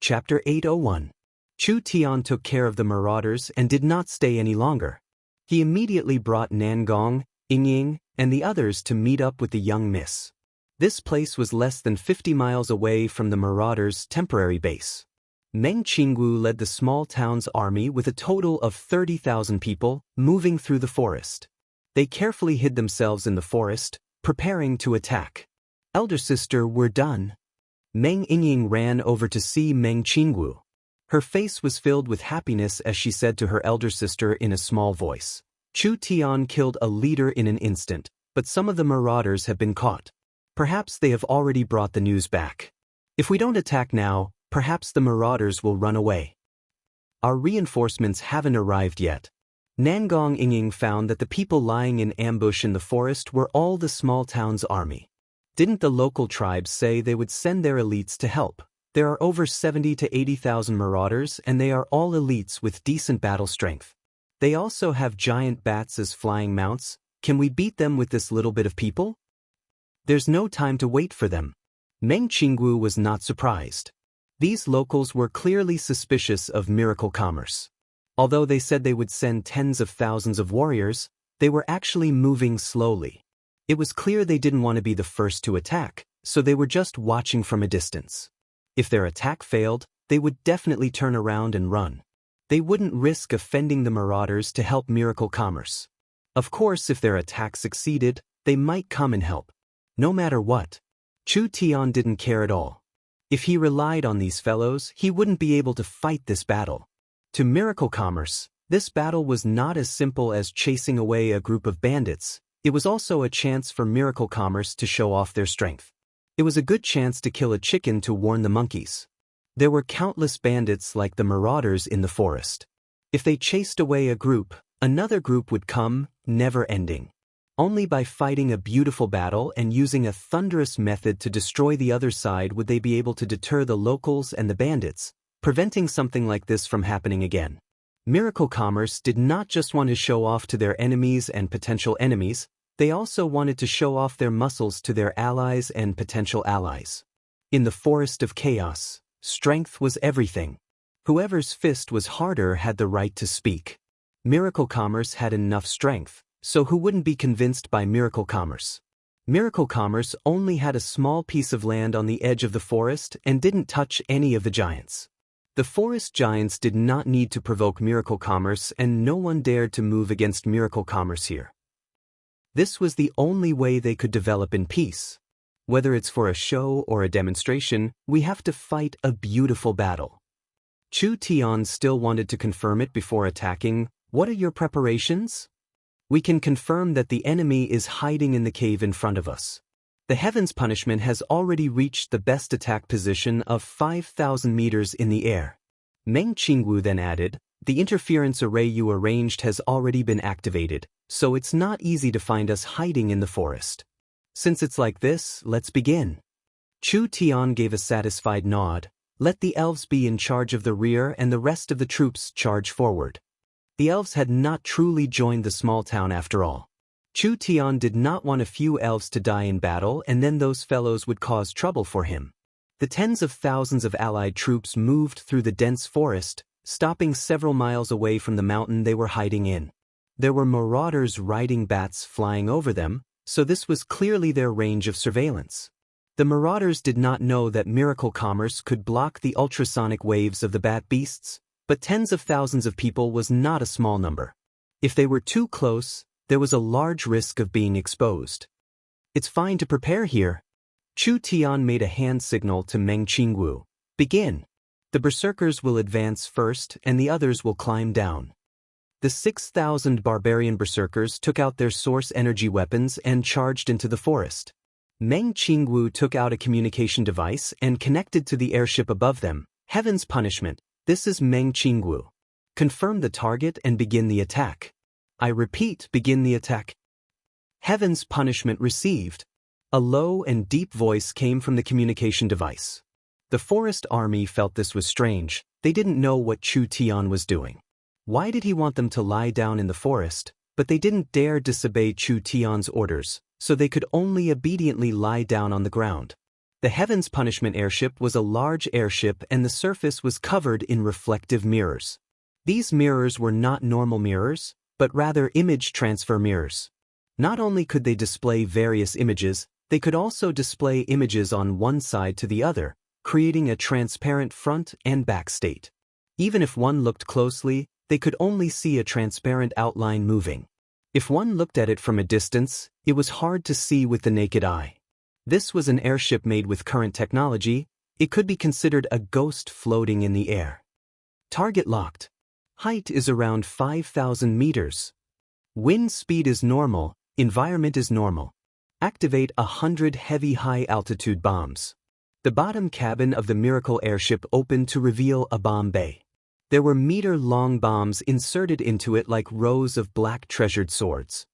Chapter 801. Chu Tian took care of the marauders and did not stay any longer. He immediately brought Nangong, Yingying, and the others to meet up with the young miss. This place was less than 50 miles away from the marauders' temporary base. Meng Qingwu led the small town's army with a total of 30,000 people, moving through the forest. They carefully hid themselves in the forest, preparing to attack. Elder sister, we're done. Meng Yingying ran over to see Meng Qingwu. Her face was filled with happiness as she said to her elder sister in a small voice, Chu Tian killed a leader in an instant, but some of the marauders have been caught. Perhaps they have already brought the news back. If we don't attack now, perhaps the marauders will run away. Our reinforcements haven't arrived yet. Nangong Yingying found that the people lying in ambush in the forest were all the small town's army. Didn't the local tribes say they would send their elites to help? There are over 70 to 80,000 marauders and they are all elites with decent battle strength. They also have giant bats as flying mounts. Can we beat them with this little bit of people? There's no time to wait for them. Meng Qingwu was not surprised. These locals were clearly suspicious of miracle commerce. Although they said they would send tens of thousands of warriors, they were actually moving slowly. It was clear they didn't want to be the first to attack, so they were just watching from a distance. If their attack failed, they would definitely turn around and run. They wouldn't risk offending the marauders to help miracle commerce. Of course, if their attack succeeded, they might come and help. No matter what, Chu Tian didn't care at all. If he relied on these fellows, he wouldn't be able to fight this battle. To miracle commerce, this battle was not as simple as chasing away a group of bandits. It was also a chance for miracle commerce to show off their strength. It was a good chance to kill a chicken to warn the monkeys. There were countless bandits like the marauders in the forest. If they chased away a group, another group would come, never ending. Only by fighting a beautiful battle and using a thunderous method to destroy the other side would they be able to deter the locals and the bandits, preventing something like this from happening again. Miracle Commerce did not just want to show off to their enemies and potential enemies, they also wanted to show off their muscles to their allies and potential allies. In the forest of chaos, strength was everything. Whoever's fist was harder had the right to speak. Miracle Commerce had enough strength, so who wouldn't be convinced by Miracle Commerce? Miracle Commerce only had a small piece of land on the edge of the forest and didn't touch any of the giants. The forest giants did not need to provoke Miracle Commerce and no one dared to move against Miracle Commerce here. This was the only way they could develop in peace. Whether it's for a show or a demonstration, we have to fight a beautiful battle. Chu Tian still wanted to confirm it before attacking. What are your preparations? We can confirm that the enemy is hiding in the cave in front of us. The Heaven's Punishment has already reached the best attack position of 5,000 meters in the air. Meng Qingwu then added, the interference array you arranged has already been activated, so it's not easy to find us hiding in the forest. Since it's like this, let's begin. Chu Tian gave a satisfied nod. Let the elves be in charge of the rear and the rest of the troops charge forward. The elves had not truly joined the small town after all. Chu Tian did not want a few elves to die in battle and then those fellows would cause trouble for him. The tens of thousands of allied troops moved through the dense forest, stopping several miles away from the mountain they were hiding in. There were marauders riding bats flying over them, so this was clearly their range of surveillance. The marauders did not know that Miracle Commerce could block the ultrasonic waves of the bat beasts, but tens of thousands of people was not a small number. If they were too close, there was a large risk of being exposed. It's fine to prepare here. Chu Tian made a hand signal to Meng Qingwu. Begin. The berserkers will advance first and the others will climb down. The 6,000 barbarian berserkers took out their source energy weapons and charged into the forest. Meng Qingwu took out a communication device and connected to the airship above them. Heaven's Punishment. This is Meng Qingwu. Confirm the target and begin the attack. I repeat, begin the attack. Heaven's Punishment received. A low and deep voice came from the communication device. The forest army felt this was strange. They didn't know what Chu Tian was doing. Why did he want them to lie down in the forest? But they didn't dare disobey Chu Tian's orders, so they could only obediently lie down on the ground. The Heaven's Punishment airship was a large airship and the surface was covered in reflective mirrors. These mirrors were not normal mirrors, but rather image transfer mirrors. Not only could they display various images, they could also display images on one side to the other, creating a transparent front and back state. Even if one looked closely, they could only see a transparent outline moving. If one looked at it from a distance, it was hard to see with the naked eye. This was an airship made with current technology. It could be considered a ghost floating in the air. Target locked. Height is around 5,000 meters. Wind speed is normal, environment is normal. Activate 100 heavy high-altitude bombs. The bottom cabin of the Miracle airship opened to reveal a bomb bay. There were meter-long bombs inserted into it like rows of black treasured swords.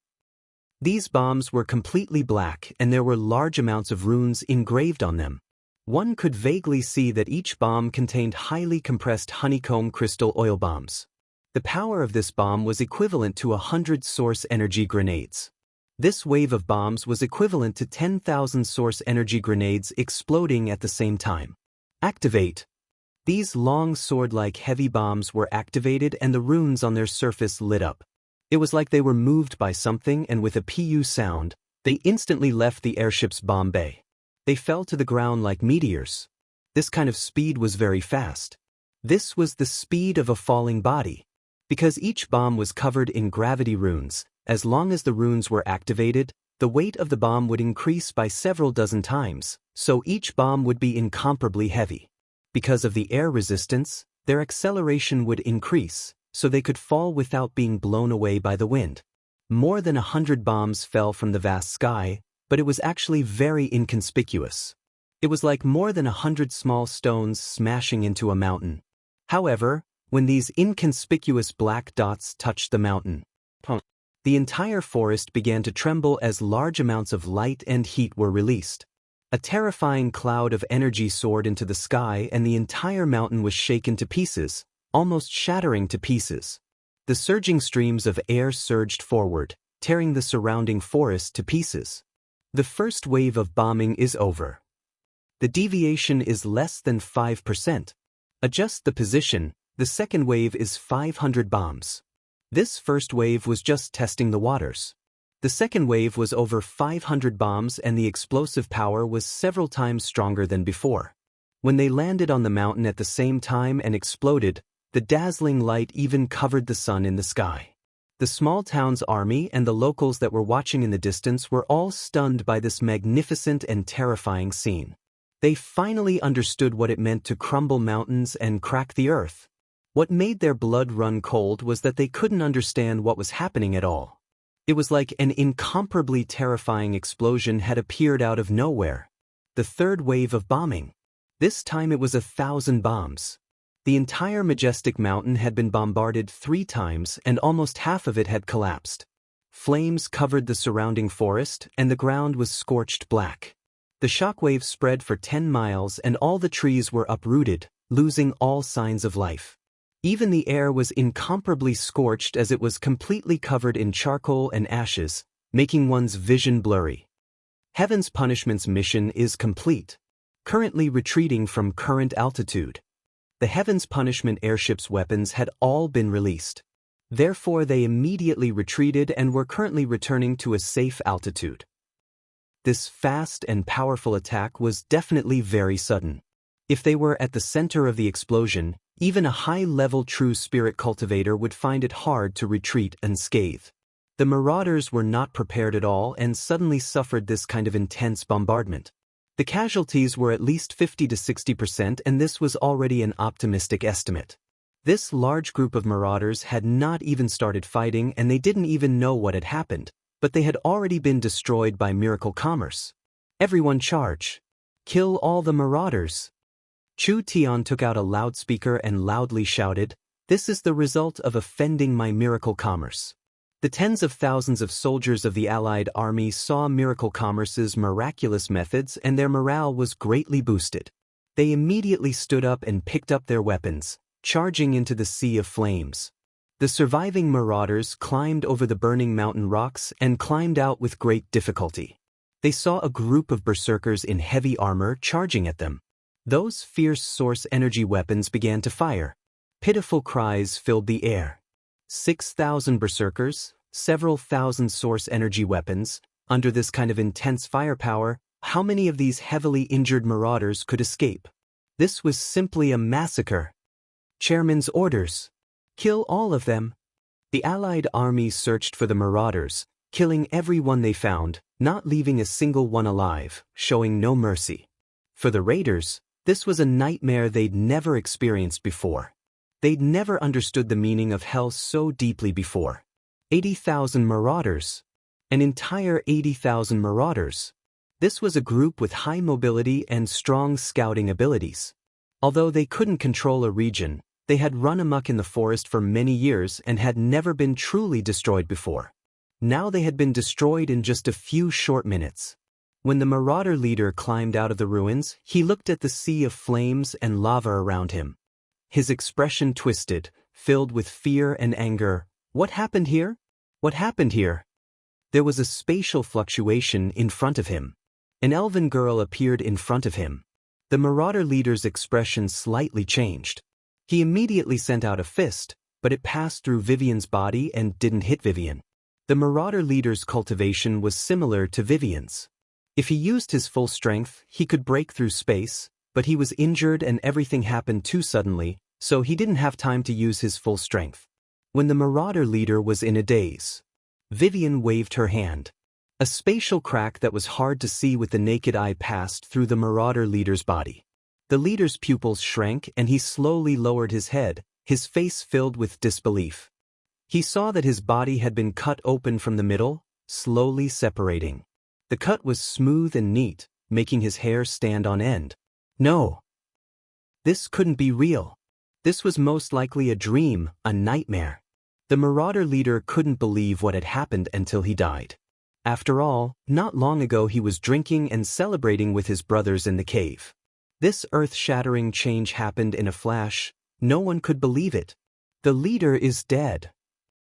These bombs were completely black and there were large amounts of runes engraved on them. One could vaguely see that each bomb contained highly compressed honeycomb crystal oil bombs. The power of this bomb was equivalent to 100 source energy grenades. This wave of bombs was equivalent to 10,000 source energy grenades exploding at the same time. Activate. These long sword-like heavy bombs were activated and the runes on their surface lit up. It was like they were moved by something and with a PU sound, they instantly left the airship's bomb bay. They fell to the ground like meteors. This kind of speed was very fast. This was the speed of a falling body. Because each bomb was covered in gravity runes, as long as the runes were activated, the weight of the bomb would increase by several dozen times, so each bomb would be incomparably heavy. Because of the air resistance, their acceleration would increase, so they could fall without being blown away by the wind. More than 100 bombs fell from the vast sky, but it was actually very inconspicuous. It was like more than 100 small stones smashing into a mountain. However, when these inconspicuous black dots touched the mountain, the entire forest began to tremble as large amounts of light and heat were released. A terrifying cloud of energy soared into the sky and the entire mountain was shaken to pieces, almost shattering to pieces. The surging streams of air surged forward, tearing the surrounding forest to pieces. The first wave of bombing is over. The deviation is less than 5%. Adjust the position. The second wave is 500 bombs. This first wave was just testing the waters. The second wave was over 500 bombs and the explosive power was several times stronger than before. When they landed on the mountain at the same time and exploded, the dazzling light even covered the sun in the sky. The small town's army and the locals that were watching in the distance were all stunned by this magnificent and terrifying scene. They finally understood what it meant to crumble mountains and crack the earth. What made their blood run cold was that they couldn't understand what was happening at all. It was like an incomparably terrifying explosion had appeared out of nowhere. The third wave of bombing. This time it was 1,000 bombs. The entire majestic mountain had been bombarded 3 times and almost half of it had collapsed. Flames covered the surrounding forest and the ground was scorched black. The shockwave spread for 10 miles and all the trees were uprooted, losing all signs of life. Even the air was incomparably scorched as it was completely covered in charcoal and ashes, making one's vision blurry. Heaven's Punishment's mission is complete. Currently retreating from current altitude. The Heaven's Punishment airship's weapons had all been released. Therefore they immediately retreated and were currently returning to a safe altitude. This fast and powerful attack was definitely very sudden. If they were at the center of the explosion, even a high-level true spirit cultivator would find it hard to retreat unscathed. The marauders were not prepared at all and suddenly suffered this kind of intense bombardment. The casualties were at least 50 to 60% and this was already an optimistic estimate. This large group of marauders had not even started fighting and they didn't even know what had happened, but they had already been destroyed by Miracle Commerce. Everyone charge! Kill all the marauders! Chu Tian took out a loudspeaker and loudly shouted, "This is the result of offending my Miracle Commerce." The tens of thousands of soldiers of the Allied army saw Miracle Commerce's miraculous methods and their morale was greatly boosted. They immediately stood up and picked up their weapons, charging into the sea of flames. The surviving marauders climbed over the burning mountain rocks and climbed out with great difficulty. They saw a group of berserkers in heavy armor charging at them. Those fierce source energy weapons began to fire. Pitiful cries filled the air. 6,000 berserkers, several thousand source energy weapons. Under this kind of intense firepower, how many of these heavily injured marauders could escape? This was simply a massacre. Chairman's orders. Kill all of them. The Allied army searched for the marauders, killing everyone they found, not leaving a single one alive, showing no mercy. For the raiders, this was a nightmare they'd never experienced before. They'd never understood the meaning of hell so deeply before. 80,000 marauders. An entire 80,000 marauders. This was a group with high mobility and strong scouting abilities. Although they couldn't control a region, they had run amok in the forest for many years and had never been truly destroyed before. Now they had been destroyed in just a few short minutes. When the marauder leader climbed out of the ruins, he looked at the sea of flames and lava around him. His expression twisted, filled with fear and anger. What happened here? What happened here? There was a spatial fluctuation in front of him. An elven girl appeared in front of him. The marauder leader's expression slightly changed. He immediately sent out a fist, but it passed through Vivian's body and didn't hit Vivian. The marauder leader's cultivation was similar to Vivian's. If he used his full strength, he could break through space, but he was injured and everything happened too suddenly, so he didn't have time to use his full strength. When the marauder leader was in a daze, Vivian waved her hand. A spatial crack that was hard to see with the naked eye passed through the marauder leader's body. The leader's pupils shrank and he slowly lowered his head, his face filled with disbelief. He saw that his body had been cut open from the middle, slowly separating. The cut was smooth and neat, making his hair stand on end. No. This couldn't be real. This was most likely a dream, a nightmare. The marauder leader couldn't believe what had happened until he died. After all, not long ago he was drinking and celebrating with his brothers in the cave. This earth-shattering change happened in a flash. No one could believe it. The leader is dead.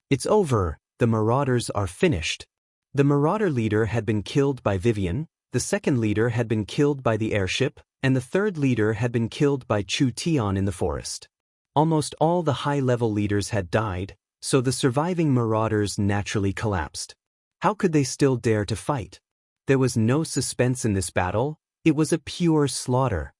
It's over. The marauders are finished. The marauder leader had been killed by Vivian, the second leader had been killed by the airship, and the third leader had been killed by Chu Tian in the forest. Almost all the high-level leaders had died, so the surviving marauders naturally collapsed. How could they still dare to fight? There was no suspense in this battle. It was a pure slaughter.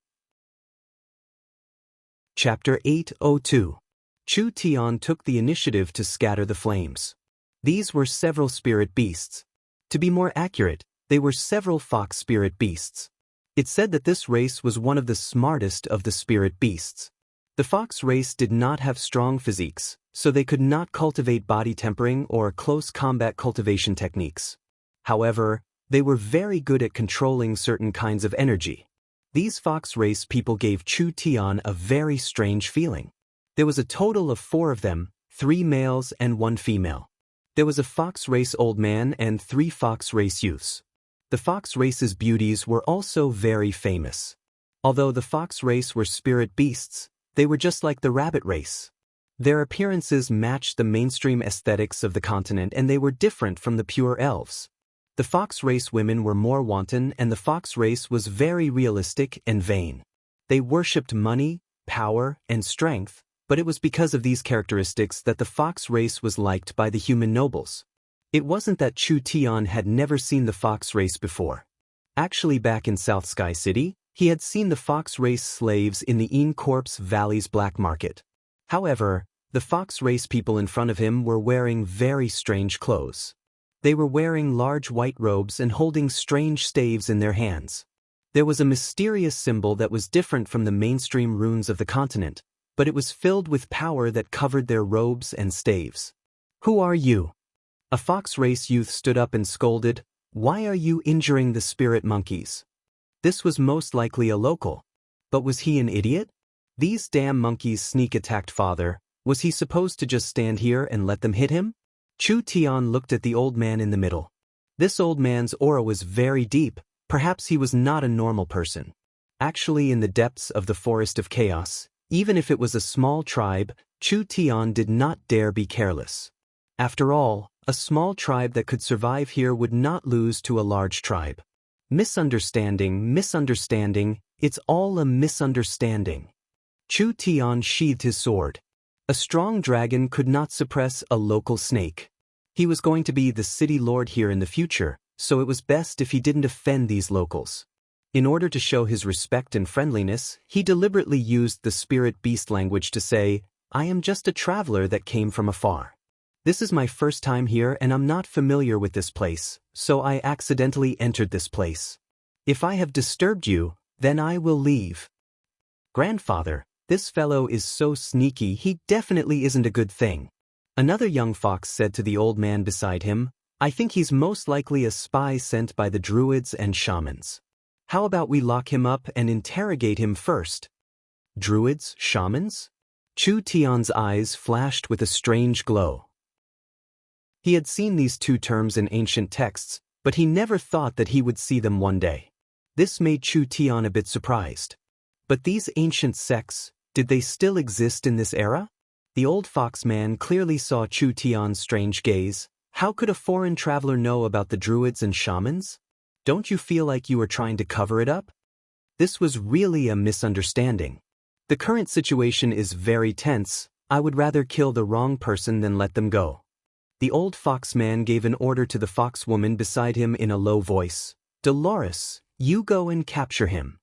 Chapter 802. Chu Tian took the initiative to scatter the flames. These were several spirit beasts. To be more accurate, they were several fox spirit beasts. It said that this race was one of the smartest of the spirit beasts. The fox race did not have strong physiques, so they could not cultivate body tempering or close combat cultivation techniques. However, they were very good at controlling certain kinds of energy. These fox race people gave Chu Tian a very strange feeling. There was a total of 4 of them, 3 males and 1 female. There was a fox race old man and 3 fox race youths. The fox race's beauties were also very famous. Although the fox race were spirit beasts, they were just like the rabbit race. Their appearances matched the mainstream aesthetics of the continent and they were different from the pure elves. The fox race women were more wanton and the fox race was very realistic and vain. They worshipped money, power, and strength, but it was because of these characteristics that the fox race was liked by the human nobles. It wasn't that Chu Tian had never seen the fox race before. Actually, back in South Sky City, he had seen the fox race slaves in the Een Corpse Valley's black market. However, the fox race people in front of him were wearing very strange clothes. They were wearing large white robes and holding strange staves in their hands. There was a mysterious symbol that was different from the mainstream runes of the continent, but it was filled with power that covered their robes and staves. Who are you? A fox race youth stood up and scolded, "Why are you injuring the spirit monkeys?" This was most likely a local. But was he an idiot? These damn monkeys sneak attacked father. Was he supposed to just stand here and let them hit him? Chu Tian looked at the old man in the middle. This old man's aura was very deep. Perhaps he was not a normal person. Actually, in the depths of the forest of chaos, even if it was a small tribe, Chu Tian did not dare be careless. After all, a small tribe that could survive here would not lose to a large tribe. Misunderstanding, misunderstanding, it's all a misunderstanding. Chu Tian sheathed his sword. A strong dragon could not suppress a local snake. He was going to be the city lord here in the future, so it was best if he didn't offend these locals. In order to show his respect and friendliness, he deliberately used the spirit beast language to say, "I am just a traveler that came from afar. This is my first time here and I'm not familiar with this place, so I accidentally entered this place. If I have disturbed you, then I will leave." "Grandfather, this fellow is so sneaky, he definitely isn't a good thing." Another young fox said to the old man beside him, "I think he's most likely a spy sent by the druids and shamans. How about we lock him up and interrogate him first?" Druids, shamans? Chu Tian's eyes flashed with a strange glow. He had seen these two terms in ancient texts, but he never thought that he would see them one day. This made Chu Tian a bit surprised. But these ancient sects, did they still exist in this era? The old fox man clearly saw Chu Tian's strange gaze. How could a foreign traveler know about the druids and shamans? Don't you feel like you were trying to cover it up? This was really a misunderstanding. The current situation is very tense. I would rather kill the wrong person than let them go. The old fox man gave an order to the fox woman beside him in a low voice. "Dolores, you go and capture him."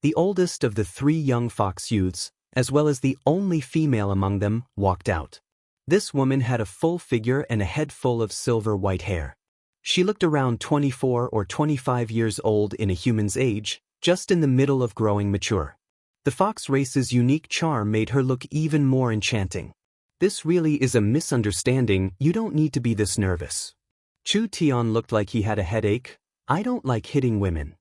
The oldest of the three young fox youths, as well as the only female among them, walked out. This woman had a full figure and a head full of silver white hair. She looked around 24 or 25 years old in a human's age, just in the middle of growing mature. The fox race's unique charm made her look even more enchanting. "This really is a misunderstanding, you don't need to be this nervous." Chu Tian looked like he had a headache. "I don't like hitting women."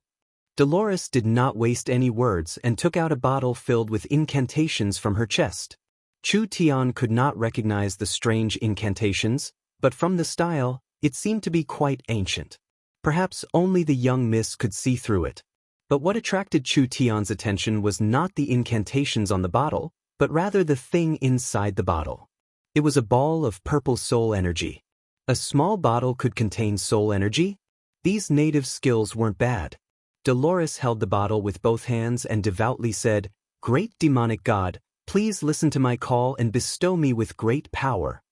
Dolores did not waste any words and took out a bottle filled with incantations from her chest. Chu Tian could not recognize the strange incantations, but from the style, it seemed to be quite ancient. Perhaps only the young miss could see through it. But what attracted Chu Tian's attention was not the incantations on the bottle, but rather the thing inside the bottle. It was a ball of purple soul energy. A small bottle could contain soul energy? These native skills weren't bad. Dolores held the bottle with both hands and devoutly said, "Great demonic god, please listen to my call and bestow me with great power."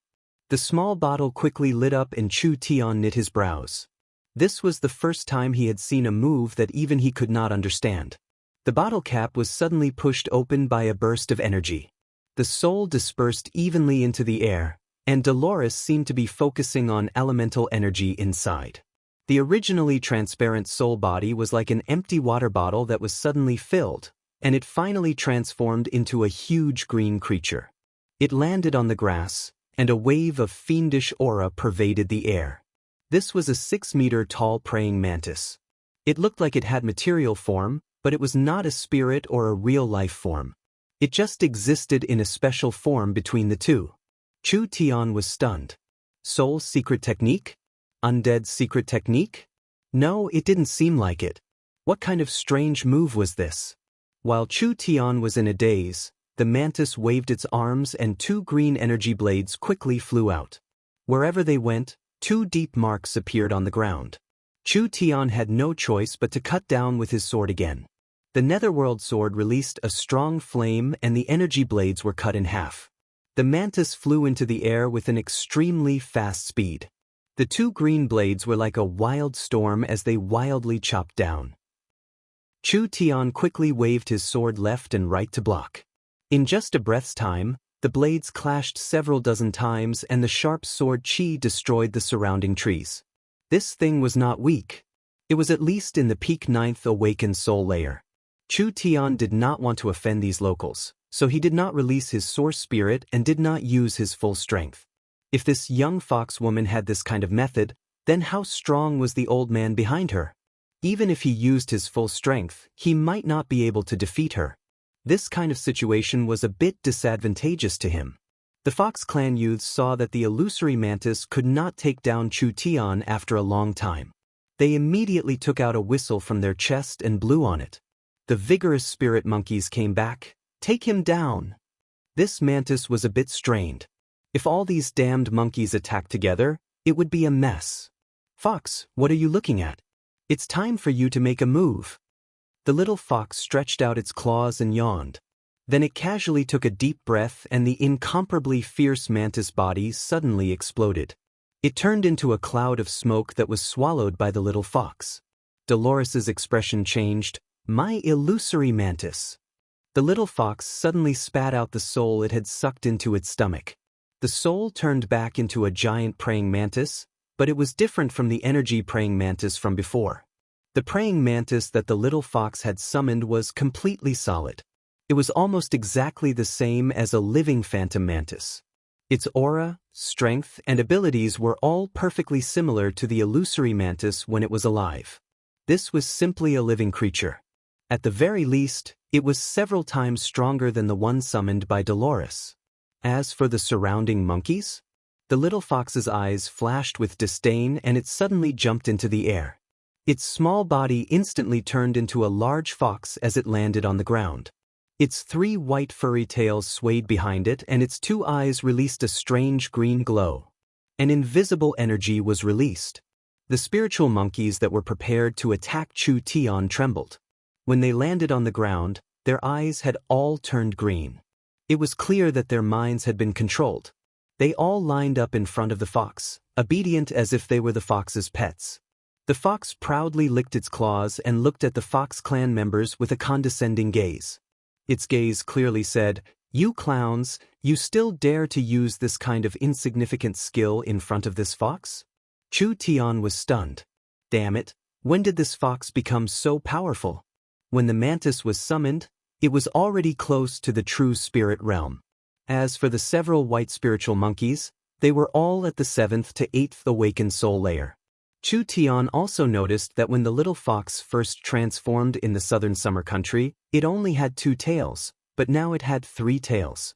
The small bottle quickly lit up and Chu Tian knit his brows. This was the first time he had seen a move that even he could not understand. The bottle cap was suddenly pushed open by a burst of energy. The soul dispersed evenly into the air, and Dolores seemed to be focusing on elemental energy inside. The originally transparent soul body was like an empty water bottle that was suddenly filled, and it finally transformed into a huge green creature. It landed on the grass, and a wave of fiendish aura pervaded the air. This was a 6-meter-tall praying mantis. It looked like it had material form, but it was not a spirit or a real life form. It just existed in a special form between the two. Chu Tian was stunned. Soul secret technique? Undead secret technique? No, it didn't seem like it. What kind of strange move was this? While Chu Tian was in a daze, the mantis waved its arms and 2 green energy blades quickly flew out. Wherever they went, 2 deep marks appeared on the ground. Chu Tian had no choice but to cut down with his sword again. The Netherworld sword released a strong flame and the energy blades were cut in half. The mantis flew into the air with an extremely fast speed. The 2 green blades were like a wild storm as they wildly chopped down. Chu Tian quickly waved his sword left and right to block. In just a breath's time, the blades clashed several dozen times and the sharp sword chi destroyed the surrounding trees. This thing was not weak. It was at least in the peak 9th awakened soul layer. Chu Tian did not want to offend these locals, so he did not release his source spirit and did not use his full strength. If this young fox woman had this kind of method, then how strong was the old man behind her? Even if he used his full strength, he might not be able to defeat her. This kind of situation was a bit disadvantageous to him. The Fox Clan youths saw that the illusory mantis could not take down Chu Tian after a long time. They immediately took out a whistle from their chest and blew on it. The vigorous spirit monkeys came back. "Take him down." This mantis was a bit strained. If all these damned monkeys attacked together, it would be a mess. "Fox, what are you looking at?" It's time for you to make a move. The little fox stretched out its claws and yawned. Then it casually took a deep breath and the incomparably fierce mantis body suddenly exploded. It turned into a cloud of smoke that was swallowed by the little fox. Dolores's expression changed. My illusory mantis. The little fox suddenly spat out the soul it had sucked into its stomach. The soul turned back into a giant praying mantis, but it was different from the energy praying mantis from before. The praying mantis that the little fox had summoned was completely solid. It was almost exactly the same as a living phantom mantis. Its aura, strength, and abilities were all perfectly similar to the illusory mantis when it was alive. This was simply a living creature. At the very least, it was several times stronger than the one summoned by Dolores. As for the surrounding monkeys, the little fox's eyes flashed with disdain and it suddenly jumped into the air. Its small body instantly turned into a large fox as it landed on the ground. Its 3 white furry tails swayed behind it and its 2 eyes released a strange green glow. An invisible energy was released. The spiritual monkeys that were prepared to attack Chu Tian trembled. When they landed on the ground, their eyes had all turned green. It was clear that their minds had been controlled. They all lined up in front of the fox, obedient as if they were the fox's pets. The fox proudly licked its claws and looked at the Fox clan members with a condescending gaze. Its gaze clearly said, "You clowns, you still dare to use this kind of insignificant skill in front of this fox?" Chu Tian was stunned. Damn it, when did this fox become so powerful? When the mantis was summoned, it was already close to the true spirit realm. As for the several white spiritual monkeys, they were all at the 7th to 8th awakened soul layer. Chu Tian also noticed that when the little fox first transformed in the southern summer country, it only had 2 tails, but now it had 3 tails.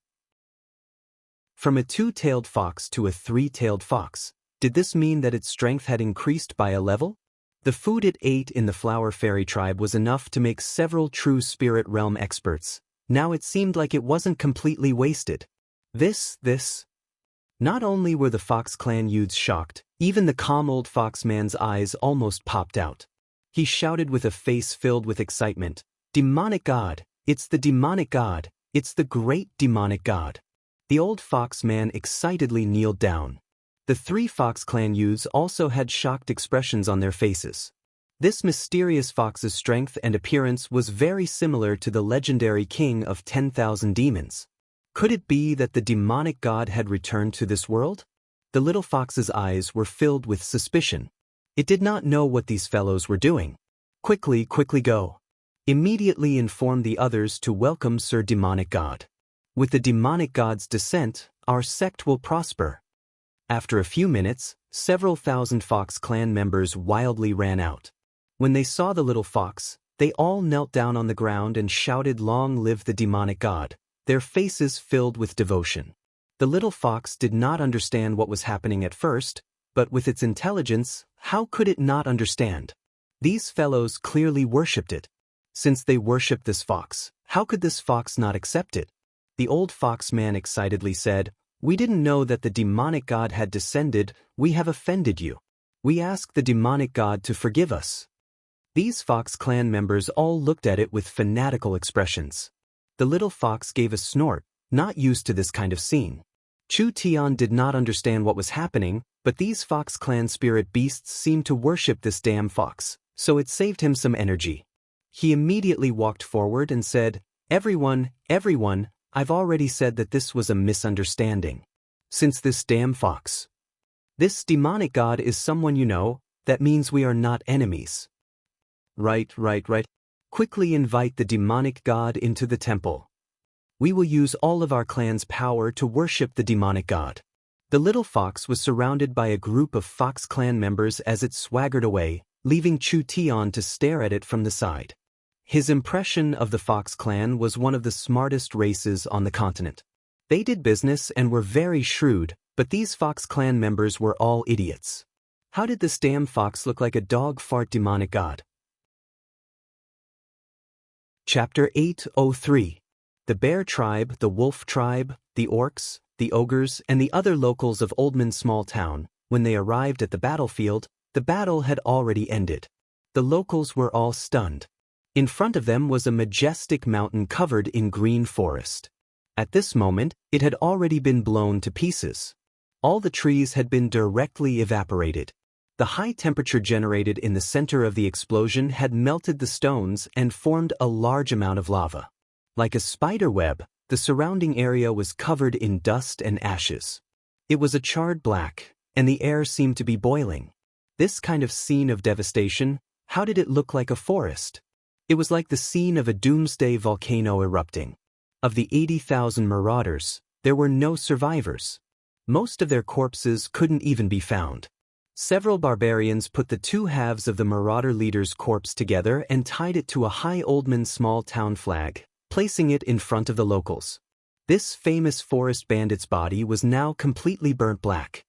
From a 2-tailed fox to a 3-tailed fox, did this mean that its strength had increased by a level? The food it ate in the Flower Fairy tribe was enough to make several true spirit realm experts. Now it seemed like it wasn't completely wasted. This. Not only were the Fox clan youths shocked, even the calm old fox man's eyes almost popped out. He shouted with a face filled with excitement, "Demonic God! It's the demonic God! It's the great demonic God!" The old fox man excitedly kneeled down. The 3 Fox clan youths also had shocked expressions on their faces. This mysterious fox's strength and appearance was very similar to the legendary king of 10,000 demons. Could it be that the demonic god had returned to this world? The little fox's eyes were filled with suspicion. It did not know what these fellows were doing. Quickly go. Immediately inform the others to welcome Sir Demonic God. With the demonic god's descent, our sect will prosper. After a few minutes, several thousand Fox clan members wildly ran out. When they saw the little fox, they all knelt down on the ground and shouted, "Long live the demonic god," their faces filled with devotion. The little fox did not understand what was happening at first, but with its intelligence, how could it not understand? These fellows clearly worshipped it. Since they worshipped this fox, how could this fox not accept it? The old fox man excitedly said, "We didn't know that the demonic god had descended. We have offended you. We ask the demonic god to forgive us." These Fox clan members all looked at it with fanatical expressions. The little fox gave a snort, not used to this kind of scene. Chu Tian did not understand what was happening, but these Fox clan spirit beasts seemed to worship this damn fox, so it saved him some energy. He immediately walked forward and said, Everyone, I've already said that this was a misunderstanding. Since this damn fox, this demonic god is someone you know, that means we are not enemies." Right. Quickly invite the demonic god into the temple. We will use all of our clan's power to worship the demonic god. The little fox was surrounded by a group of Fox clan members as it swaggered away, leaving Chu Tian to stare at it from the side. His impression of the Fox clan was one of the smartest races on the continent. They did business and were very shrewd, but these Fox clan members were all idiots. How did this damn fox look like a dog fart demonic god? Chapter 803. The Bear Tribe, the Wolf Tribe, the Orcs, the Ogres, and the other locals of Oldman's small town, when they arrived at the battlefield, the battle had already ended. The locals were all stunned. In front of them was a majestic mountain covered in green forest. At this moment, it had already been blown to pieces. All the trees had been directly evaporated. The high temperature generated in the center of the explosion had melted the stones and formed a large amount of lava. Like a spider web, the surrounding area was covered in dust and ashes. It was a charred black, and the air seemed to be boiling. This kind of scene of devastation, how did it look like a forest? It was like the scene of a doomsday volcano erupting. Of the 80,000 marauders, there were no survivors. Most of their corpses couldn't even be found. Several barbarians put the two halves of the marauder leader's corpse together and tied it to a high Oldman small town flag, placing it in front of the locals. This famous forest bandit's body was now completely burnt black.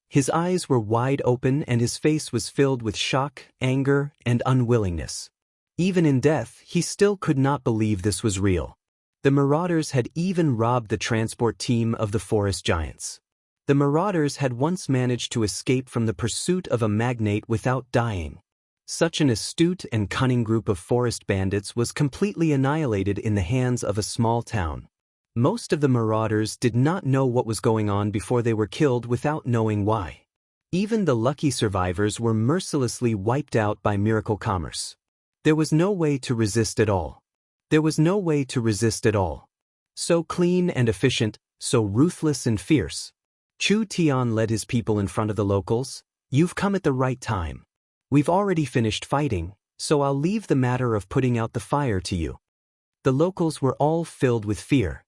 His eyes were wide open and his face was filled with shock, anger, and unwillingness. Even in death, he still could not believe this was real. The marauders had even robbed the transport team of the forest giants. The marauders had once managed to escape from the pursuit of a magnate without dying. Such an astute and cunning group of forest bandits was completely annihilated in the hands of a small town. Most of the marauders did not know what was going on before they were killed without knowing why. Even the lucky survivors were mercilessly wiped out by miracle commerce. There was no way to resist at all. There was no way to resist at all. So clean and efficient, so ruthless and fierce. Chu Tian led his people in front of the locals. You've come at the right time. We've already finished fighting, so I'll leave the matter of putting out the fire to you. The locals were all filled with fear.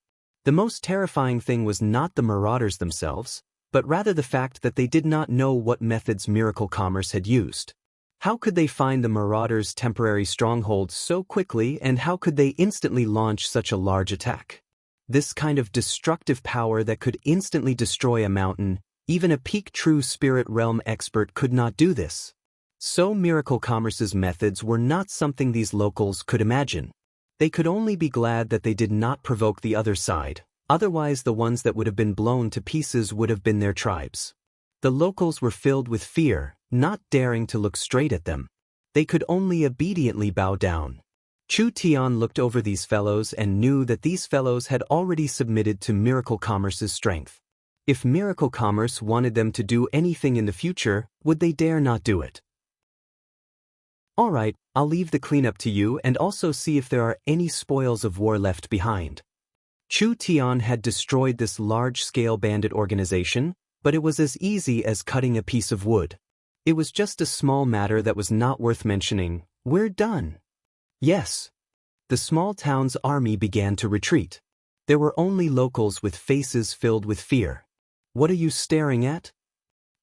The most terrifying thing was not the marauders themselves, but rather the fact that they did not know what methods miracle commerce had used. How could they find the marauders' temporary stronghold so quickly, and how could they instantly launch such a large attack? This kind of destructive power that could instantly destroy a mountain, even a peak true spirit realm expert could not do this. So miracle commerce's methods were not something these locals could imagine. They could only be glad that they did not provoke the other side, otherwise the ones that would have been blown to pieces would have been their tribes. The locals were filled with fear, not daring to look straight at them. They could only obediently bow down. Chu Tian looked over these fellows and knew that these fellows had already submitted to Miracle Commerce's strength. If Miracle Commerce wanted them to do anything in the future, would they dare not do it? All right, I'll leave the cleanup to you and also see if there are any spoils of war left behind. Chu Tian had destroyed this large-scale bandit organization, but it was as easy as cutting a piece of wood. It was just a small matter that was not worth mentioning. We're done. Yes. The small town's army began to retreat. There were only locals with faces filled with fear. What are you staring at?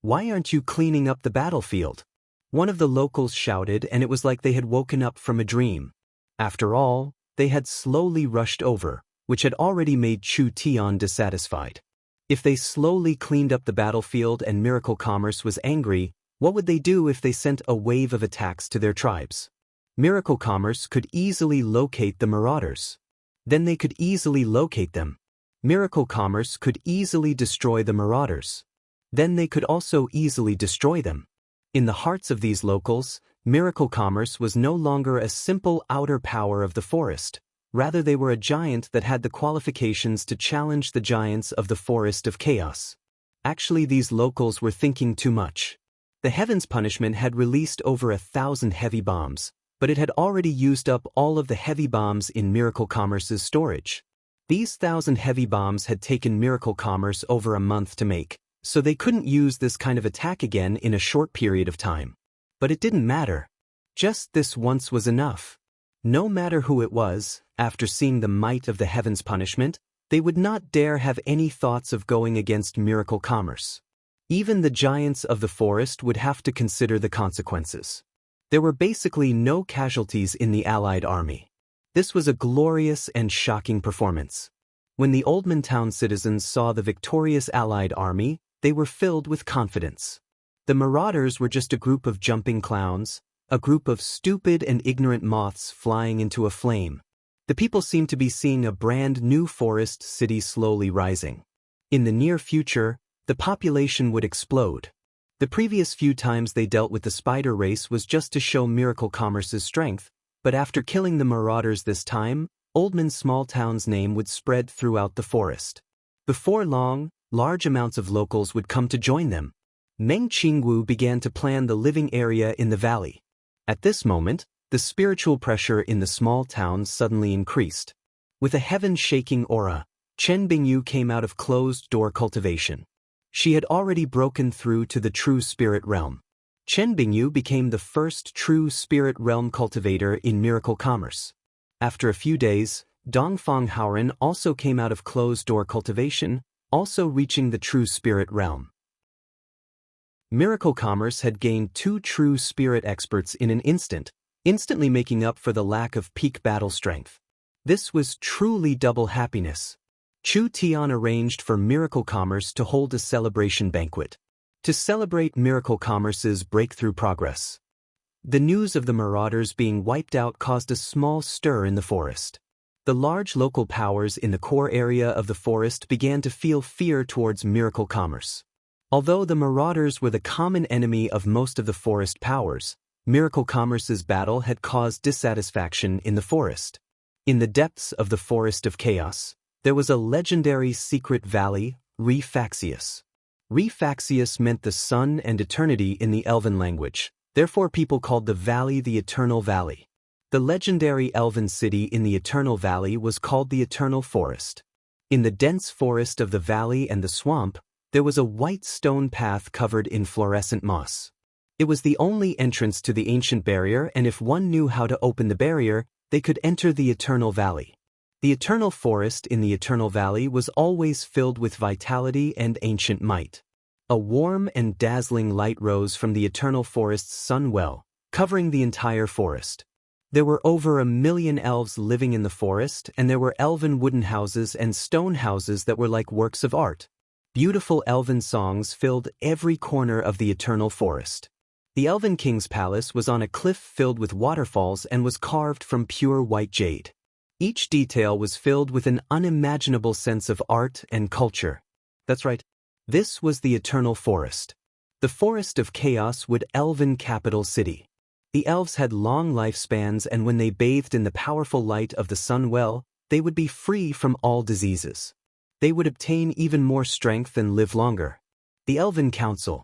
Why aren't you cleaning up the battlefield? One of the locals shouted, and it was like they had woken up from a dream. After all, they had slowly rushed over, which had already made Chu Tian dissatisfied. If they slowly cleaned up the battlefield and Miracle Commerce was angry, what would they do if they sent a wave of attacks to their tribes? Miracle Commerce could easily locate the marauders. Then they could easily locate them. Miracle Commerce could easily destroy the marauders. Then they could also easily destroy them. In the hearts of these locals, Miracle Commerce was no longer a simple outer power of the forest. Rather, they were a giant that had the qualifications to challenge the giants of the Forest of Chaos. Actually, these locals were thinking too much. The Heaven's Punishment had released over 1,000 heavy bombs, but it had already used up all of the heavy bombs in Miracle Commerce's storage. These 1,000 heavy bombs had taken Miracle Commerce over a month to make, so they couldn't use this kind of attack again in a short period of time. But it didn't matter. Just this once was enough. No matter who it was, after seeing the might of the Heaven's Punishment, they would not dare have any thoughts of going against Miracle Commerce. Even the giants of the forest would have to consider the consequences. There were basically no casualties in the Allied army. This was a glorious and shocking performance. When the Oldman town citizens saw the victorious Allied army, they were filled with confidence. The marauders were just a group of jumping clowns, a group of stupid and ignorant moths flying into a flame. The people seemed to be seeing a brand new forest city slowly rising. In the near future, the population would explode. The previous few times they dealt with the spider race was just to show Miracle Commerce's strength, but after killing the marauders this time, Oldman's small town's name would spread throughout the forest. Before long, large amounts of locals would come to join them. Meng Qingwu began to plan the living area in the valley. At this moment, the spiritual pressure in the small town suddenly increased. With a heaven-shaking aura, Chen Bingyu came out of closed-door cultivation. She had already broken through to the true spirit realm. Chen Bingyu became the first true spirit realm cultivator in Miracle Commerce. After a few days, Dongfang Haoren also came out of closed-door cultivation, also reaching the true spirit realm. Miracle Commerce had gained 2 true spirit experts in an instant, instantly making up for the lack of peak battle strength. This was truly double happiness. Chu Tian arranged for Miracle Commerce to hold a celebration banquet to celebrate Miracle Commerce's breakthrough progress. The news of the marauders being wiped out caused a small stir in the forest. The large local powers in the core area of the forest began to feel fear towards Miracle Commerce. Although the marauders were the common enemy of most of the forest powers, Miracle Commerce's battle had caused dissatisfaction in the forest. In the depths of the Forest of Chaos, there was a legendary secret valley, Refaxius. Refaxius meant the sun and eternity in the Elven language, therefore people called the valley the Eternal Valley. The legendary Elven city in the Eternal Valley was called the Eternal Forest. In the dense forest of the valley and the swamp, there was a white stone path covered in fluorescent moss. It was the only entrance to the ancient barrier, and if one knew how to open the barrier, they could enter the Eternal Valley. The Eternal Forest in the Eternal Valley was always filled with vitality and ancient might. A warm and dazzling light rose from the Eternal Forest's sun well, covering the entire forest. There were over 1 million elves living in the forest, and there were elven wooden houses and stone houses that were like works of art. Beautiful elven songs filled every corner of the Eternal Forest. The Elven King's palace was on a cliff filled with waterfalls and was carved from pure white jade. Each detail was filled with an unimaginable sense of art and culture. That's right. This was the Eternal Forest. The Forest of Chaos would Elven capital city. The elves had long lifespans, and when they bathed in the powerful light of the sun well, they would be free from all diseases. They would obtain even more strength and live longer. The Elven Council.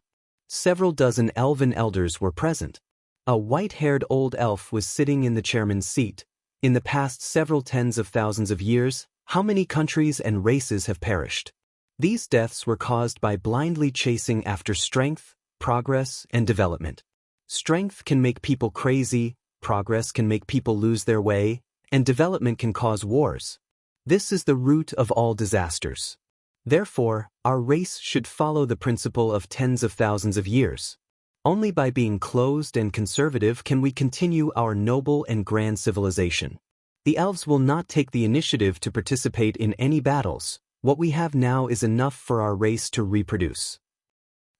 Several dozen elven elders were present. A white-haired old elf was sitting in the chairman's seat. In the past several tens of thousands of years, how many countries and races have perished? These deaths were caused by blindly chasing after strength, progress, and development. Strength can make people crazy, progress can make people lose their way, and development can cause wars. This is the root of all disasters. Therefore, our race should follow the principle of tens of thousands of years. Only by being closed and conservative can we continue our noble and grand civilization. The elves will not take the initiative to participate in any battles. What we have now is enough for our race to reproduce.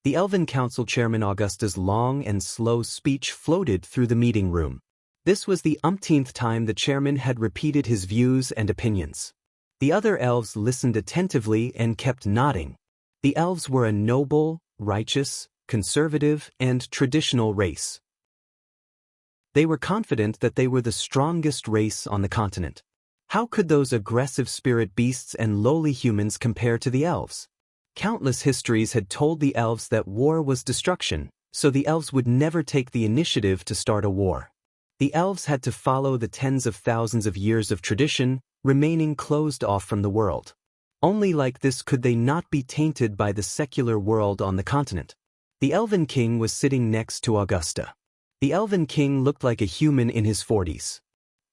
The Elven Council Chairman Augusta's long and slow speech floated through the meeting room. This was the umpteenth time the chairman had repeated his views and opinions. The other elves listened attentively and kept nodding. The elves were a noble, righteous, conservative, and traditional race. They were confident that they were the strongest race on the continent. How could those aggressive spirit beasts and lowly humans compare to the elves? Countless histories had told the elves that war was destruction, so the elves would never take the initiative to start a war. The elves had to follow the tens of thousands of years of tradition, remaining closed off from the world. Only like this could they not be tainted by the secular world on the continent. The Elven King was sitting next to Augusta. The Elven King looked like a human in his 40s.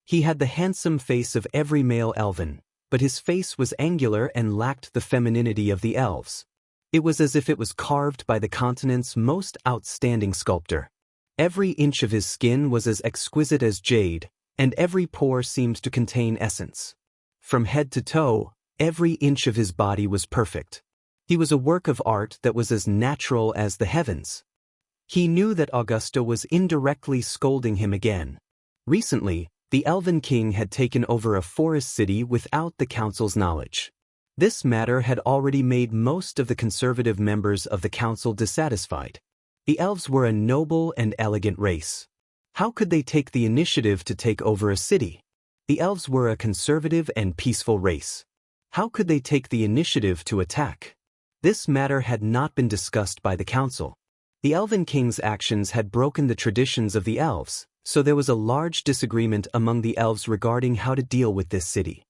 He had the handsome face of every male elven, but his face was angular and lacked the femininity of the elves. It was as if it was carved by the continent's most outstanding sculptor. Every inch of his skin was as exquisite as jade, and every pore seemed to contain essence. From head to toe, every inch of his body was perfect. He was a work of art that was as natural as the heavens. He knew that Augusta was indirectly scolding him again. Recently, the Elven King had taken over a forest city without the council's knowledge. This matter had already made most of the conservative members of the council dissatisfied. The elves were a noble and elegant race. How could they take the initiative to take over a city? The elves were a conservative and peaceful race. How could they take the initiative to attack? This matter had not been discussed by the council. The Elven King's actions had broken the traditions of the elves, so there was a large disagreement among the elves regarding how to deal with this city.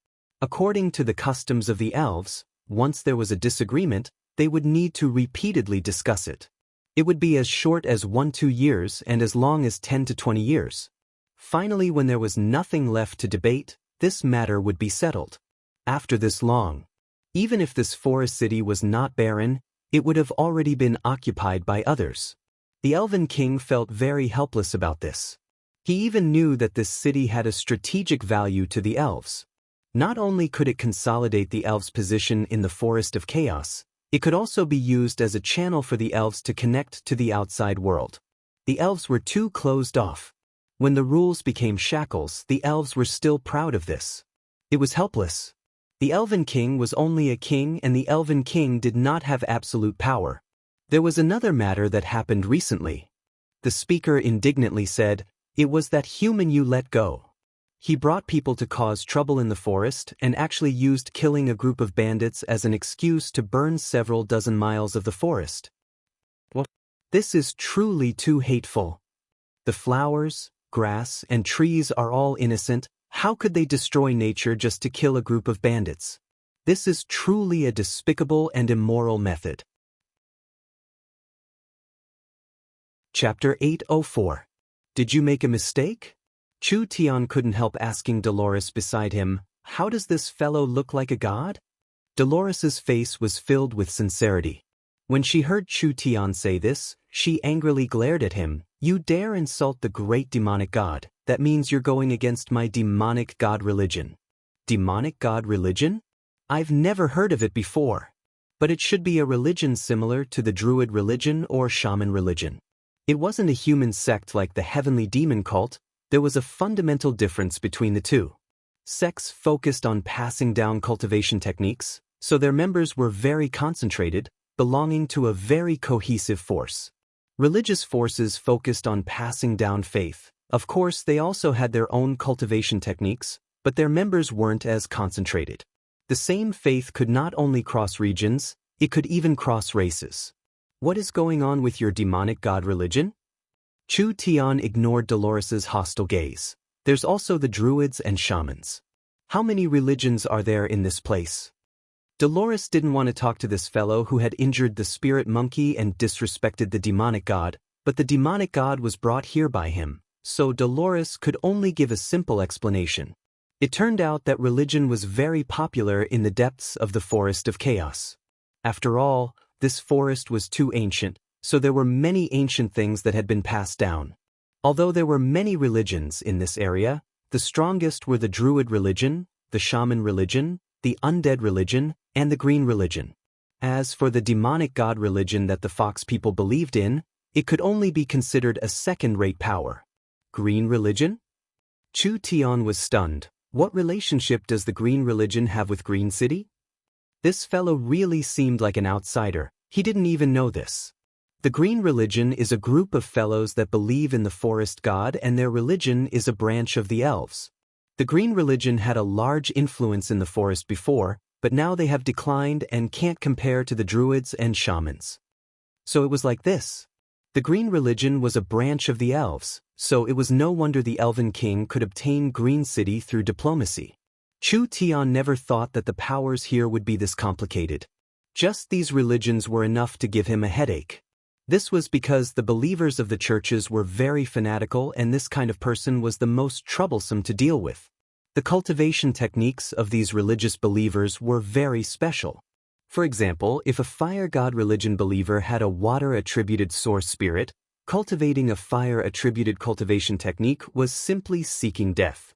According to the customs of the elves, once there was a disagreement, they would need to repeatedly discuss it. It would be as short as 1-2 years and as long as 10 to 20 years. Finally, when there was nothing left to debate, this matter would be settled. After this long, even if this forest city was not barren, it would have already been occupied by others. The Elven King felt very helpless about this. He even knew that this city had a strategic value to the elves. Not only could it consolidate the elves' position in the Forest of Chaos, it could also be used as a channel for the elves to connect to the outside world. The elves were too closed off. When the rules became shackles, the elves were still proud of this. It was helpless. The Elven King was only a king, and the Elven King did not have absolute power. There was another matter that happened recently. The speaker indignantly said, "It was that human you let go. He brought people to cause trouble in the forest and actually used killing a group of bandits as an excuse to burn several dozen miles of the forest. What? This is truly too hateful. The flowers, grass, and trees are all innocent. How could they destroy nature just to kill a group of bandits? This is truly a despicable and immoral method." Chapter 804. Did you make a mistake? Chu Tian couldn't help asking Dolores beside him, "How does this fellow look like a god?" Dolores's face was filled with sincerity. When she heard Chu Tian say this, she angrily glared at him. "You dare insult the great demonic god. That means you're going against my demonic god religion." Demonic god religion? I've never heard of it before. But it should be a religion similar to the druid religion or shaman religion. It wasn't a human sect like the heavenly demon cult. There was a fundamental difference between the two. Sects focused on passing down cultivation techniques, so their members were very concentrated, belonging to a very cohesive force. Religious forces focused on passing down faith. Of course, they also had their own cultivation techniques, but their members weren't as concentrated. The same faith could not only cross regions, it could even cross races. What is going on with your demonic god religion? Chu Tian ignored Dolores's hostile gaze. There's also the druids and shamans. How many religions are there in this place? Dolores didn't want to talk to this fellow who had injured the spirit monkey and disrespected the demonic god, but the demonic god was brought here by him, so Dolores could only give a simple explanation. It turned out that religion was very popular in the depths of the Forest of Chaos. After all, this forest was too ancient, so there were many ancient things that had been passed down. Although there were many religions in this area, the strongest were the druid religion, the shaman religion, the undead religion, and the green religion. As for the demonic god religion that the fox people believed in, it could only be considered a second-rate power. Green religion? Chu Tian was stunned. What relationship does the green religion have with Green City? This fellow really seemed like an outsider. He didn't even know this. The green religion is a group of fellows that believe in the forest god, and their religion is a branch of the elves. The green religion had a large influence in the forest before, but now they have declined and can't compare to the druids and shamans. So it was like this. The green religion was a branch of the elves, so it was no wonder the Elven King could obtain Green City through diplomacy. Chu Tian never thought that the powers here would be this complicated. Just these religions were enough to give him a headache. This was because the believers of the churches were very fanatical, and this kind of person was the most troublesome to deal with. The cultivation techniques of these religious believers were very special. For example, if a fire god religion believer had a water-attributed source spirit, cultivating a fire-attributed cultivation technique was simply seeking death.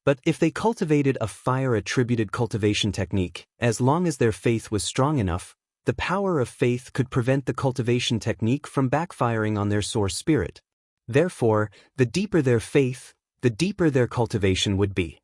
But if they cultivated a fire-attributed cultivation technique, as long as their faith was strong enough, the power of faith could prevent the cultivation technique from backfiring on their source spirit. Therefore, the deeper their faith, the deeper their cultivation would be.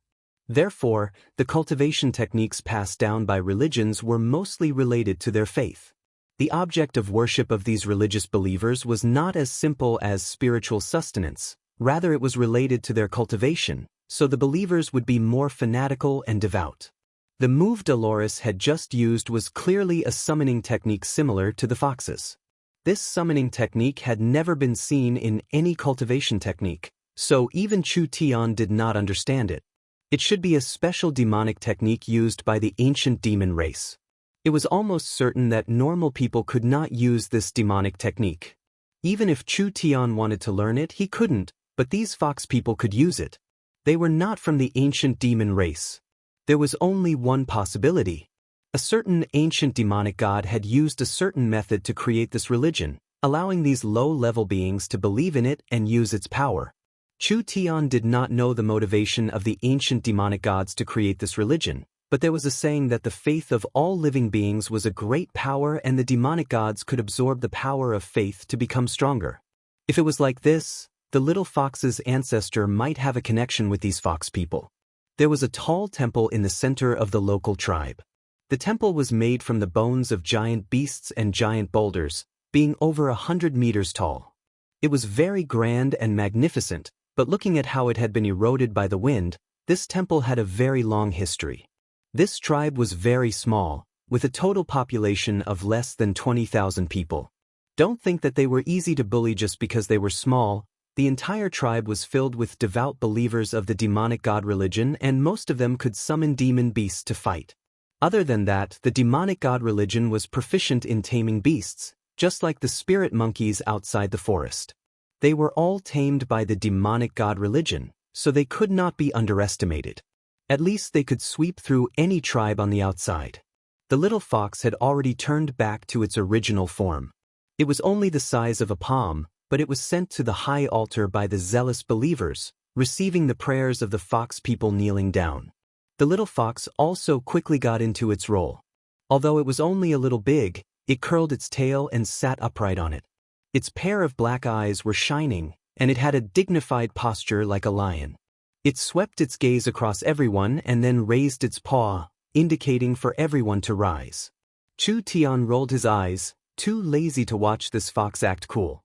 Therefore, the cultivation techniques passed down by religions were mostly related to their faith. The object of worship of these religious believers was not as simple as spiritual sustenance, rather it was related to their cultivation, so the believers would be more fanatical and devout. The move Dolores had just used was clearly a summoning technique similar to the fox's. This summoning technique had never been seen in any cultivation technique, so even Chu Tian did not understand it. It should be a special demonic technique used by the ancient demon race. It was almost certain that normal people could not use this demonic technique. Even if Chu Tian wanted to learn it, he couldn't, but these fox people could use it. They were not from the ancient demon race. There was only one possibility. A certain ancient demonic god had used a certain method to create this religion, allowing these low-level beings to believe in it and use its power. Chu Tian did not know the motivation of the ancient demonic gods to create this religion, but there was a saying that the faith of all living beings was a great power and the demonic gods could absorb the power of faith to become stronger. If it was like this, the little fox's ancestor might have a connection with these fox people. There was a tall temple in the center of the local tribe. The temple was made from the bones of giant beasts and giant boulders, being over 100 meters tall. It was very grand and magnificent, but looking at how it had been eroded by the wind, this temple had a very long history. This tribe was very small, with a total population of less than 20,000 people. Don't think that they were easy to bully just because they were small. The entire tribe was filled with devout believers of the demonic god religion, and most of them could summon demon beasts to fight. Other than that, the demonic god religion was proficient in taming beasts, just like the spirit monkeys outside the forest. They were all tamed by the demonic god religion, so they could not be underestimated. At least they could sweep through any tribe on the outside. The little fox had already turned back to its original form. It was only the size of a palm, but it was sent to the high altar by the zealous believers, receiving the prayers of the fox people kneeling down. The little fox also quickly got into its role. Although it was only a little big, it curled its tail and sat upright on it. Its pair of black eyes were shining, and it had a dignified posture like a lion. It swept its gaze across everyone and then raised its paw, indicating for everyone to rise. Chu Tian rolled his eyes, too lazy to watch this fox act cool.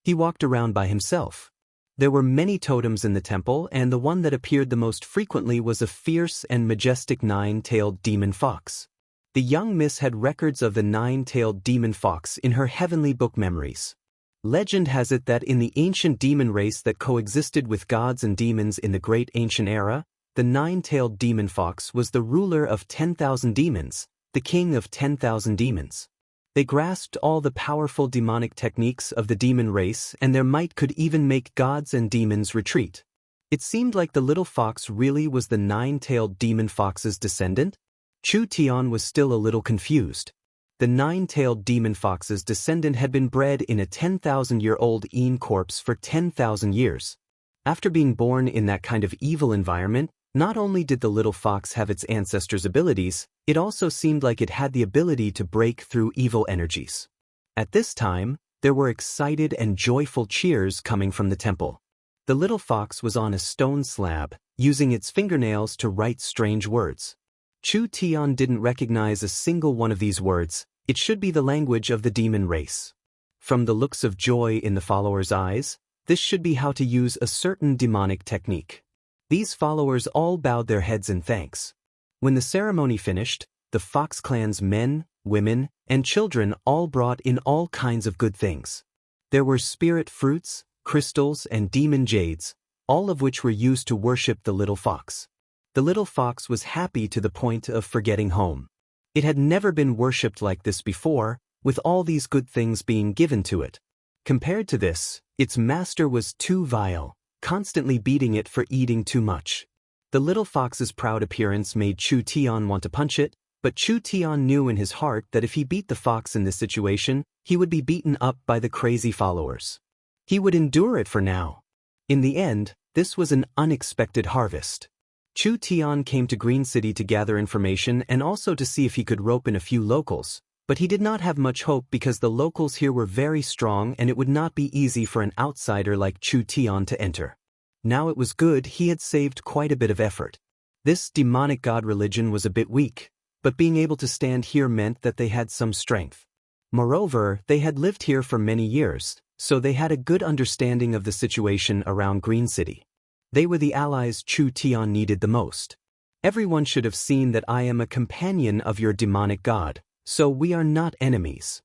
He walked around by himself. There were many totems in the temple, and the one that appeared the most frequently was a fierce and majestic nine-tailed demon fox. The young miss had records of the nine-tailed demon fox in her heavenly book memories. Legend has it that in the ancient demon race that coexisted with gods and demons in the great ancient era, the nine-tailed demon fox was the ruler of 10,000 demons, the king of 10,000 demons. They grasped all the powerful demonic techniques of the demon race, and their might could even make gods and demons retreat. It seemed like the little fox really was the nine-tailed demon fox's descendant. Chu Tian was still a little confused. The nine-tailed demon fox's descendant had been bred in a 10,000-year-old Een corpse for 10,000 years. After being born in that kind of evil environment, not only did the little fox have its ancestors' abilities, it also seemed like it had the ability to break through evil energies. At this time, there were excited and joyful cheers coming from the temple. The little fox was on a stone slab, using its fingernails to write strange words. Chu Tian didn't recognize a single one of these words. It should be the language of the demon race. From the looks of joy in the followers' eyes, this should be how to use a certain demonic technique. These followers all bowed their heads in thanks. When the ceremony finished, the Fox clan's men, women, and children all brought in all kinds of good things. There were spirit fruits, crystals, and demon jades, all of which were used to worship the little fox. The little fox was happy to the point of forgetting home. It had never been worshipped like this before, with all these good things being given to it. Compared to this, its master was too vile, constantly beating it for eating too much. The little fox's proud appearance made Chu Tian want to punch it, but Chu Tian knew in his heart that if he beat the fox in this situation, he would be beaten up by the crazy followers. He would endure it for now. In the end, this was an unexpected harvest. Chu Tian came to Green City to gather information and also to see if he could rope in a few locals, but he did not have much hope because the locals here were very strong and it would not be easy for an outsider like Chu Tian to enter. Now it was good he had saved quite a bit of effort. This demonic god religion was a bit weak, but being able to stand here meant that they had some strength. Moreover, they had lived here for many years, so they had a good understanding of the situation around Green City. They were the allies Chu Tian needed the most. Everyone should have seen that I am a companion of your demonic god, so we are not enemies.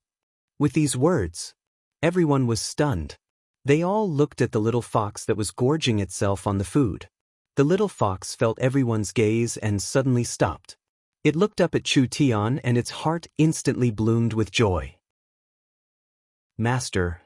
With these words, everyone was stunned. They all looked at the little fox that was gorging itself on the food. The little fox felt everyone's gaze and suddenly stopped. It looked up at Chu Tian and its heart instantly bloomed with joy. Master,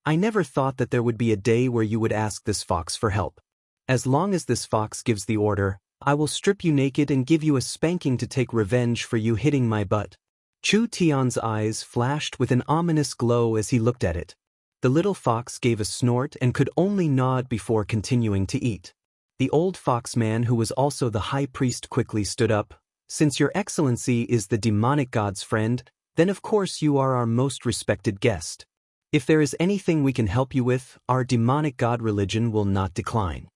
I never thought that there would be a day where you would ask this fox for help. As long as this fox gives the order, I will strip you naked and give you a spanking to take revenge for you hitting my butt. Chu Tian's eyes flashed with an ominous glow as he looked at it. The little fox gave a snort and could only nod before continuing to eat. The old foxman, who was also the high priest, quickly stood up. Since your excellency is the demonic god's friend, then of course you are our most respected guest. If there is anything we can help you with, our demonic god religion will not decline.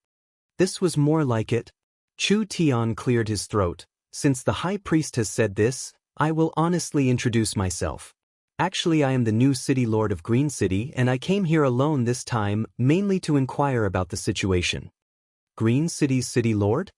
This was more like it. Chu Tian cleared his throat. Since the high priest has said this, I will honestly introduce myself. Actually, I am the new city lord of Green City, and I came here alone this time mainly to inquire about the situation. Green City's city lord?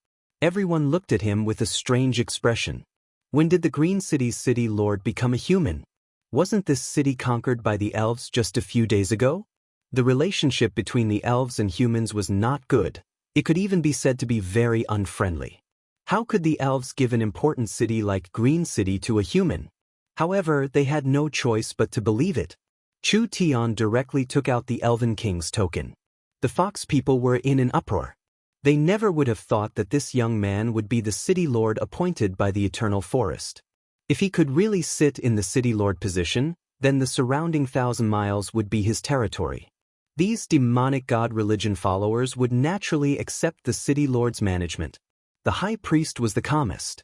Everyone looked at him with a strange expression. When did the Green City's city lord become a human? Wasn't this city conquered by the elves just a few days ago? The relationship between the elves and humans was not good. It could even be said to be very unfriendly. How could the elves give an important city like Green City to a human? However, they had no choice but to believe it. Chu Tian directly took out the Elven King's token. The fox people were in an uproar. They never would have thought that this young man would be the city lord appointed by the Eternal Forest. If he could really sit in the city lord position, then the surrounding 1,000 miles would be his territory. These demonic god religion followers would naturally accept the city lord's management. The high priest was the calmest.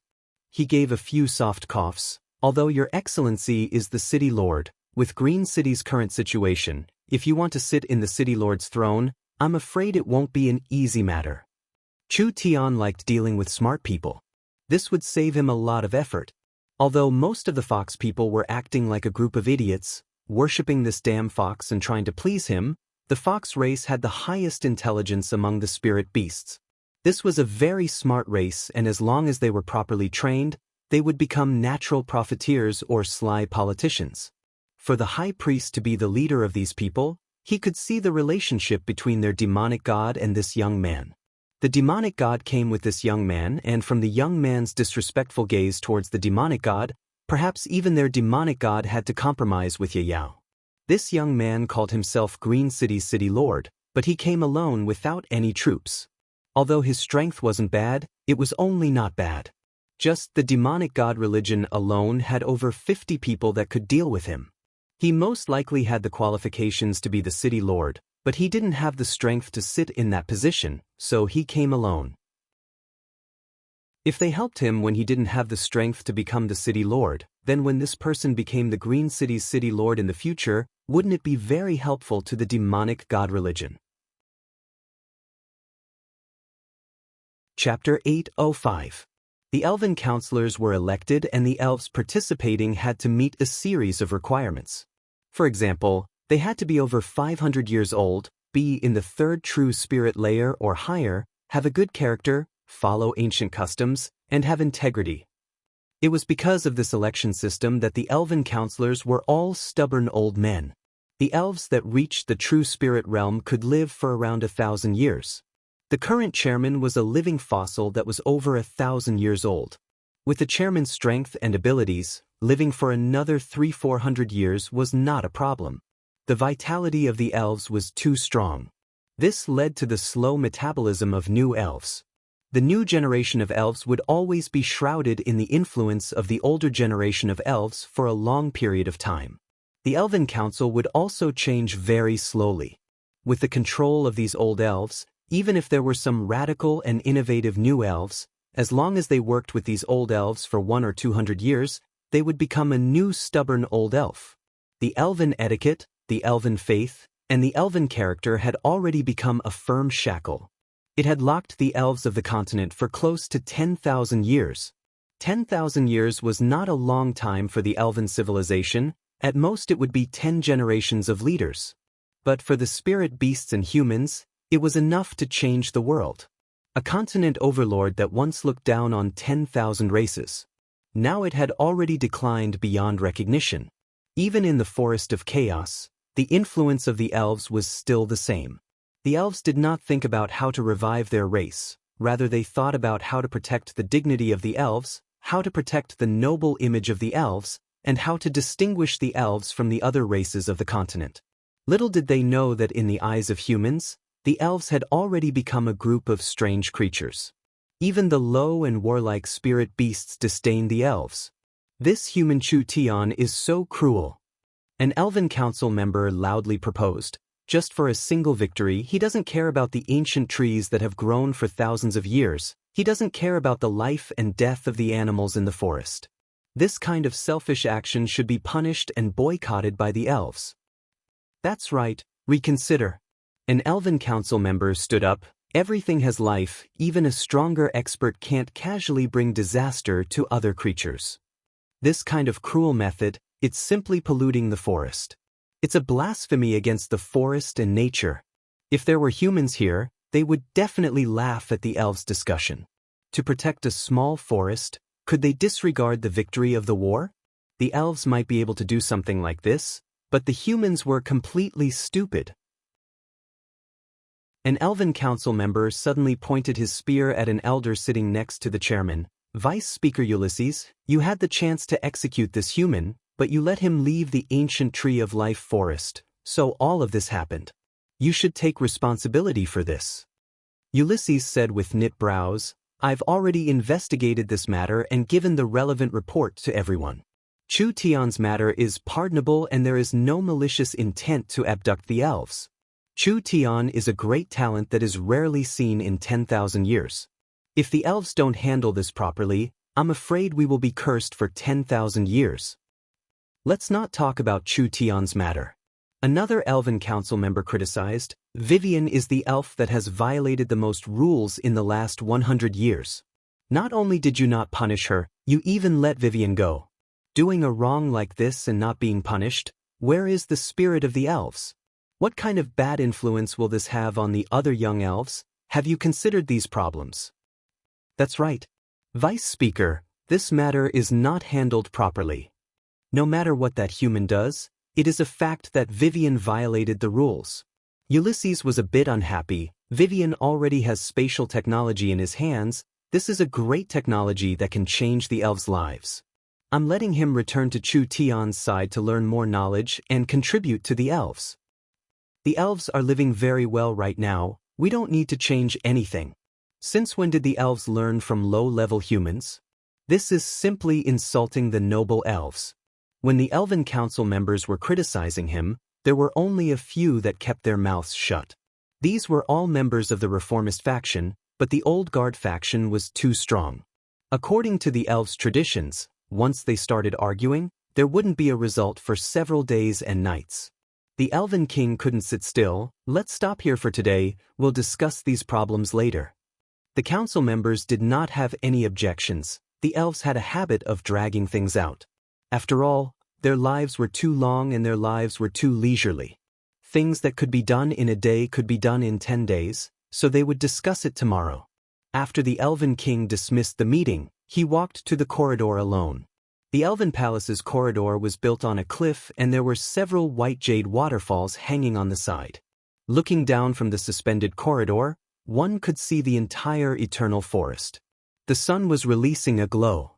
He gave a few soft coughs. Although your excellency is the city lord, with Green City's current situation, if you want to sit in the city lord's throne, I'm afraid it won't be an easy matter. Chu Tian liked dealing with smart people. This would save him a lot of effort. Although most of the fox people were acting like a group of idiots, worshipping this damn fox and trying to please him, the fox race had the highest intelligence among the spirit beasts. This was a very smart race, and as long as they were properly trained, they would become natural profiteers or sly politicians. For the high priest to be the leader of these people, he could see the relationship between their demonic god and this young man. The demonic god came with this young man, and from the young man's disrespectful gaze towards the demonic god, perhaps even their demonic god had to compromise with Yao. This young man called himself Green City's city lord, but he came alone without any troops. Although his strength wasn't bad, it was only not bad. Just the demonic god religion alone had over 50 people that could deal with him. He most likely had the qualifications to be the city lord, but he didn't have the strength to sit in that position, so he came alone. If they helped him when he didn't have the strength to become the city lord, then when this person became the Green City's city lord in the future, wouldn't it be very helpful to the demonic god religion? Chapter 805. The elven counselors were elected, and the elves participating had to meet a series of requirements. For example, they had to be over 500 years old, be in the 3rd true spirit layer or higher, have a good character, follow ancient customs, and have integrity. It was because of this election system that the elven counselors were all stubborn old men. The elves that reached the true spirit realm could live for around 1,000 years. The current chairman was a living fossil that was over 1,000 years old. With the chairman's strength and abilities, living for another 300-400 years was not a problem. The vitality of the elves was too strong. This led to the slow metabolism of new elves. The new generation of elves would always be shrouded in the influence of the older generation of elves for a long period of time. The Elven Council would also change very slowly. With the control of these old elves, even if there were some radical and innovative new elves, as long as they worked with these old elves for 100 or 200 years, they would become a new stubborn old elf. The elven etiquette, the elven faith, and the elven character had already become a firm shackle. It had locked the elves of the continent for close to 10,000 years. 10,000 years was not a long time for the elven civilization, at most it would be 10 generations of leaders. But for the spirit beasts and humans, it was enough to change the world. A continent overlord that once looked down on 10,000 races. Now it had already declined beyond recognition. Even in the Forest of Chaos, the influence of the elves was still the same. The elves did not think about how to revive their race, rather they thought about how to protect the dignity of the elves, how to protect the noble image of the elves, and how to distinguish the elves from the other races of the continent. Little did they know that in the eyes of humans, the elves had already become a group of strange creatures. Even the low and warlike spirit beasts disdained the elves. This human Chu Tian is so cruel. An elven council member loudly proposed. Just for a single victory, he doesn't care about the ancient trees that have grown for thousands of years. He doesn't care about the life and death of the animals in the forest. This kind of selfish action should be punished and boycotted by the elves. That's right, reconsider. An elven council member stood up. Everything has life, even a stronger expert can't casually bring disaster to other creatures. This kind of cruel method, it's simply polluting the forest. It's a blasphemy against the forest and nature. If there were humans here, they would definitely laugh at the elves' discussion. To protect a small forest, could they disregard the victory of the war? The elves might be able to do something like this, but the humans were completely stupid. An elven council member suddenly pointed his spear at an elder sitting next to the chairman. Vice Speaker Ulysses, you had the chance to execute this human, but you let him leave the ancient tree of life forest, so all of this happened. You should take responsibility for this. Ulysses said with knit brows, I've already investigated this matter and given the relevant report to everyone. Chu Tian's matter is pardonable and there is no malicious intent to abduct the elves. Chu Tian is a great talent that is rarely seen in 10,000 years. If the elves don't handle this properly, I'm afraid we will be cursed for 10,000 years. Let's not talk about Chu Tian's matter. Another elven council member criticized, Vivian is the elf that has violated the most rules in the last 100 years. Not only did you not punish her, you even let Vivian go. Doing a wrong like this and not being punished, where is the spirit of the elves? What kind of bad influence will this have on the other young elves? Have you considered these problems? That's right. Vice Speaker, this matter is not handled properly. No matter what that human does, it is a fact that Vivian violated the rules. Ulysses was a bit unhappy. Vivian already has spatial technology in his hands. This is a great technology that can change the elves' lives. I'm letting him return to Chu Tian's side to learn more knowledge and contribute to the elves. The elves are living very well right now. We don't need to change anything. Since when did the elves learn from low-level humans? This is simply insulting the noble elves. When the elven council members were criticizing him, there were only a few that kept their mouths shut. These were all members of the reformist faction, but the old guard faction was too strong. According to the elves' traditions, once they started arguing, there wouldn't be a result for several days and nights. The elven king couldn't sit still. Let's stop here for today, we'll discuss these problems later. The council members did not have any objections. The elves had a habit of dragging things out. After all, their lives were too long and their lives were too leisurely. Things that could be done in a day could be done in 10 days, so they would discuss it tomorrow. After the elven king dismissed the meeting, he walked to the corridor alone. The elven palace's corridor was built on a cliff and there were several white jade waterfalls hanging on the side. Looking down from the suspended corridor, one could see the entire eternal forest. The sun was releasing a glow.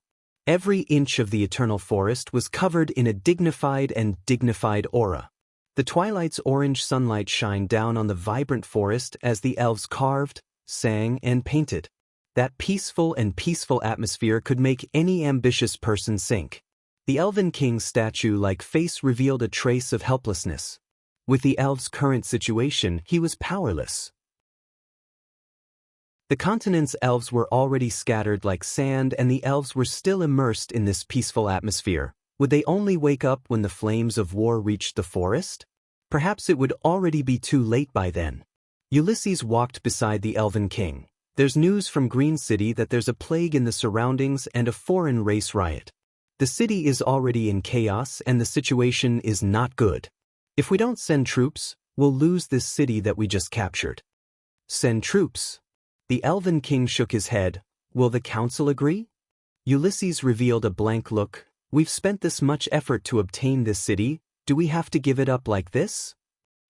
Every inch of the eternal forest was covered in a dignified aura. The twilight's orange sunlight shined down on the vibrant forest as the elves carved, sang, and painted. That peaceful atmosphere could make any ambitious person sink. The elven king's statue-like face revealed a trace of helplessness. With the elves' current situation, he was powerless. The continent's elves were already scattered like sand and the elves were still immersed in this peaceful atmosphere. Would they only wake up when the flames of war reached the forest? Perhaps it would already be too late by then. Ulysses walked beside the elven king. There's news from Green City that there's a plague in the surroundings and a foreign race riot. The city is already in chaos and the situation is not good. If we don't send troops, we'll lose this city that we just captured. Send troops. The Elven King shook his head. Will the council agree? Ulysses revealed a blank look. We've spent this much effort to obtain this city. Do we have to give it up like this?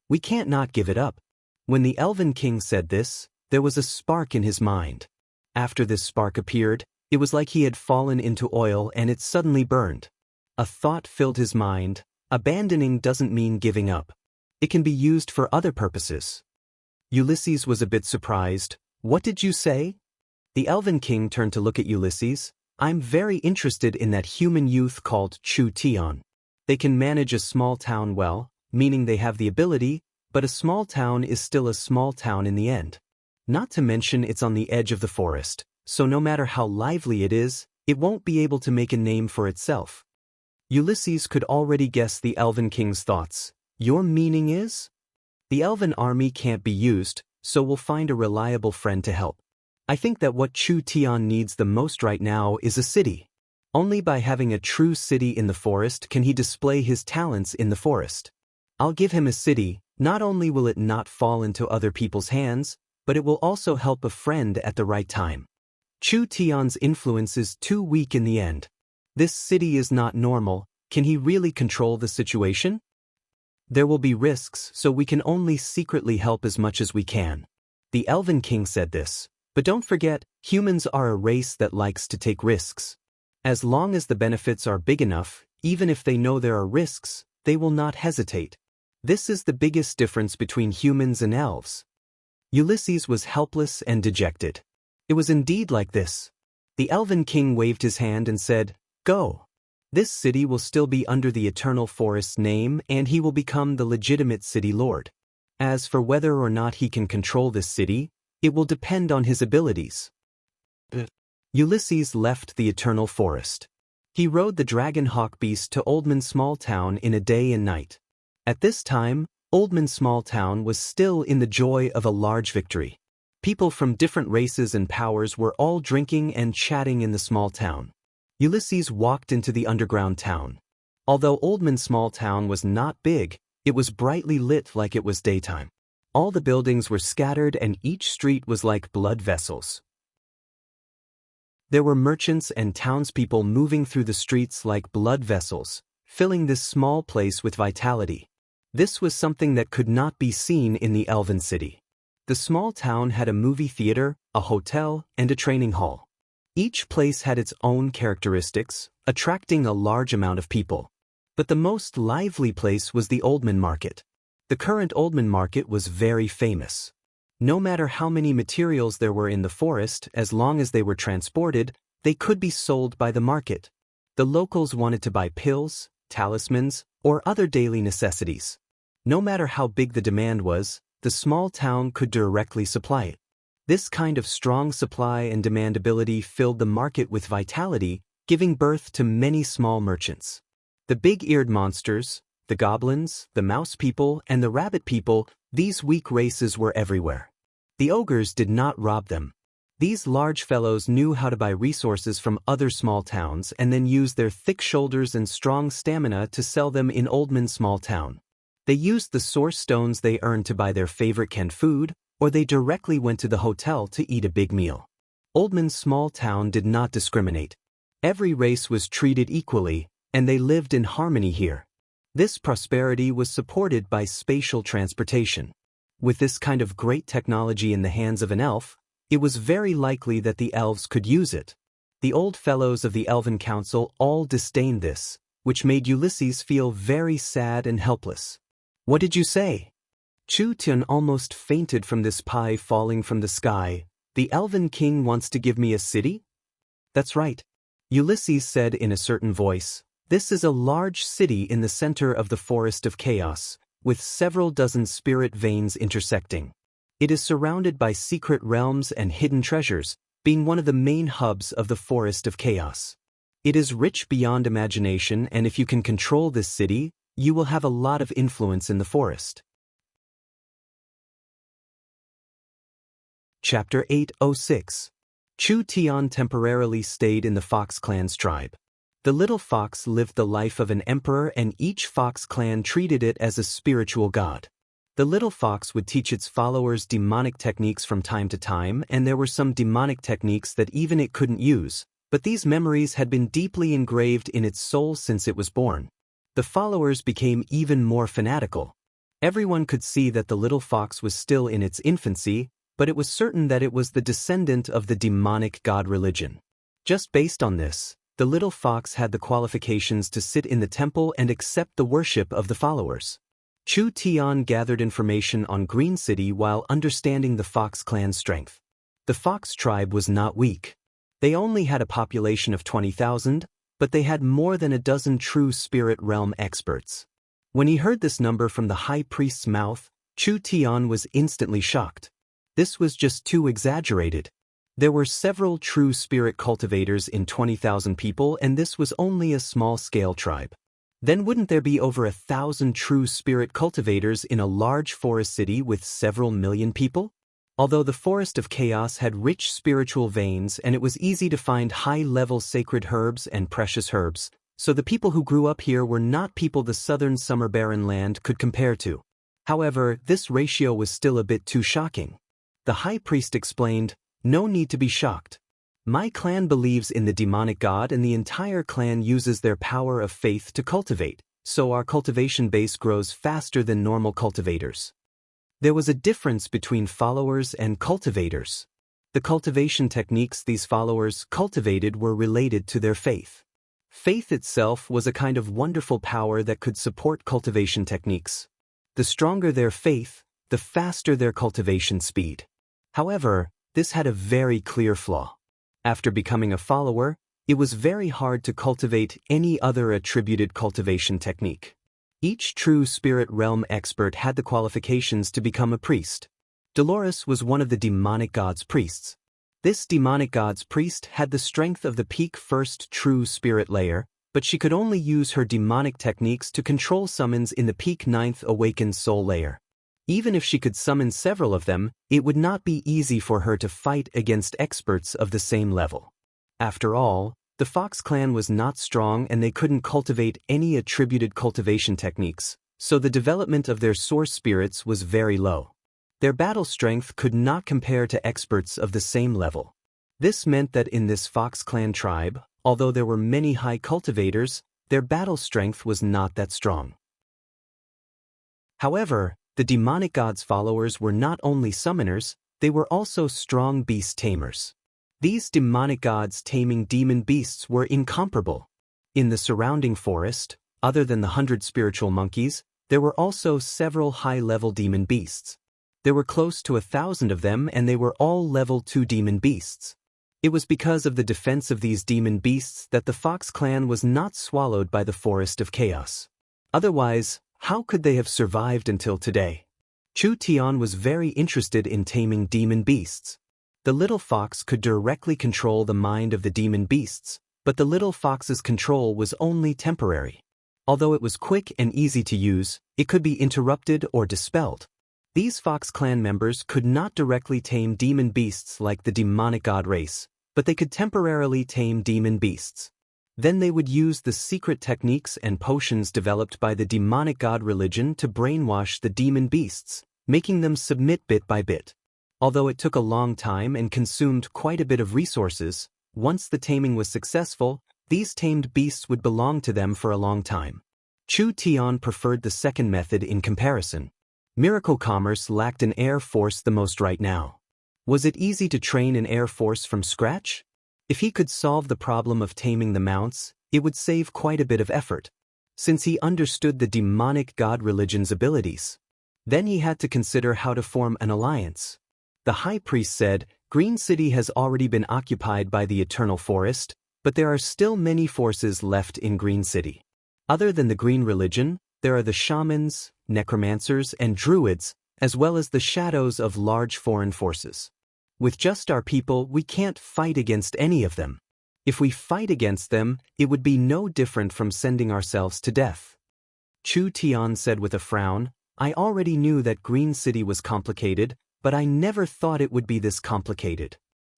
We can't not give it up. When the Elven King said this, there was a spark in his mind. After this spark appeared, it was like he had fallen into oil and it suddenly burned. A thought filled his mind. Abandoning doesn't mean giving up. It can be used for other purposes. Ulysses was a bit surprised. What did you say? The Elven King turned to look at Ulysses. I'm very interested in that human youth called Chu Tion. They can manage a small town well, meaning they have the ability, but a small town is still a small town in the end. Not to mention it's on the edge of the forest, so no matter how lively it is, it won't be able to make a name for itself. Ulysses could already guess the Elven King's thoughts. Your meaning is? The Elven army can't be used, so we'll find a reliable friend to help. I think that what Chu Tion needs the most right now is a city. Only by having a true city in the forest can he display his talents in the forest. I'll give him a city. Not only will it not fall into other people's hands, but it will also help a friend at the right time. Chu Tion's influence is too weak in the end. This city is not normal. Can he really control the situation? There will be risks, so we can only secretly help as much as we can. The Elven King said this. But don't forget, humans are a race that likes to take risks. As long as the benefits are big enough, even if they know there are risks, they will not hesitate. This is the biggest difference between humans and elves. Ulysses was helpless and dejected. It was indeed like this. The Elven King waved his hand and said, Go. This city will still be under the Eternal Forest's name and he will become the legitimate city lord. As for whether or not he can control this city, it will depend on his abilities. Ulysses left the Eternal Forest. He rode the dragon hawk beast to Oldman Small Town in a day and night. At this time, Oldman Small Town was still in the joy of a large victory. People from different races and powers were all drinking and chatting in the small town. Ulysses walked into the underground town. Although Oldman Small Town was not big, it was brightly lit like it was daytime. All the buildings were scattered and each street was like blood vessels. There were merchants and townspeople moving through the streets like blood vessels, filling this small place with vitality. This was something that could not be seen in the Elven City. The small town had a movie theater, a hotel, and a training hall. Each place had its own characteristics, attracting a large amount of people. But the most lively place was the Oldman Market. The current Oldman Market was very famous. No matter how many materials there were in the forest, as long as they were transported, they could be sold by the market. The locals wanted to buy pills, talismans, or other daily necessities. No matter how big the demand was, the small town could directly supply it. This kind of strong supply and demand ability filled the market with vitality, giving birth to many small merchants. The big-eared monsters, the goblins, the mouse people, and the rabbit people, these weak races were everywhere. The ogres did not rob them. These large fellows knew how to buy resources from other small towns and then use their thick shoulders and strong stamina to sell them in Oldman Small Town. They used the source stones they earned to buy their favorite canned food, or they directly went to the hotel to eat a big meal. Oldman Small Town did not discriminate. Every race was treated equally, and they lived in harmony here. This prosperity was supported by spatial transportation. With this kind of great technology in the hands of an elf, it was very likely that the elves could use it. The old fellows of the Elven Council all disdained this, which made Ulysses feel very sad and helpless. What did you say? Chu Tion almost fainted from this pie falling from the sky. The Elven King wants to give me a city? That's right. Ulysses said in a certain voice. This is a large city in the center of the Forest of Chaos, with several dozen spirit veins intersecting. It is surrounded by secret realms and hidden treasures, being one of the main hubs of the Forest of Chaos. It is rich beyond imagination, and if you can control this city, you will have a lot of influence in the forest. Chapter 806. Chu Tian temporarily stayed in the Fox clan's tribe. The little fox lived the life of an emperor, and each fox clan treated it as a spiritual god. The little fox would teach its followers demonic techniques from time to time, and there were some demonic techniques that even it couldn't use, but these memories had been deeply engraved in its soul since it was born. The followers became even more fanatical. Everyone could see that the little fox was still in its infancy, but it was certain that it was the descendant of the demonic god religion. Just based on this, the little fox had the qualifications to sit in the temple and accept the worship of the followers. Chu Tian gathered information on Green City while understanding the Fox clan's strength. The Fox tribe was not weak. They only had a population of 20,000, but they had more than a dozen true spirit realm experts. When he heard this number from the high priest's mouth, Chu Tian was instantly shocked. This was just too exaggerated. There were several true spirit cultivators in 20,000 people, and this was only a small-scale tribe. Then wouldn't there be over 1,000 true spirit cultivators in a large forest city with several million people? Although the Forest of Chaos had rich spiritual veins and it was easy to find high-level sacred herbs and precious herbs, so the people who grew up here were not people the southern summer barren land could compare to. However, this ratio was still a bit too shocking. The high priest explained, "No need to be shocked. My clan believes in the demonic god, and the entire clan uses their power of faith to cultivate, so our cultivation base grows faster than normal cultivators." There was a difference between followers and cultivators. The cultivation techniques these followers cultivated were related to their faith. Faith itself was a kind of wonderful power that could support cultivation techniques. The stronger their faith, the faster their cultivation speed. However, this had a very clear flaw. After becoming a follower, it was very hard to cultivate any other attributed cultivation technique. Each true spirit realm expert had the qualifications to become a priest. Dolores was one of the demonic god's priests. This demonic god's priest had the strength of the peak first true spirit layer, but she could only use her demonic techniques to control summons in the peak ninth awakened soul layer. Even if she could summon several of them, it would not be easy for her to fight against experts of the same level. After all, the Fox clan was not strong and they couldn't cultivate any attributed cultivation techniques, so the development of their source spirits was very low. Their battle strength could not compare to experts of the same level. This meant that in this Fox clan tribe, although there were many high cultivators, their battle strength was not that strong. However, the demonic god's followers were not only summoners, they were also strong beast tamers. These demonic gods taming demon beasts were incomparable. In the surrounding forest, other than the 100 spiritual monkeys, there were also several high-level demon beasts. There were close to 1,000 of them, and they were all level 2 demon beasts. It was because of the defense of these demon beasts that the Fox clan was not swallowed by the Forest of Chaos. Otherwise, how could they have survived until today? Chu Tian was very interested in taming demon beasts. The little fox could directly control the mind of the demon beasts, but the little fox's control was only temporary. Although it was quick and easy to use, it could be interrupted or dispelled. These Fox clan members could not directly tame demon beasts like the demonic god race, but they could temporarily tame demon beasts. Then they would use the secret techniques and potions developed by the demonic god religion to brainwash the demon beasts, making them submit bit by bit. Although it took a long time and consumed quite a bit of resources, once the taming was successful, these tamed beasts would belong to them for a long time. Chu Tian preferred the second method in comparison. Miracle Commerce lacked an air force the most right now. Was it easy to train an air force from scratch? If he could solve the problem of taming the mounts, it would save quite a bit of effort, since he understood the demonic god religion's abilities. Then he had to consider how to form an alliance. The high priest said, "Green City has already been occupied by the Eternal Forest, but there are still many forces left in Green City. Other than the Green Religion, there are the shamans, necromancers, and druids, as well as the shadows of large foreign forces. With just our people, we can't fight against any of them. If we fight against them, it would be no different from sending ourselves to death." Chu Tian said with a frown, "I already knew that Green City was complicated, but I never thought it would be this complicated.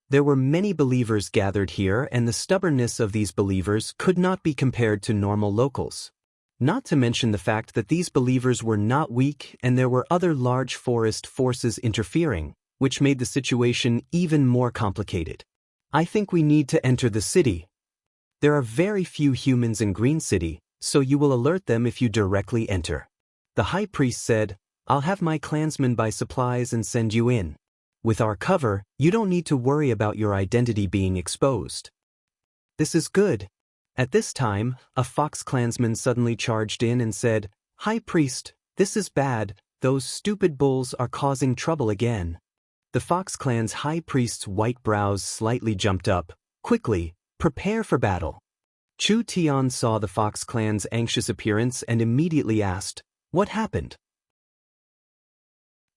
There were many believers gathered here, and the stubbornness of these believers could not be compared to normal locals. Not to mention the fact that these believers were not weak and there were other large forest forces interfering, which made the situation even more complicated. I think we need to enter the city. There are very few humans in Green City, so you will alert them if you directly enter. The high priest said, I'll have my clansmen buy supplies and send you in. With our cover, you don't need to worry about your identity being exposed. This is good. At this time, a fox clansman suddenly charged in and said, High priest, this is bad, those stupid bulls are causing trouble again. The fox clan's high priest's white brows slightly jumped up. Quickly, prepare for battle. Chu Tian saw the fox clan's anxious appearance and immediately asked, What happened?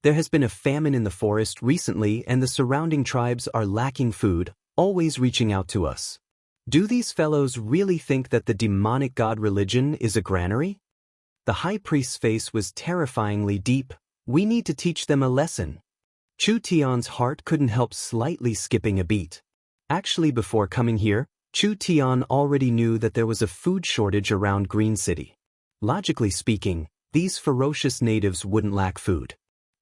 There has been a famine in the forest recently and the surrounding tribes are lacking food, always reaching out to us. Do these fellows really think that the demonic god religion is a granary? The high priest's face was terrifyingly deep. We need to teach them a lesson. Chu Tian's heart couldn't help slightly skipping a beat. Actually, before coming here, Chu Tian already knew that there was a food shortage around Green City. Logically speaking, these ferocious natives wouldn't lack food.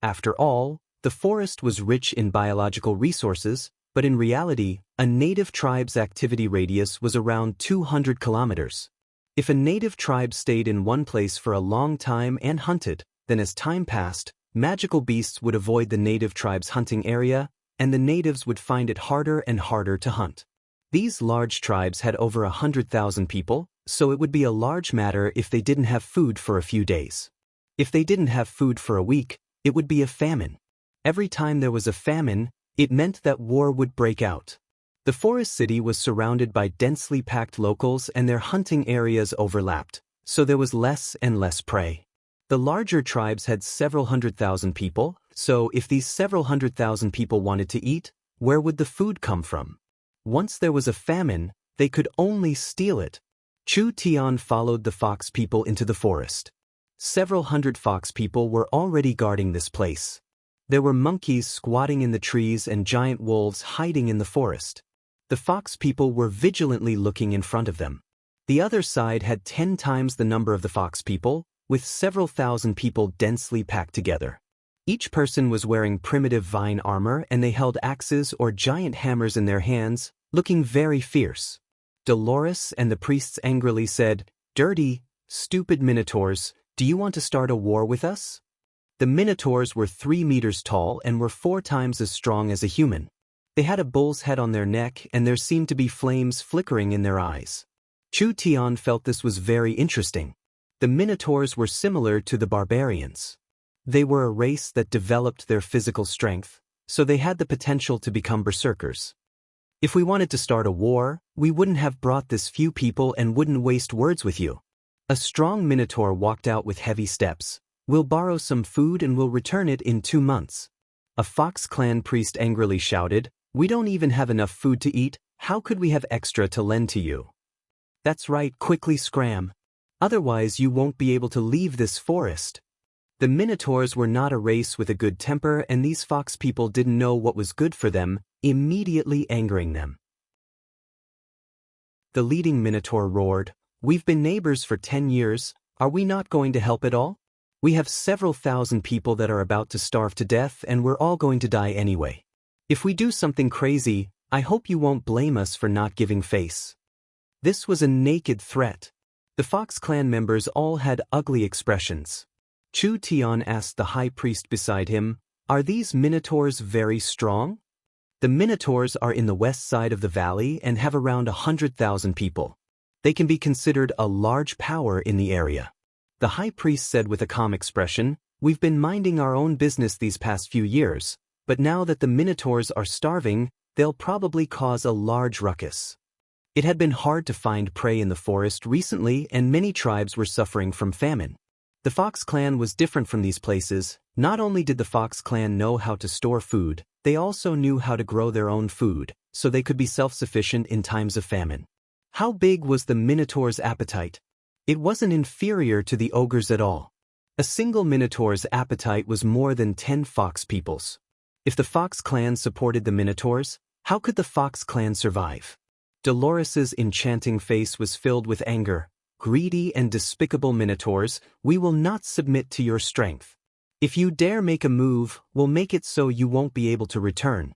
After all, the forest was rich in biological resources, but in reality, a native tribe's activity radius was around 200 kilometers. If a native tribe stayed in one place for a long time and hunted, then as time passed, magical beasts would avoid the native tribe's hunting area, and the natives would find it harder and harder to hunt. These large tribes had over 100,000 people, so it would be a large matter if they didn't have food for a few days. If they didn't have food for a week, it would be a famine. Every time there was a famine, it meant that war would break out. The forest city was surrounded by densely packed locals and their hunting areas overlapped, so there was less and less prey. The larger tribes had several 100,000 people, so if these several 100,000 people wanted to eat, where would the food come from? Once there was a famine, they could only steal it. Chu Tian followed the fox people into the forest. Several hundred fox people were already guarding this place. There were monkeys squatting in the trees and giant wolves hiding in the forest. The fox people were vigilantly looking in front of them. The other side had 10 times the number of the fox people, with several thousand people densely packed together. Each person was wearing primitive vine armor and they held axes or giant hammers in their hands, looking very fierce. Dolores and the priests angrily said, Dirty, stupid minotaurs, do you want to start a war with us? The minotaurs were 3 meters tall and were 4 times as strong as a human. They had a bull's head on their neck and there seemed to be flames flickering in their eyes. Chu Tian felt this was very interesting. The minotaurs were similar to the barbarians. They were a race that developed their physical strength, so they had the potential to become berserkers. If we wanted to start a war, we wouldn't have brought this few people and wouldn't waste words with you. A strong minotaur walked out with heavy steps. We'll borrow some food and we'll return it in 2 months. A fox clan priest angrily shouted, We don't even have enough food to eat, how could we have extra to lend to you? That's right, quickly scram. Otherwise you won't be able to leave this forest. The minotaurs were not a race with a good temper and these fox people didn't know what was good for them, immediately angering them. The leading minotaur roared, We've been neighbors for 10 years, are we not going to help at all? We have several thousand people that are about to starve to death and we're all going to die anyway. If we do something crazy, I hope you won't blame us for not giving face. This was a naked threat. The Fox clan members all had ugly expressions. Chu Tian asked the high priest beside him, Are these minotaurs very strong? The minotaurs are in the west side of the valley and have around 100,000 people. They can be considered a large power in the area. The high priest said with a calm expression, We've been minding our own business these past few years, but now that the minotaurs are starving, they'll probably cause a large ruckus. It had been hard to find prey in the forest recently and many tribes were suffering from famine. The Fox clan was different from these places. Not only did the Fox clan know how to store food, they also knew how to grow their own food, so they could be self-sufficient in times of famine. How big was the minotaur's appetite? It wasn't inferior to the ogre's at all. A single minotaur's appetite was more than 10 fox peoples. If the Fox clan supported the Minotaurs, how could the Fox clan survive? Dolores's enchanting face was filled with anger. Greedy and despicable Minotaurs, we will not submit to your strength. If you dare make a move, we'll make it so you won't be able to return.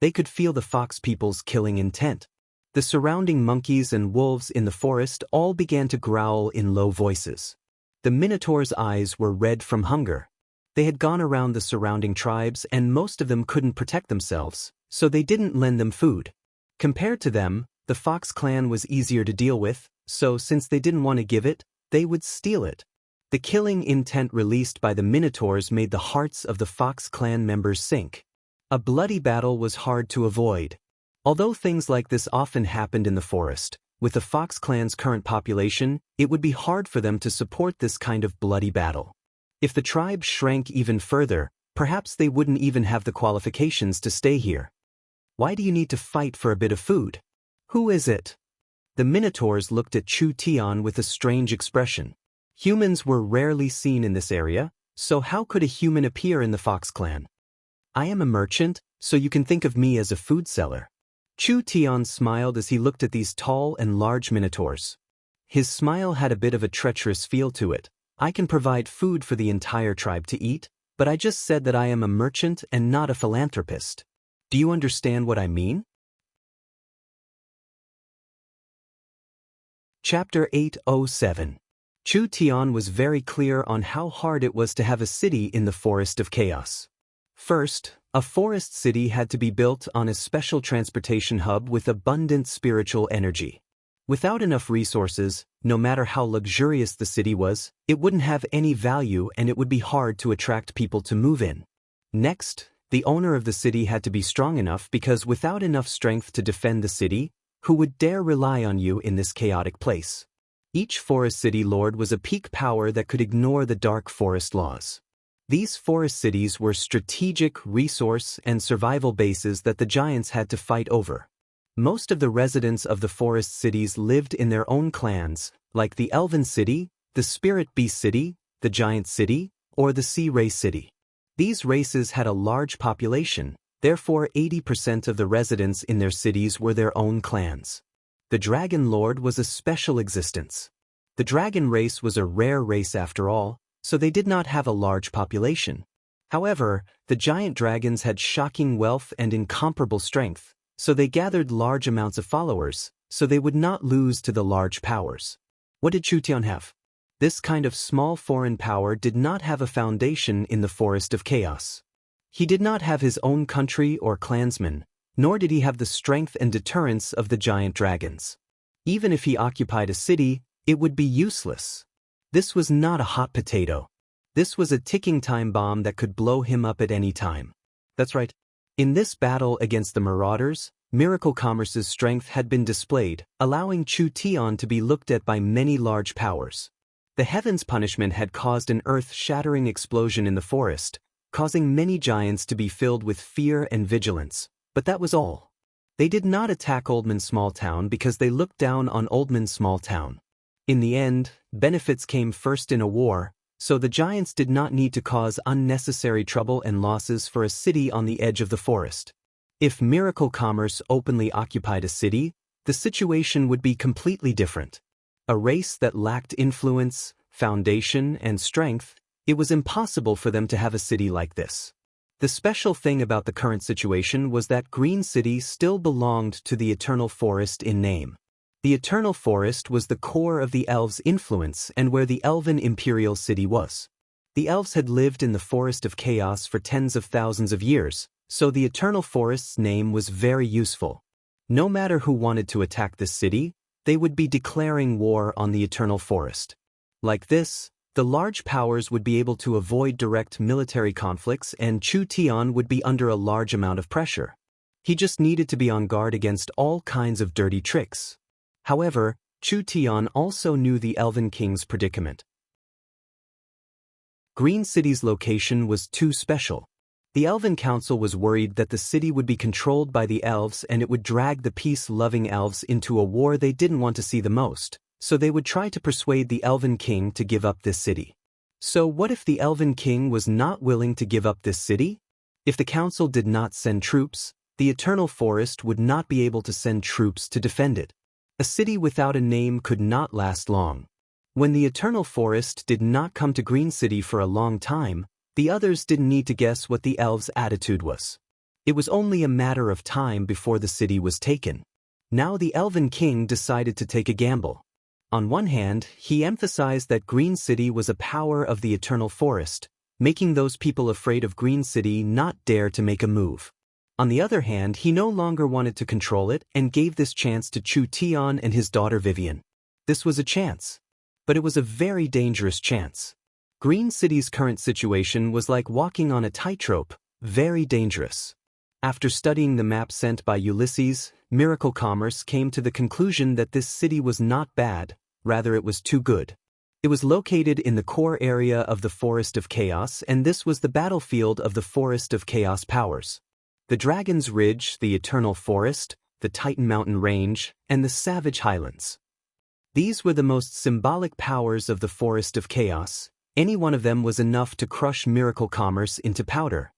They could feel the Fox people's killing intent. The surrounding monkeys and wolves in the forest all began to growl in low voices. The Minotaurs' eyes were red from hunger. They had gone around the surrounding tribes and most of them couldn't protect themselves, so they didn't lend them food. Compared to them, the Fox clan was easier to deal with, so since they didn't want to give it, they would steal it. The killing intent released by the Minotaurs made the hearts of the Fox clan members sink. A bloody battle was hard to avoid. Although things like this often happened in the forest, with the Fox clan's current population, it would be hard for them to support this kind of bloody battle. If the tribe shrank even further, perhaps they wouldn't even have the qualifications to stay here. Why do you need to fight for a bit of food? Who is it? The Minotaurs looked at Chu Tian with a strange expression. Humans were rarely seen in this area, so how could a human appear in the Fox clan? I am a merchant, so you can think of me as a food seller. Chu Tian smiled as he looked at these tall and large Minotaurs. His smile had a bit of a treacherous feel to it. I can provide food for the entire tribe to eat, but I just said that I am a merchant and not a philanthropist. Do you understand what I mean? Chapter 807. Chu Tian was very clear on how hard it was to have a city in the Forest of Chaos. First, a forest city had to be built on a special transportation hub with abundant spiritual energy. Without enough resources, no matter how luxurious the city was, it wouldn't have any value and it would be hard to attract people to move in. Next, the owner of the city had to be strong enough because without enough strength to defend the city, who would dare rely on you in this chaotic place? Each forest city lord was a peak power that could ignore the dark forest laws. These forest cities were strategic, resource, and survival bases that the giants had to fight over. Most of the residents of the forest cities lived in their own clans, like the Elven City, the Spirit Beast City, the Giant City, or the Sea Race City. These races had a large population, therefore 80% of the residents in their cities were their own clans. The Dragon Lord was a special existence. The dragon race was a rare race after all, so they did not have a large population. However, the giant dragons had shocking wealth and incomparable strength, so they gathered large amounts of followers, so they would not lose to the large powers. What did Chu Tian have? This kind of small foreign power did not have a foundation in the Forest of Chaos. He did not have his own country or clansmen, nor did he have the strength and deterrence of the giant dragons. Even if he occupied a city, it would be useless. This was not a hot potato. This was a ticking time bomb that could blow him up at any time. That's right. In this battle against the Marauders, Miracle Commerce's strength had been displayed, allowing Chu Tian to be looked at by many large powers. The Heaven's punishment had caused an earth-shattering explosion in the forest, causing many giants to be filled with fear and vigilance, but that was all. They did not attack Oldman Small Town because they looked down on Oldman Small Town. In the end, benefits came first in a war, so the giants did not need to cause unnecessary trouble and losses for a city on the edge of the forest. If Miracle Commerce openly occupied a city, the situation would be completely different. A race that lacked influence, foundation, and strength, it was impossible for them to have a city like this. The special thing about the current situation was that Green City still belonged to the Eternal Forest in name. The Eternal Forest was the core of the elves' influence and where the Elven Imperial City was. The elves had lived in the Forest of Chaos for tens of thousands of years, so the Eternal Forest's name was very useful. No matter who wanted to attack this city, they would be declaring war on the Eternal Forest. Like this, the large powers would be able to avoid direct military conflicts and Chu Tian would be under a large amount of pressure. He just needed to be on guard against all kinds of dirty tricks. However, Chu Tian also knew the Elven King's predicament. Green City's location was too special. The Elven Council was worried that the city would be controlled by the elves and it would drag the peace-loving elves into a war they didn't want to see the most, so they would try to persuade the Elven King to give up this city. So what if the Elven King was not willing to give up this city? If the council did not send troops, the eternal forest would not be able to send troops to defend it. A city without a name could not last long. When the eternal forest did not come to Green City for a long time, the others didn't need to guess what the elves' attitude was. It was only a matter of time before the city was taken. Now the Elven King decided to take a gamble. On one hand, he emphasized that Green City was a power of the eternal forest, making those people afraid of Green City not dare to make a move. On the other hand, he no longer wanted to control it and gave this chance to Chu Tian and his daughter Vivian. This was a chance. But it was a very dangerous chance. Green City's current situation was like walking on a tightrope, very dangerous. After studying the map sent by Ulysses, Miracle Commerce came to the conclusion that this city was not bad, rather it was too good. It was located in the core area of the Forest of Chaos, and this was the battlefield of the Forest of Chaos powers. The Dragon's Ridge, the Eternal Forest, the Titan Mountain Range, and the Savage Highlands. These were the most symbolic powers of the Forest of Chaos. Any one of them was enough to crush Miracle Commerce into powder.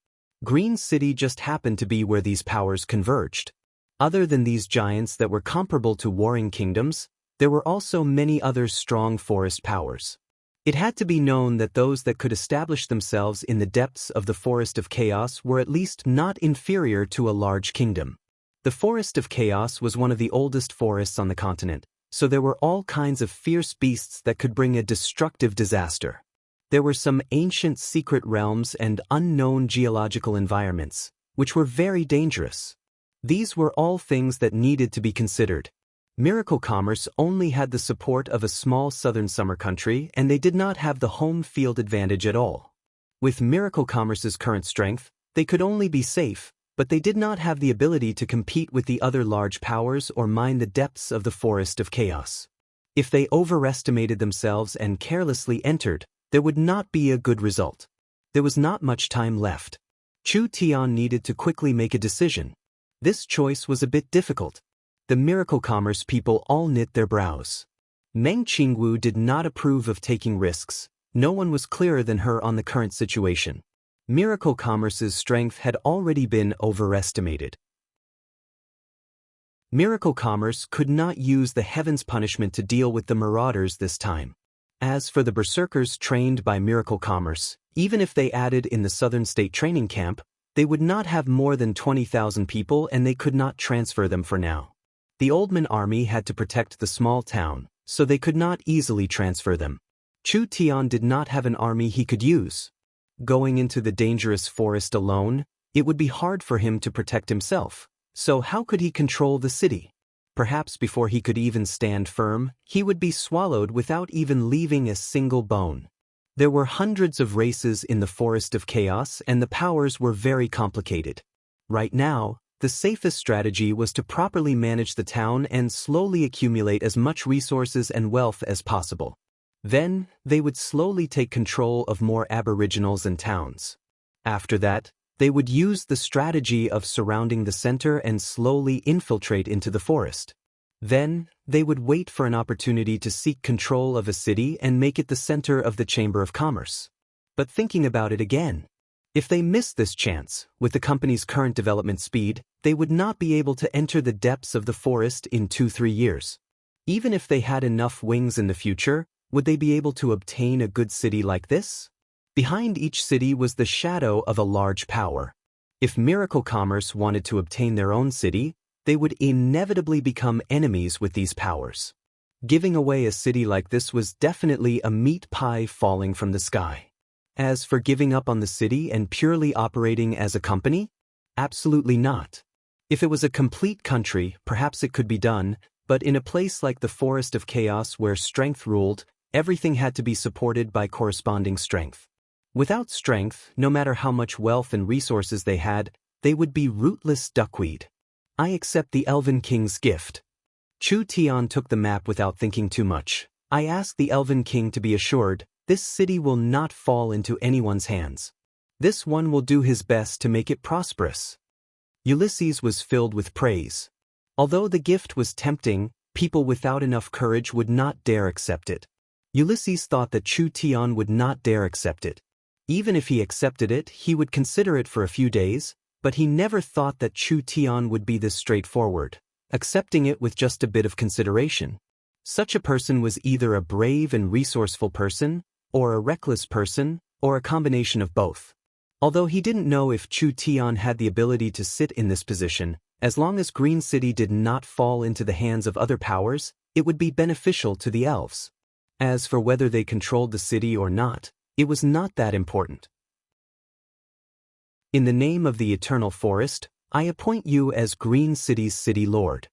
Green City just happened to be where these powers converged. Other than these giants that were comparable to warring kingdoms, there were also many other strong forest powers. It had to be known that those that could establish themselves in the depths of the Forest of Chaos were at least not inferior to a large kingdom. The Forest of Chaos was one of the oldest forests on the continent, so there were all kinds of fierce beasts that could bring a destructive disaster. There were some ancient secret realms and unknown geological environments, which were very dangerous. These were all things that needed to be considered. Miracle Commerce only had the support of a small southern summer country, and they did not have the home field advantage at all. With Miracle Commerce's current strength, they could only be safe, but they did not have the ability to compete with the other large powers or mine the depths of the Forest of Chaos. If they overestimated themselves and carelessly entered, there would not be a good result. There was not much time left. Chu Tian needed to quickly make a decision. This choice was a bit difficult. The Miracle Commerce people all knit their brows. Meng Qingwu did not approve of taking risks. No one was clearer than her on the current situation. Miracle Commerce's strength had already been overestimated. Miracle Commerce could not use the Heaven's punishment to deal with the marauders this time. As for the berserkers trained by Miracle Commerce, even if they added in the Southern State Training Camp, they would not have more than 20,000 people and they could not transfer them for now. The Oldman army had to protect the small town, so they could not easily transfer them. Chu Tian did not have an army he could use. Going into the dangerous forest alone, it would be hard for him to protect himself, so how could he control the city? Perhaps before he could even stand firm, he would be swallowed without even leaving a single bone. There were hundreds of races in the Forest of Chaos and the powers were very complicated. Right now, the safest strategy was to properly manage the town and slowly accumulate as much resources and wealth as possible. Then, they would slowly take control of more aboriginals and towns. After that, they would use the strategy of surrounding the center and slowly infiltrate into the forest. Then, they would wait for an opportunity to seek control of a city and make it the center of the Chamber of Commerce. But thinking about it again, if they missed this chance, with the company's current development speed, they would not be able to enter the depths of the forest in 2-3 years. Even if they had enough wings in the future, would they be able to obtain a good city like this? Behind each city was the shadow of a large power. If Miracle Commerce wanted to obtain their own city, they would inevitably become enemies with these powers. Giving away a city like this was definitely a meat pie falling from the sky. As for giving up on the city and purely operating as a company? Absolutely not. If it was a complete country, perhaps it could be done, but in a place like the Forest of Chaos where strength ruled, everything had to be supported by corresponding strength. Without strength, no matter how much wealth and resources they had, they would be rootless duckweed. I accept the Elven King's gift. Chu Tian took the map without thinking too much. I asked the Elven King to be assured, this city will not fall into anyone's hands. This one will do his best to make it prosperous. Ulysses was filled with praise. Although the gift was tempting, people without enough courage would not dare accept it. Ulysses thought that Chu Tian would not dare accept it. Even if he accepted it, he would consider it for a few days, but he never thought that Chu Tian would be this straightforward, accepting it with just a bit of consideration. Such a person was either a brave and resourceful person, or a reckless person, or a combination of both. Although he didn't know if Chu Tian had the ability to sit in this position, as long as Green City did not fall into the hands of other powers, it would be beneficial to the elves. As for whether they controlled the city or not, it was not that important. In the name of the Eternal Forest, I appoint you as Green City's city lord.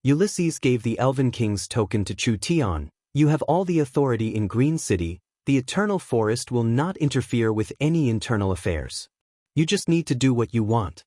Ulysses gave the Elven King's token to Chu Tian. You have all the authority in Green City. The Eternal Forest will not interfere with any internal affairs. You just need to do what you want.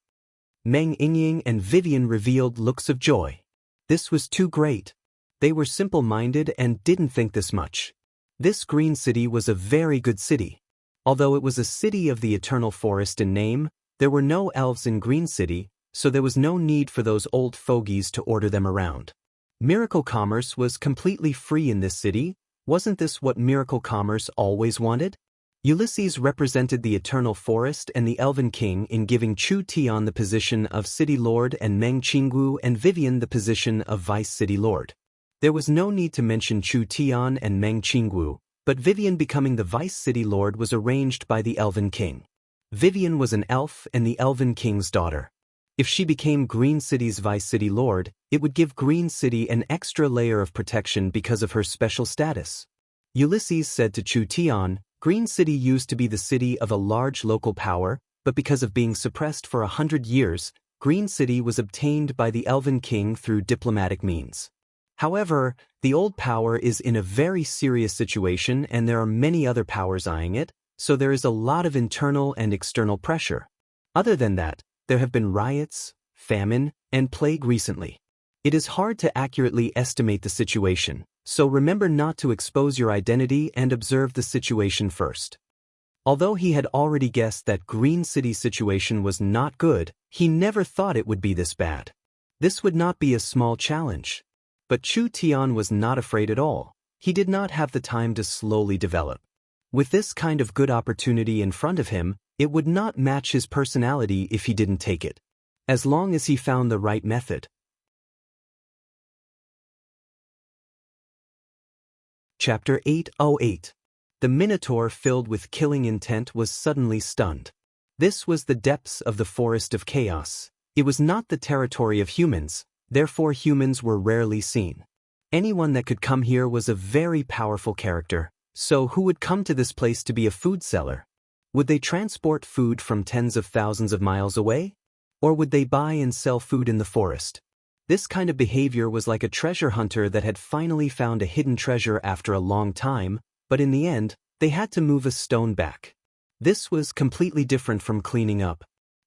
Meng Yingying and Vivian revealed looks of joy. This was too great. They were simple-minded and didn't think this much. This Green City was a very good city. Although it was a city of the Eternal Forest in name, there were no elves in Green City, so there was no need for those old fogies to order them around. Miracle commerce was completely free in this city. Wasn't this what miracle commerce always wanted? Ulysses represented the Eternal Forest and the Elven King in giving Chu Tian the position of City Lord and Meng Qinggu and Vivian the position of Vice City Lord. There was no need to mention Chu Tian and Meng Qinggu, but Vivian becoming the Vice City Lord was arranged by the Elven King. Vivian was an elf and the Elven King's daughter. If she became Green City's Vice City Lord, it would give Green City an extra layer of protection because of her special status. Ulysses said to Chu Tian, Green City used to be the city of a large local power, but because of being suppressed for 100 years, Green City was obtained by the Elven King through diplomatic means. However, the old power is in a very serious situation and there are many other powers eyeing it, so there is a lot of internal and external pressure. Other than that, there have been riots, famine, and plague recently. It is hard to accurately estimate the situation, so remember not to expose your identity and observe the situation first. Although he had already guessed that Green City's situation was not good, he never thought it would be this bad. This would not be a small challenge. But Chu Tian was not afraid at all. He did not have the time to slowly develop. With this kind of good opportunity in front of him, it would not match his personality if he didn't take it. As long as he found the right method. Chapter 808. The Minotaur filled with killing intent was suddenly stunned. This was the depths of the Forest of Chaos. It was not the territory of humans. Therefore humans were rarely seen. Anyone that could come here was a very powerful character, so who would come to this place to be a food seller? Would they transport food from tens of thousands of miles away? Or would they buy and sell food in the forest? This kind of behavior was like a treasure hunter that had finally found a hidden treasure after a long time, but in the end, they had to move a stone back. This was completely different from cleaning up.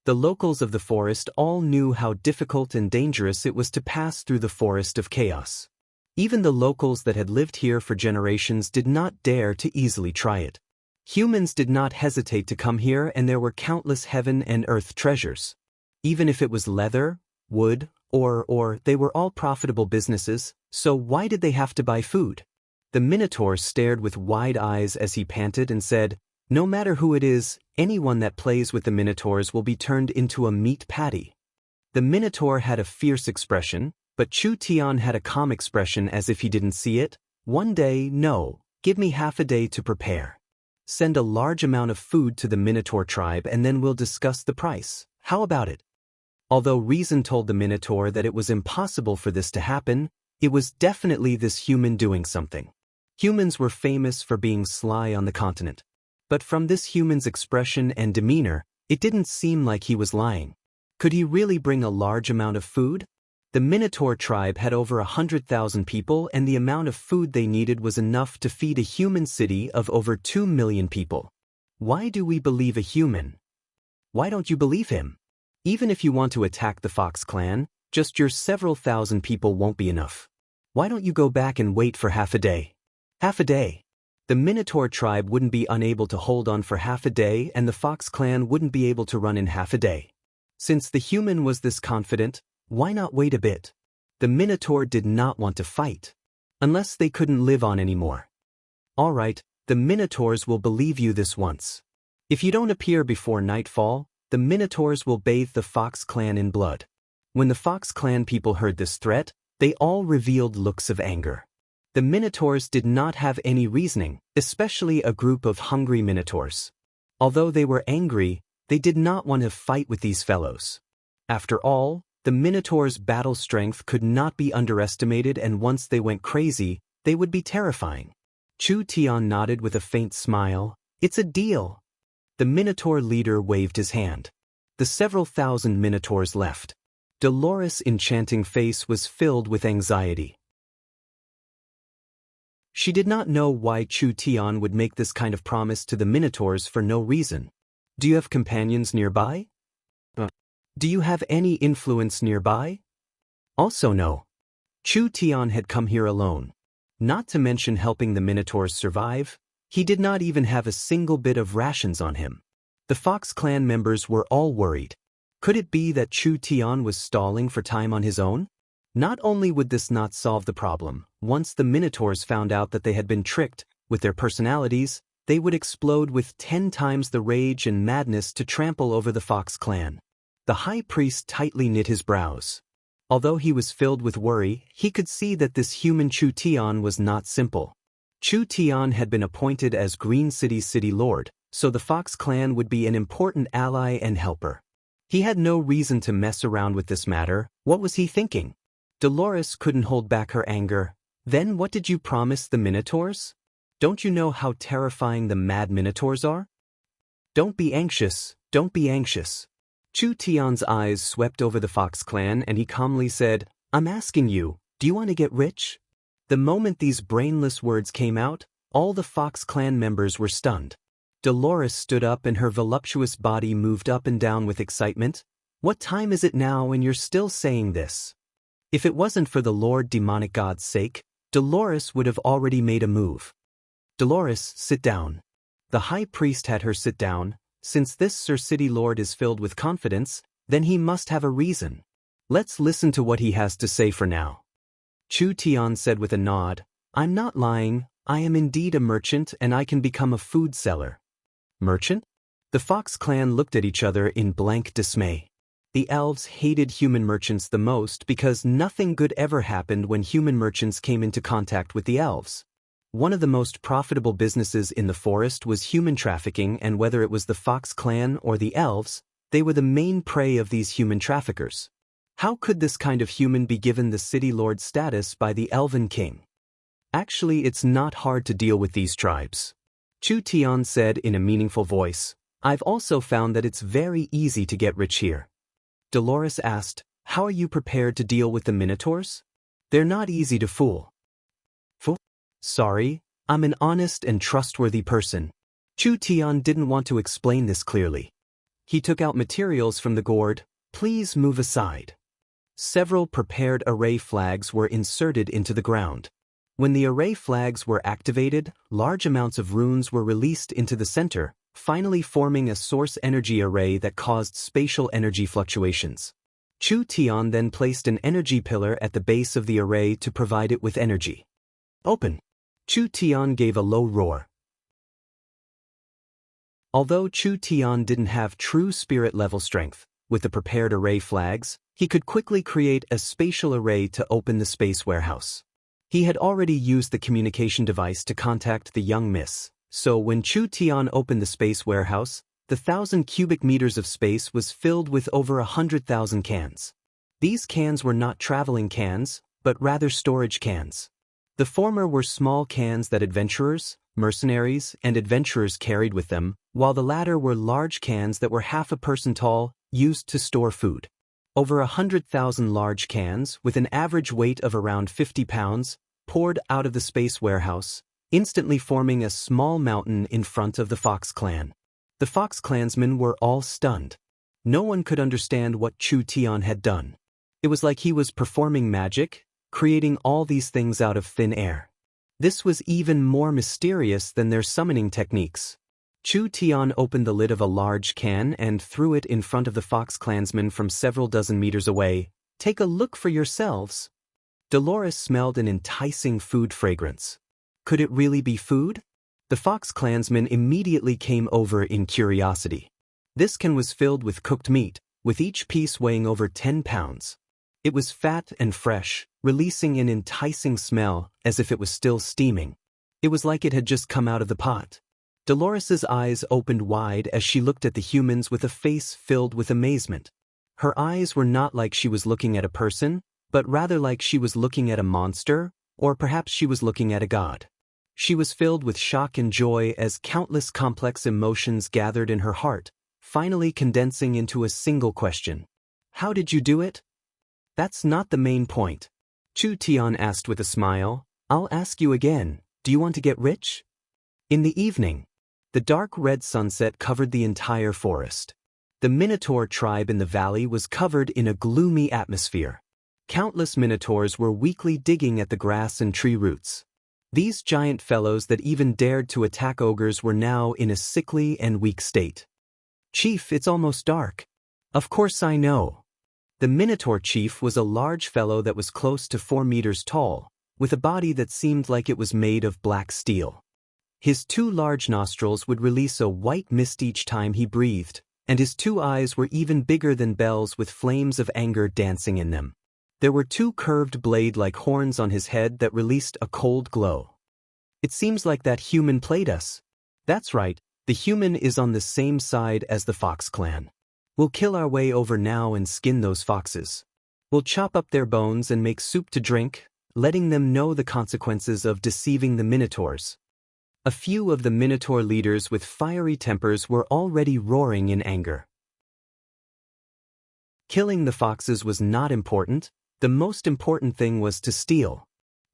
The locals of the forest all knew how difficult and dangerous it was to pass through the Forest of Chaos. Even the locals that had lived here for generations did not dare to easily try it. Humans did not hesitate to come here and there were countless heaven and earth treasures. Even if it was leather, wood, or they were all profitable businesses, so why did they have to buy food? The Minotaur stared with wide eyes as he panted and said, no matter who it is, anyone that plays with the Minotaurs will be turned into a meat patty. The Minotaur had a fierce expression, but Chu Tian had a calm expression as if he didn't see it. One day, no, give me half a day to prepare. Send a large amount of food to the Minotaur tribe and then we'll discuss the price. How about it? Although reason told the Minotaur that it was impossible for this to happen, it was definitely this human doing something. Humans were famous for being sly on the continent. But from this human's expression and demeanor, it didn't seem like he was lying. Could he really bring a large amount of food? The Minotaur tribe had over 100,000 people and the amount of food they needed was enough to feed a human city of over 2 million people. Why do we believe a human? Why don't you believe him? Even if you want to attack the Fox clan, just your several thousand people won't be enough. Why don't you go back and wait for half a day? Half a day. The Minotaur tribe wouldn't be unable to hold on for half a day and the Fox clan wouldn't be able to run in half a day. Since the human was this confident, why not wait a bit? The Minotaur did not want to fight. Unless they couldn't live on anymore. Alright, the Minotaurs will believe you this once. If you don't appear before nightfall, the Minotaurs will bathe the Fox clan in blood. When the Fox clan people heard this threat, they all revealed looks of anger. The Minotaurs did not have any reasoning, especially a group of hungry Minotaurs. Although they were angry, they did not want to fight with these fellows. After all, the Minotaurs' battle strength could not be underestimated, and once they went crazy, they would be terrifying. Chu Tian nodded with a faint smile. It's a deal. The Minotaur leader waved his hand. The several thousand Minotaurs left. Dolores' enchanting face was filled with anxiety. She did not know why Chu Tian would make this kind of promise to the Minotaurs for no reason. Do you have companions nearby? Do you have any influence nearby? Also no. Chu Tian had come here alone. Not to mention helping the Minotaurs survive, he did not even have a single bit of rations on him. The Fox clan members were all worried. Could it be that Chu Tian was stalling for time on his own? Not only would this not solve the problem, once the Minotaurs found out that they had been tricked with their personalities, they would explode with 10 times the rage and madness to trample over the Fox clan. The high priest tightly knit his brows. Although he was filled with worry, he could see that this human Chu Tian was not simple. Chu Tian had been appointed as Green City's city lord, so the Fox clan would be an important ally and helper. He had no reason to mess around with this matter. What was he thinking? Dolores couldn't hold back her anger. Then what did you promise the Minotaurs? Don't you know how terrifying the mad Minotaurs are? Don't be anxious, don't be anxious. Chu Tian's eyes swept over the Fox clan and he calmly said, I'm asking you, do you want to get rich? The moment these brainless words came out, all the Fox clan members were stunned. Dolores stood up and her voluptuous body moved up and down with excitement. What time is it now and you're still saying this? If it wasn't for the Lord Demonic God's sake, Dolores would have already made a move. Dolores, sit down. The high priest had her sit down. Since this Sir City Lord is filled with confidence, then he must have a reason. Let's listen to what he has to say for now. Chu Tian said with a nod, I'm not lying, I am indeed a merchant and I can become a food seller. Merchant? The Fox clan looked at each other in blank dismay. The elves hated human merchants the most because nothing good ever happened when human merchants came into contact with the elves. One of the most profitable businesses in the forest was human trafficking, and whether it was the Fox clan or the elves, they were the main prey of these human traffickers. How could this kind of human be given the city lord status by the elven king? Actually, it's not hard to deal with these tribes. Chu Tian said in a meaningful voice, I've also found that it's very easy to get rich here. Dolores asked, how are you prepared to deal with the Minotaurs? They're not easy to fool. Sorry, I'm an honest and trustworthy person. Chu Tian didn't want to explain this clearly. He took out materials from the gourd. Please move aside. Several prepared array flags were inserted into the ground. When the array flags were activated, large amounts of runes were released into the center, finally forming a source energy array that caused spatial energy fluctuations. Chu Tian then placed an energy pillar at the base of the array to provide it with energy. Open! Chu Tian gave a low roar. Although Chu Tian didn't have true spirit level strength, with the prepared array flags, he could quickly create a spatial array to open the space warehouse. He had already used the communication device to contact the young miss, so when Chu Tian opened the space warehouse, the 1,000 cubic meters of space was filled with over 100,000 cans. These cans were not traveling cans, but rather storage cans. The former were small cans that adventurers, mercenaries, and adventurers carried with them, while the latter were large cans that were half a person tall, used to store food. Over 100,000 large cans, with an average weight of around 50 pounds, poured out of the space warehouse, instantly forming a small mountain in front of the Fox clan. The Fox clansmen were all stunned. No one could understand what Chu Tian had done. It was like he was performing magic, creating all these things out of thin air. This was even more mysterious than their summoning techniques. Chu Tian opened the lid of a large can and threw it in front of the Fox clansmen from several dozen meters away. Take a look for yourselves. Dolores smelled an enticing food fragrance. Could it really be food? The fox clansman immediately came over in curiosity. This can was filled with cooked meat, with each piece weighing over 10 pounds. It was fat and fresh, releasing an enticing smell as if it was still steaming. It was like it had just come out of the pot. Dolores's eyes opened wide as she looked at the humans with a face filled with amazement. Her eyes were not like she was looking at a person, but rather like she was looking at a monster, or perhaps she was looking at a god. She was filled with shock and joy as countless complex emotions gathered in her heart, finally condensing into a single question. How did you do it? That's not the main point. Chu Tian asked with a smile. I'll ask you again, do you want to get rich? In the evening, the dark red sunset covered the entire forest. The Minotaur tribe in the valley was covered in a gloomy atmosphere. Countless Minotaurs were weakly digging at the grass and tree roots. These giant fellows that even dared to attack ogres were now in a sickly and weak state. Chief, it's almost dark. Of course I know. The Minotaur chief was a large fellow that was close to 4 meters tall, with a body that seemed like it was made of black steel. His 2 large nostrils would release a white mist each time he breathed, and his 2 eyes were even bigger than bells with flames of anger dancing in them. There were 2 curved blade-like horns on his head that released a cold glow. It seems like that human played us. That's right, the human is on the same side as the Fox clan. We'll kill our way over now and skin those foxes. We'll chop up their bones and make soup to drink, letting them know the consequences of deceiving the Minotaurs. A few of the Minotaur leaders with fiery tempers were already roaring in anger. Killing the foxes was not important. The most important thing was to steal.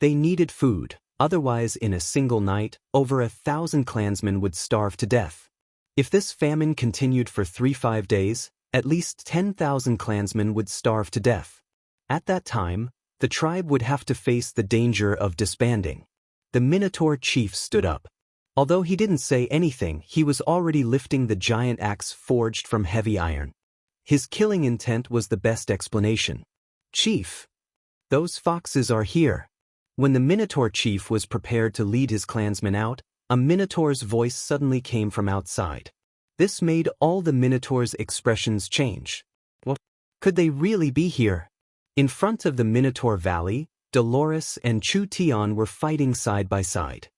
They needed food, otherwise in a single night, over 1,000 clansmen would starve to death. If this famine continued for 3-5 days, at least 10,000 clansmen would starve to death. At that time, the tribe would have to face the danger of disbanding. The Minotaur chief stood up. Although he didn't say anything, he was already lifting the giant axe forged from heavy iron. His killing intent was the best explanation. Chief, those foxes are here. When the Minotaur chief was prepared to lead his clansmen out, a Minotaur's voice suddenly came from outside. This made all the Minotaur's expressions change. What? Could they really be here? In front of the Minotaur Valley, Dolores and Chu Tian were fighting side by side.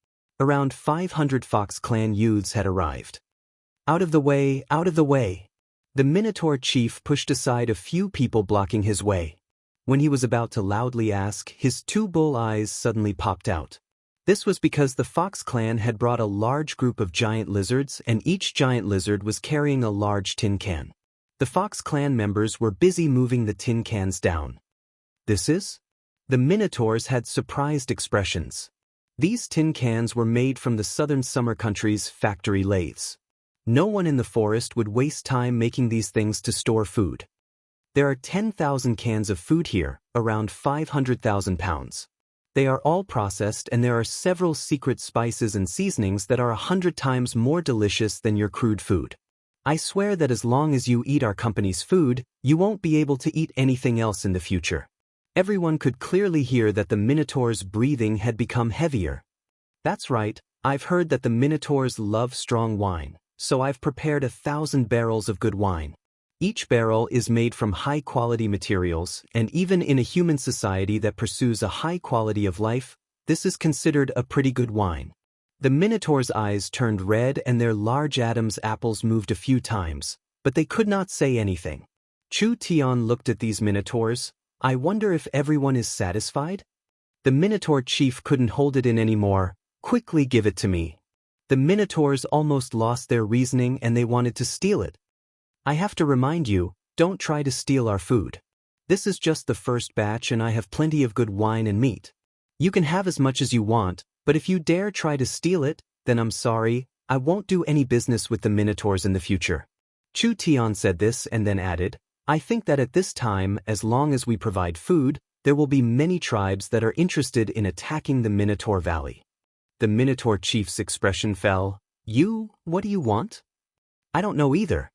Around 500 Fox clan youths had arrived. Out of the way, out of the way! The Minotaur chief pushed aside a few people blocking his way. When he was about to loudly ask, his 2 bull eyes suddenly popped out. This was because the Fox clan had brought a large group of giant lizards, and each giant lizard was carrying a large tin can. The Fox clan members were busy moving the tin cans down. This is? The Minotaurs had surprised expressions. These tin cans were made from the southern summer country's factory lathes. No one in the forest would waste time making these things to store food. There are 10,000 cans of food here, around 500,000 pounds. They are all processed, and there are several secret spices and seasonings that are 100 times more delicious than your crude food. I swear that as long as you eat our company's food, you won't be able to eat anything else in the future. Everyone could clearly hear that the Minotaur's breathing had become heavier. That's right, I've heard that the Minotaurs love strong wine, so I've prepared 1,000 barrels of good wine. Each barrel is made from high-quality materials, and even in a human society that pursues a high quality of life, this is considered a pretty good wine. The Minotaur's eyes turned red and their large Adam's apples moved a few times, but they could not say anything. Chu Tian looked at these Minotaurs. I wonder if everyone is satisfied? The Minotaur chief couldn't hold it in anymore. Quickly give it to me. The Minotaurs almost lost their reasoning and they wanted to steal it. I have to remind you, don't try to steal our food. This is just the first batch and I have plenty of good wine and meat. You can have as much as you want, but if you dare try to steal it, then I'm sorry, I won't do any business with the Minotaurs in the future. Chu Tian said this and then added, I think that at this time, as long as we provide food, there will be many tribes that are interested in attacking the Minotaur Valley. The Minotaur chief's expression fell. You, what do you want? I don't know either.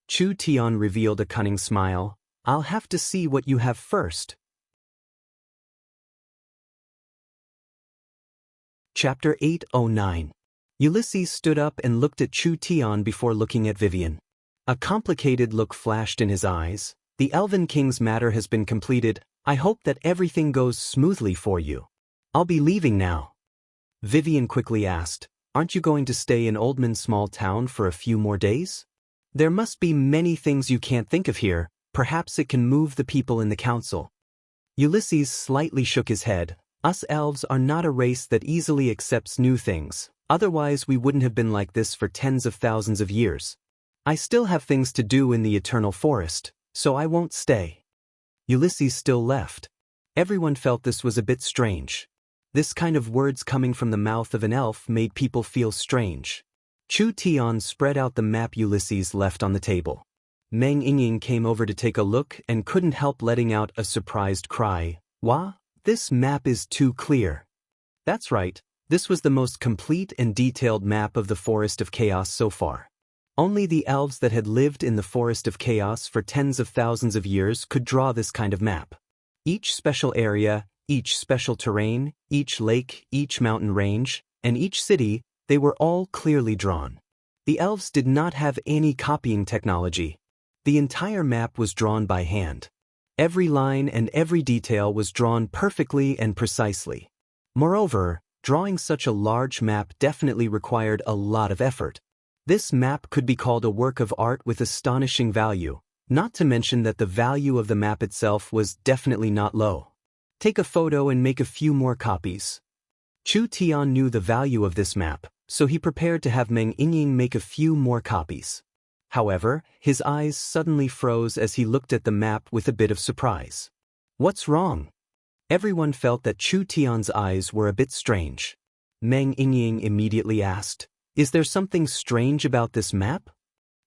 Chu Tian revealed a cunning smile. I'll have to see what you have first. Chapter 809. Ulysses stood up and looked at Chu Tian before looking at Vivian. A complicated look flashed in his eyes. The Elven King's matter has been completed. I hope that everything goes smoothly for you. I'll be leaving now. Vivian quickly asked, aren't you going to stay in Oldman's small town for a few more days? There must be many things you can't think of here. Perhaps it can move the people in the council. Ulysses slightly shook his head. Us elves are not a race that easily accepts new things, otherwise we wouldn't have been like this for tens of thousands of years. I still have things to do in the eternal forest, so I won't stay. Ulysses still left. Everyone felt this was a bit strange. This kind of words coming from the mouth of an elf made people feel strange. Chu Tian spread out the map Ulysses left on the table. Meng Yingying came over to take a look and couldn't help letting out a surprised cry. Wah? This map is too clear. That's right, this was the most complete and detailed map of the Forest of Chaos so far. Only the elves that had lived in the Forest of Chaos for tens of thousands of years could draw this kind of map. Each special area, each special terrain, each lake, each mountain range, and each city, they were all clearly drawn. The elves did not have any copying technology. The entire map was drawn by hand. Every line and every detail was drawn perfectly and precisely. Moreover, drawing such a large map definitely required a lot of effort. This map could be called a work of art with astonishing value, not to mention that the value of the map itself was definitely not low. Take a photo and make a few more copies. Chu Tian knew the value of this map, so he prepared to have Meng Yingying make a few more copies. However, his eyes suddenly froze as he looked at the map with a bit of surprise. What's wrong? Everyone felt that Chu Tian's eyes were a bit strange. Meng Yingying immediately asked, is there something strange about this map?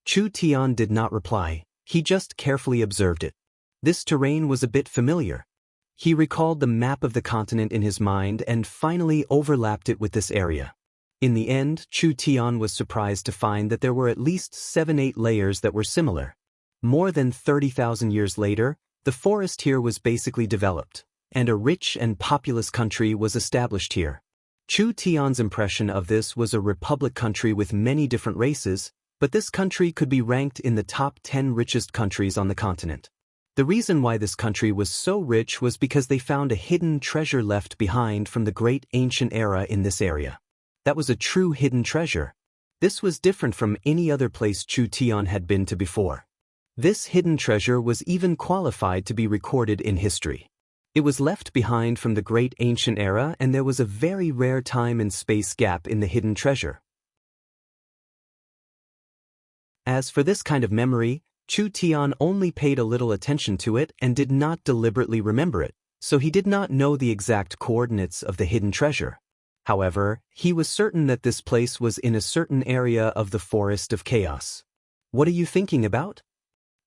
Chu Tian did not reply, he just carefully observed it. This terrain was a bit familiar. He recalled the map of the continent in his mind and finally overlapped it with this area. In the end, Chu Tian was surprised to find that there were at least 7-8 layers that were similar. More than 30,000 years later, the forest here was basically developed, and a rich and populous country was established here. Chu Tian's impression of this was a republic country with many different races, but this country could be ranked in the top 10 richest countries on the continent. The reason why this country was so rich was because they found a hidden treasure left behind from the great ancient era in this area. That was a true hidden treasure. This was different from any other place Chu Tian had been to before. This hidden treasure was even qualified to be recorded in history. It was left behind from the great ancient era, and there was a very rare time and space gap in the hidden treasure. As for this kind of memory, Chu Tian only paid a little attention to it and did not deliberately remember it, so he did not know the exact coordinates of the hidden treasure. However, he was certain that this place was in a certain area of the Forest of Chaos. What are you thinking about?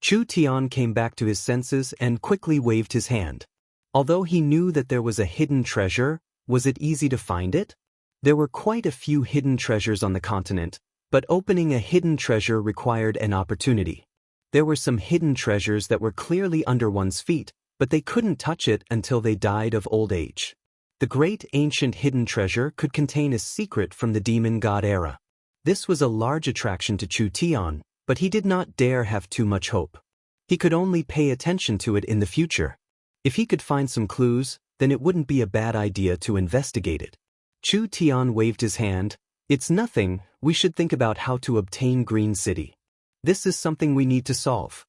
Chu Tian came back to his senses and quickly waved his hand. Although he knew that there was a hidden treasure, was it easy to find it? There were quite a few hidden treasures on the continent, but opening a hidden treasure required an opportunity. There were some hidden treasures that were clearly under one's feet, but they couldn't touch it until they died of old age. The great ancient hidden treasure could contain a secret from the demon god era. This was a large attraction to Chu Tian, but he did not dare have too much hope. He could only pay attention to it in the future. If he could find some clues, then it wouldn't be a bad idea to investigate it. Chu Tian waved his hand. It's nothing, we should think about how to obtain Green City. This is something we need to solve.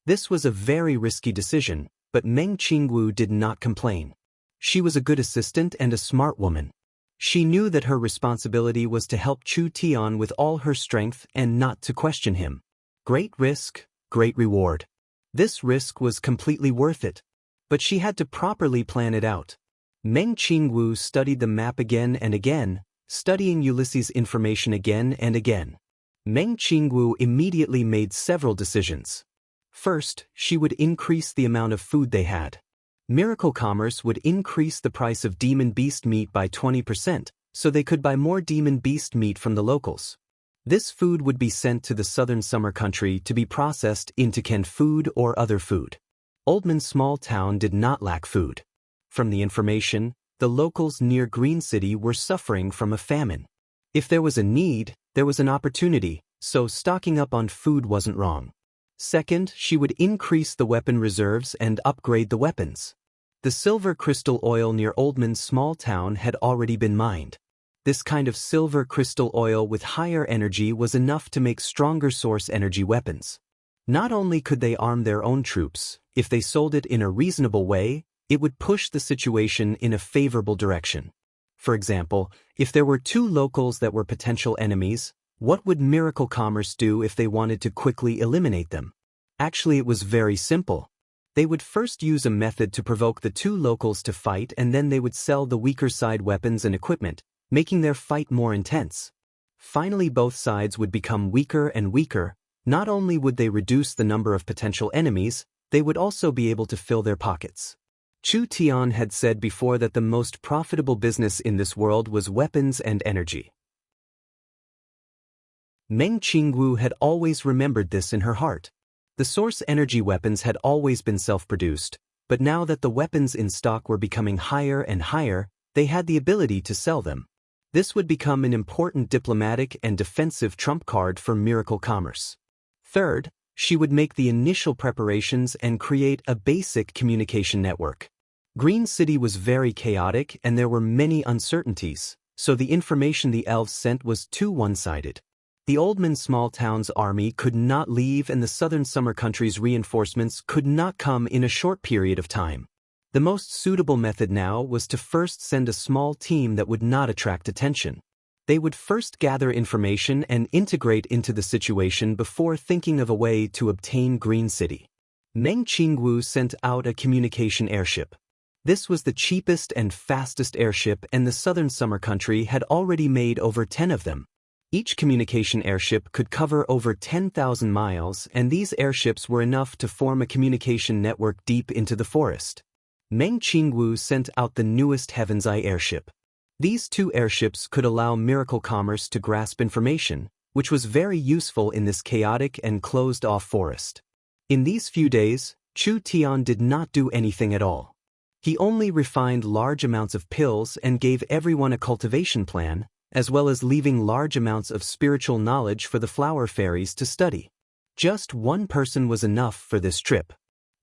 This was a very risky decision, but Meng Qingwu did not complain. She was a good assistant and a smart woman. She knew that her responsibility was to help Chu Tian with all her strength and not to question him. Great risk, great reward. This risk was completely worth it. But she had to properly plan it out. Meng Qingwu studied the map again and again, studying Ulysses' information again and again. Meng Qingwu immediately made several decisions. First, she would increase the amount of food they had. Miracle Commerce would increase the price of demon beast meat by 20%, so they could buy more demon beast meat from the locals. This food would be sent to the southern summer country to be processed into canned food or other food. Oldman's small town did not lack food. From the information, the locals near Green City were suffering from a famine. If there was a need, there was an opportunity, so stocking up on food wasn't wrong. Second, she would increase the weapon reserves and upgrade the weapons. The silver crystal oil near Oldman's small town had already been mined. This kind of silver crystal oil with higher energy was enough to make stronger source energy weapons. Not only could they arm their own troops, if they sold it in a reasonable way, it would push the situation in a favorable direction. For example, if there were two locals that were potential enemies, what would Miracle Commerce do if they wanted to quickly eliminate them? Actually, it was very simple. They would first use a method to provoke the two locals to fight, and then they would sell the weaker side weapons and equipment, making their fight more intense. Finally, both sides would become weaker and weaker. Not only would they reduce the number of potential enemies, they would also be able to fill their pockets. Chu Tian had said before that the most profitable business in this world was weapons and energy. Meng Qingwu had always remembered this in her heart. The source energy weapons had always been self-produced, but now that the weapons in stock were becoming higher and higher, they had the ability to sell them. This would become an important diplomatic and defensive trump card for Miracle Commerce. Third, she would make the initial preparations and create a basic communication network. Green City was very chaotic and there were many uncertainties, so the information the elves sent was too one-sided. The Oldman small town's army could not leave and the southern summer country's reinforcements could not come in a short period of time. The most suitable method now was to first send a small team that would not attract attention. They would first gather information and integrate into the situation before thinking of a way to obtain Green City. Meng Qingwu sent out a communication airship. This was the cheapest and fastest airship, and the southern summer country had already made over 10 of them. Each communication airship could cover over 10,000 miles, and these airships were enough to form a communication network deep into the forest. Meng Qingwu sent out the newest Heaven's Eye airship. These two airships could allow Miracle Commerce to grasp information, which was very useful in this chaotic and closed-off forest. In these few days, Chu Tian did not do anything at all. He only refined large amounts of pills and gave everyone a cultivation plan, as well as leaving large amounts of spiritual knowledge for the flower fairies to study. Just one person was enough for this trip.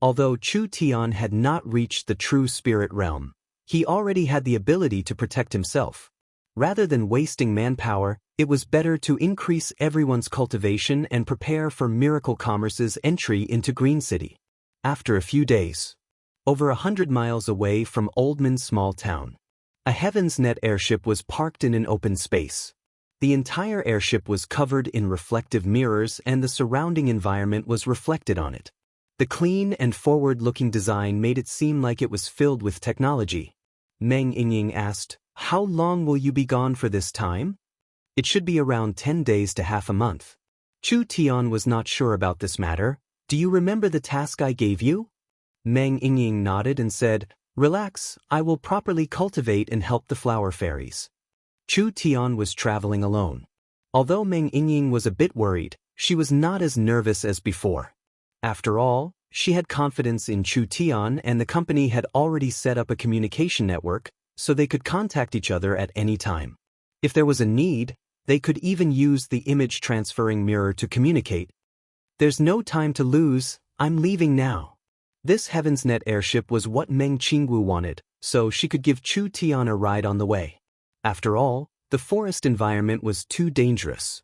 Although Chu Tian had not reached the true spirit realm, he already had the ability to protect himself. Rather than wasting manpower, it was better to increase everyone's cultivation and prepare for Miracle Commerce's entry into Green City. After a few days, over 100 miles away from Oldman's small town, a Heaven's Net airship was parked in an open space. The entire airship was covered in reflective mirrors and the surrounding environment was reflected on it. The clean and forward-looking design made it seem like it was filled with technology. Meng Yingying asked, "How long will you be gone for this time?" "It should be around 10 days to half a month." Chu Tian was not sure about this matter. "Do you remember the task I gave you?" Meng Yingying nodded and said, "Relax, I will properly cultivate and help the flower fairies." Chu Tian was traveling alone. Although Meng Yingying was a bit worried, she was not as nervous as before. After all, she had confidence in Chu Tian and the company had already set up a communication network, so they could contact each other at any time. If there was a need, they could even use the image transferring mirror to communicate. "There's no time to lose, I'm leaving now." This Heaven's Net airship was what Meng Qingwu wanted, so she could give Chu Tian a ride on the way. After all, the forest environment was too dangerous.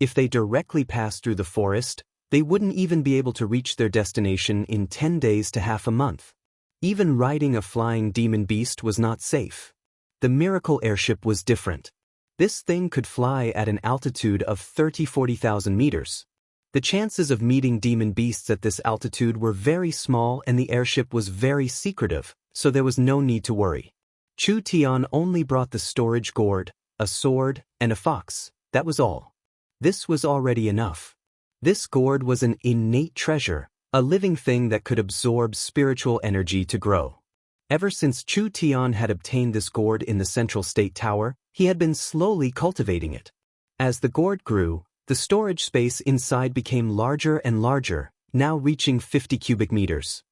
If they directly passed through the forest, they wouldn't even be able to reach their destination in 10 days to half a month. Even riding a flying demon beast was not safe. The miracle airship was different. This thing could fly at an altitude of 30–40,000 meters. The chances of meeting demon beasts at this altitude were very small and the airship was very secretive, so there was no need to worry. Chu Tian only brought the storage gourd, a sword, and a fox. That was all. This was already enough. This gourd was an innate treasure, a living thing that could absorb spiritual energy to grow. Ever since Chu Tian had obtained this gourd in the Central State Tower, he had been slowly cultivating it. As the gourd grew, the storage space inside became larger and larger, now reaching 50 cubic meters.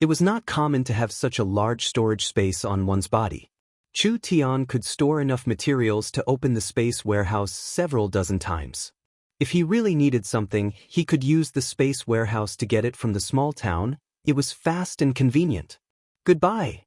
It was not common to have such a large storage space on one's body. Chu Tian could store enough materials to open the space warehouse several dozen times. If he really needed something, he could use the space warehouse to get it from the small town. It was fast and convenient. Goodbye.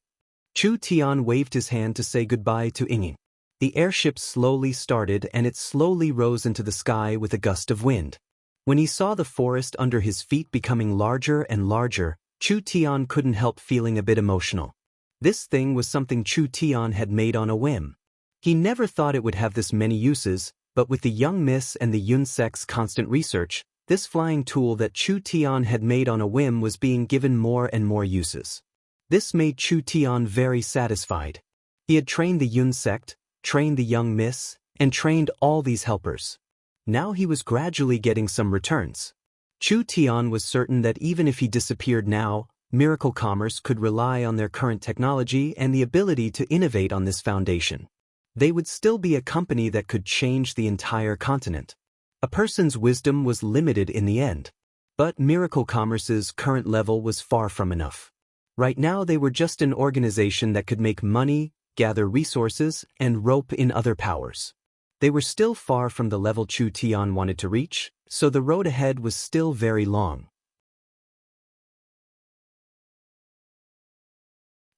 Chu Tian waved his hand to say goodbye to Yingying. The airship slowly started and it slowly rose into the sky with a gust of wind. When he saw the forest under his feet becoming larger and larger, Chu Tian couldn't help feeling a bit emotional. This thing was something Chu Tian had made on a whim. He never thought it would have this many uses, but with the young miss and the Yunsek's constant research, this flying tool that Chu Tian had made on a whim was being given more and more uses. This made Chu Tian very satisfied. He had trained the Yunsect, trained the young miss, and trained all these helpers. Now he was gradually getting some returns. Chu Tian was certain that even if he disappeared now, Miracle Commerce could rely on their current technology and the ability to innovate on this foundation. They would still be a company that could change the entire continent. A person's wisdom was limited in the end. But Miracle Commerce's current level was far from enough. Right now they were just an organization that could make money, gather resources, and rope in other powers. They were still far from the level Chu Tian wanted to reach, so the road ahead was still very long.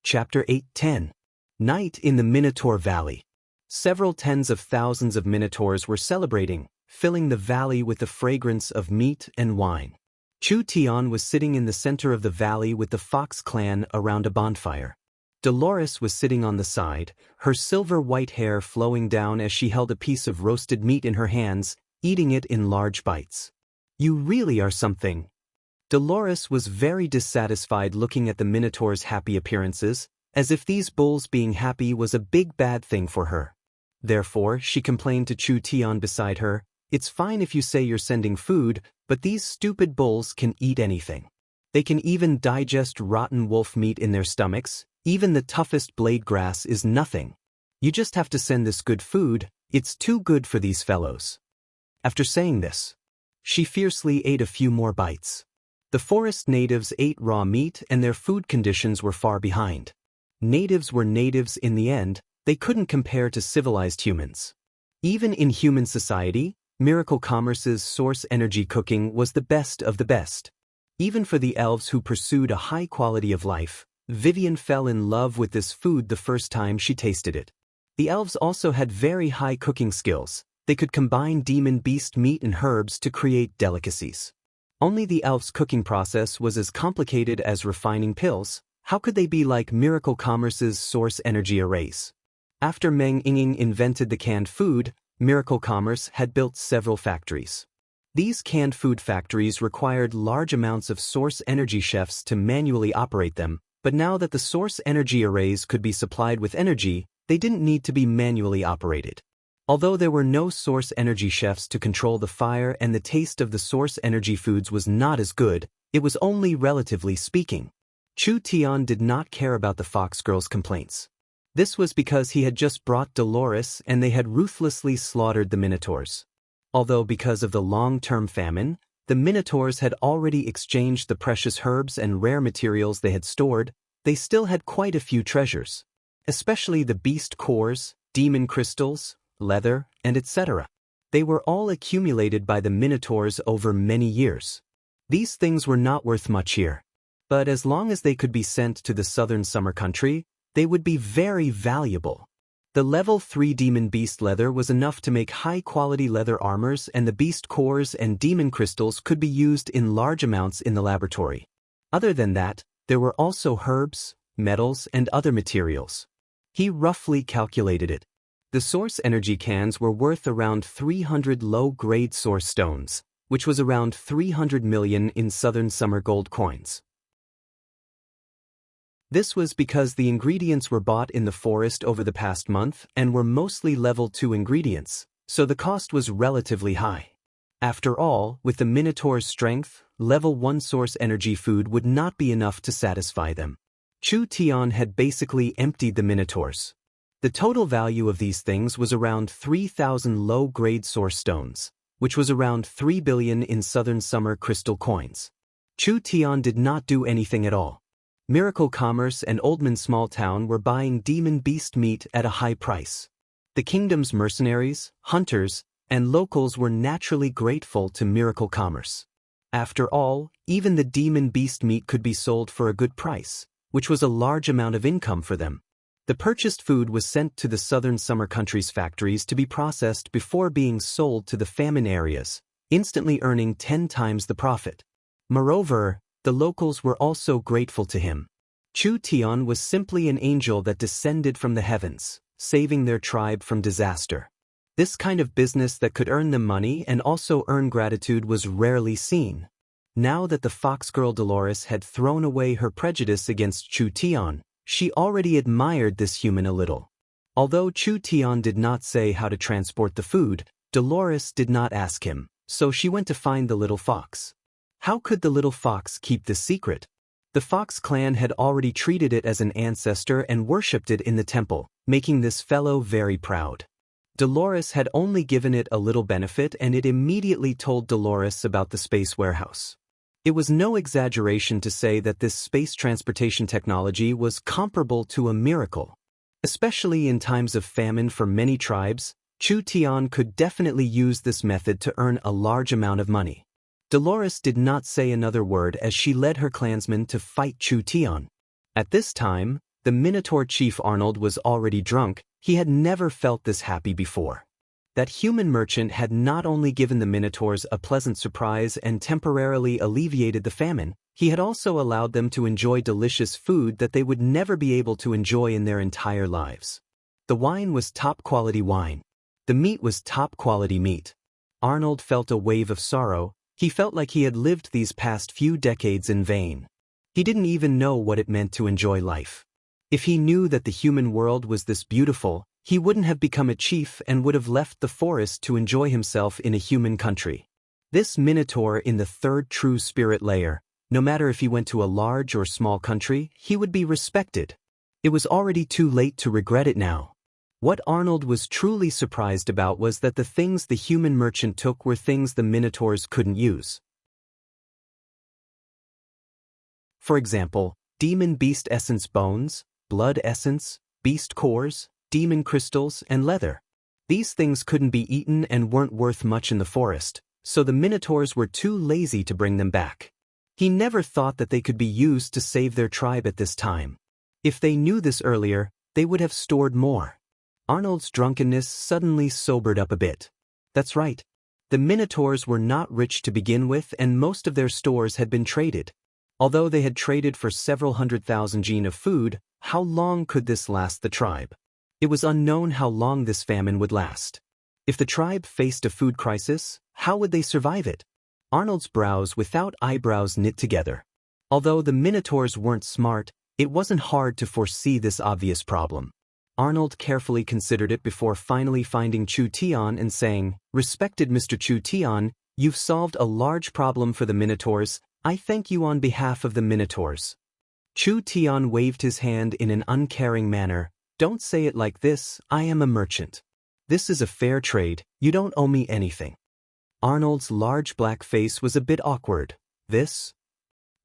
Chapter 8:10. Night in the Minotaur Valley. Several tens of thousands of minotaurs were celebrating, filling the valley with the fragrance of meat and wine. Chu Tian was sitting in the center of the valley with the Fox clan around a bonfire. Dolores was sitting on the side, her silver-white hair flowing down as she held a piece of roasted meat in her hands, eating it in large bites. "You really are something." Dolores was very dissatisfied looking at the Minotaur's happy appearances, as if these bulls being happy was a big bad thing for her. Therefore, she complained to Chu Tian beside her, "It's fine if you say you're sending food, but these stupid bulls can eat anything. They can even digest rotten wolf meat in their stomachs. Even the toughest blade grass is nothing. You just have to send this good food, it's too good for these fellows." After saying this, she fiercely ate a few more bites. The forest natives ate raw meat and their food conditions were far behind. Natives were natives in the end, they couldn't compare to civilized humans. Even in human society, Miracle Commerce's source energy cooking was the best of the best. Even for the elves who pursued a high quality of life, Vivian fell in love with this food the first time she tasted it. The elves also had very high cooking skills. They could combine demon beast meat and herbs to create delicacies. Only the elves' cooking process was as complicated as refining pills. How could they be like Miracle Commerce's source energy arrays? After Meng Yingying invented the canned food, Miracle Commerce had built several factories. These canned food factories required large amounts of source energy chefs to manually operate them. But now that the source energy arrays could be supplied with energy, they didn't need to be manually operated. Although there were no source energy chefs to control the fire and the taste of the source energy foods was not as good, it was only relatively speaking. Chu Tian did not care about the fox girl's complaints. This was because he had just brought Dolores and they had ruthlessly slaughtered the Minotaurs. Although because of the long-term famine, the Minotaurs had already exchanged the precious herbs and rare materials they had stored, they still had quite a few treasures. Especially the beast cores, demon crystals, leather, and etc. They were all accumulated by the Minotaurs over many years. These things were not worth much here. But as long as they could be sent to the southern summer country, they would be very valuable. The level 3 demon beast leather was enough to make high-quality leather armors and the beast cores and demon crystals could be used in large amounts in the laboratory. Other than that, there were also herbs, metals, and other materials. He roughly calculated it. The source energy cans were worth around 300 low-grade source stones, which was around 300 million in southern summer gold coins. This was because the ingredients were bought in the forest over the past month and were mostly level 2 ingredients, so the cost was relatively high. After all, with the Minotaur's strength, level 1 source energy food would not be enough to satisfy them. Chu Tian had basically emptied the Minotaurs. The total value of these things was around 3,000 low-grade source stones, which was around 3 billion in southern summer crystal coins. Chu Tian did not do anything at all. Miracle Commerce and Oldman Small Town were buying demon beast meat at a high price. The kingdom's mercenaries, hunters, and locals were naturally grateful to Miracle Commerce. After all, even the demon beast meat could be sold for a good price, which was a large amount of income for them. The purchased food was sent to the southern summer country's factories to be processed before being sold to the famine areas, instantly earning 10 times the profit. Moreover, the locals were also grateful to him. Chu Tian was simply an angel that descended from the heavens, saving their tribe from disaster. This kind of business that could earn them money and also earn gratitude was rarely seen. Now that the fox girl Dolores had thrown away her prejudice against Chu Tian, she already admired this human a little. Although Chu Tian did not say how to transport the food, Dolores did not ask him, so she went to find the little fox. How could the little fox keep this secret? The Fox clan had already treated it as an ancestor and worshipped it in the temple, making this fellow very proud. Dolores had only given it a little benefit and it immediately told Dolores about the space warehouse. It was no exaggeration to say that this space transportation technology was comparable to a miracle. Especially in times of famine for many tribes, Chu Tian could definitely use this method to earn a large amount of money. Dolores did not say another word as she led her clansmen to fight Chu Tian. At this time, the Minotaur chief Arnold was already drunk. He had never felt this happy before. That human merchant had not only given the Minotaurs a pleasant surprise and temporarily alleviated the famine, he had also allowed them to enjoy delicious food that they would never be able to enjoy in their entire lives. The wine was top-quality wine. The meat was top-quality meat. Arnold felt a wave of sorrow. He felt like he had lived these past few decades in vain. He didn't even know what it meant to enjoy life. If he knew that the human world was this beautiful, he wouldn't have become a chief and would have left the forest to enjoy himself in a human country. This Minotaur in the third true spirit layer, no matter if he went to a large or small country, he would be respected. It was already too late to regret it now. What Arnold was truly surprised about was that the things the human merchant took were things the Minotaurs couldn't use. For example, demon beast essence bones, blood essence, beast cores, demon crystals, and leather. These things couldn't be eaten and weren't worth much in the forest, so the Minotaurs were too lazy to bring them back. He never thought that they could be used to save their tribe at this time. If they knew this earlier, they would have stored more. Arnold's drunkenness suddenly sobered up a bit. That's right. The Minotaurs were not rich to begin with and most of their stores had been traded. Although they had traded for several 100,000 gene of food, how long could this last the tribe? It was unknown how long this famine would last. If the tribe faced a food crisis, how would they survive it? Arnold's brows without eyebrows knit together. Although the Minotaurs weren't smart, it wasn't hard to foresee this obvious problem. Arnold carefully considered it before finally finding Chu Tian and saying, "Respected Mr. Chu Tian, you've solved a large problem for the Minotaurs. I thank you on behalf of the Minotaurs." Chu Tian waved his hand in an uncaring manner. "Don't say it like this, I am a merchant. This is a fair trade, you don't owe me anything." Arnold's large black face was a bit awkward. "This?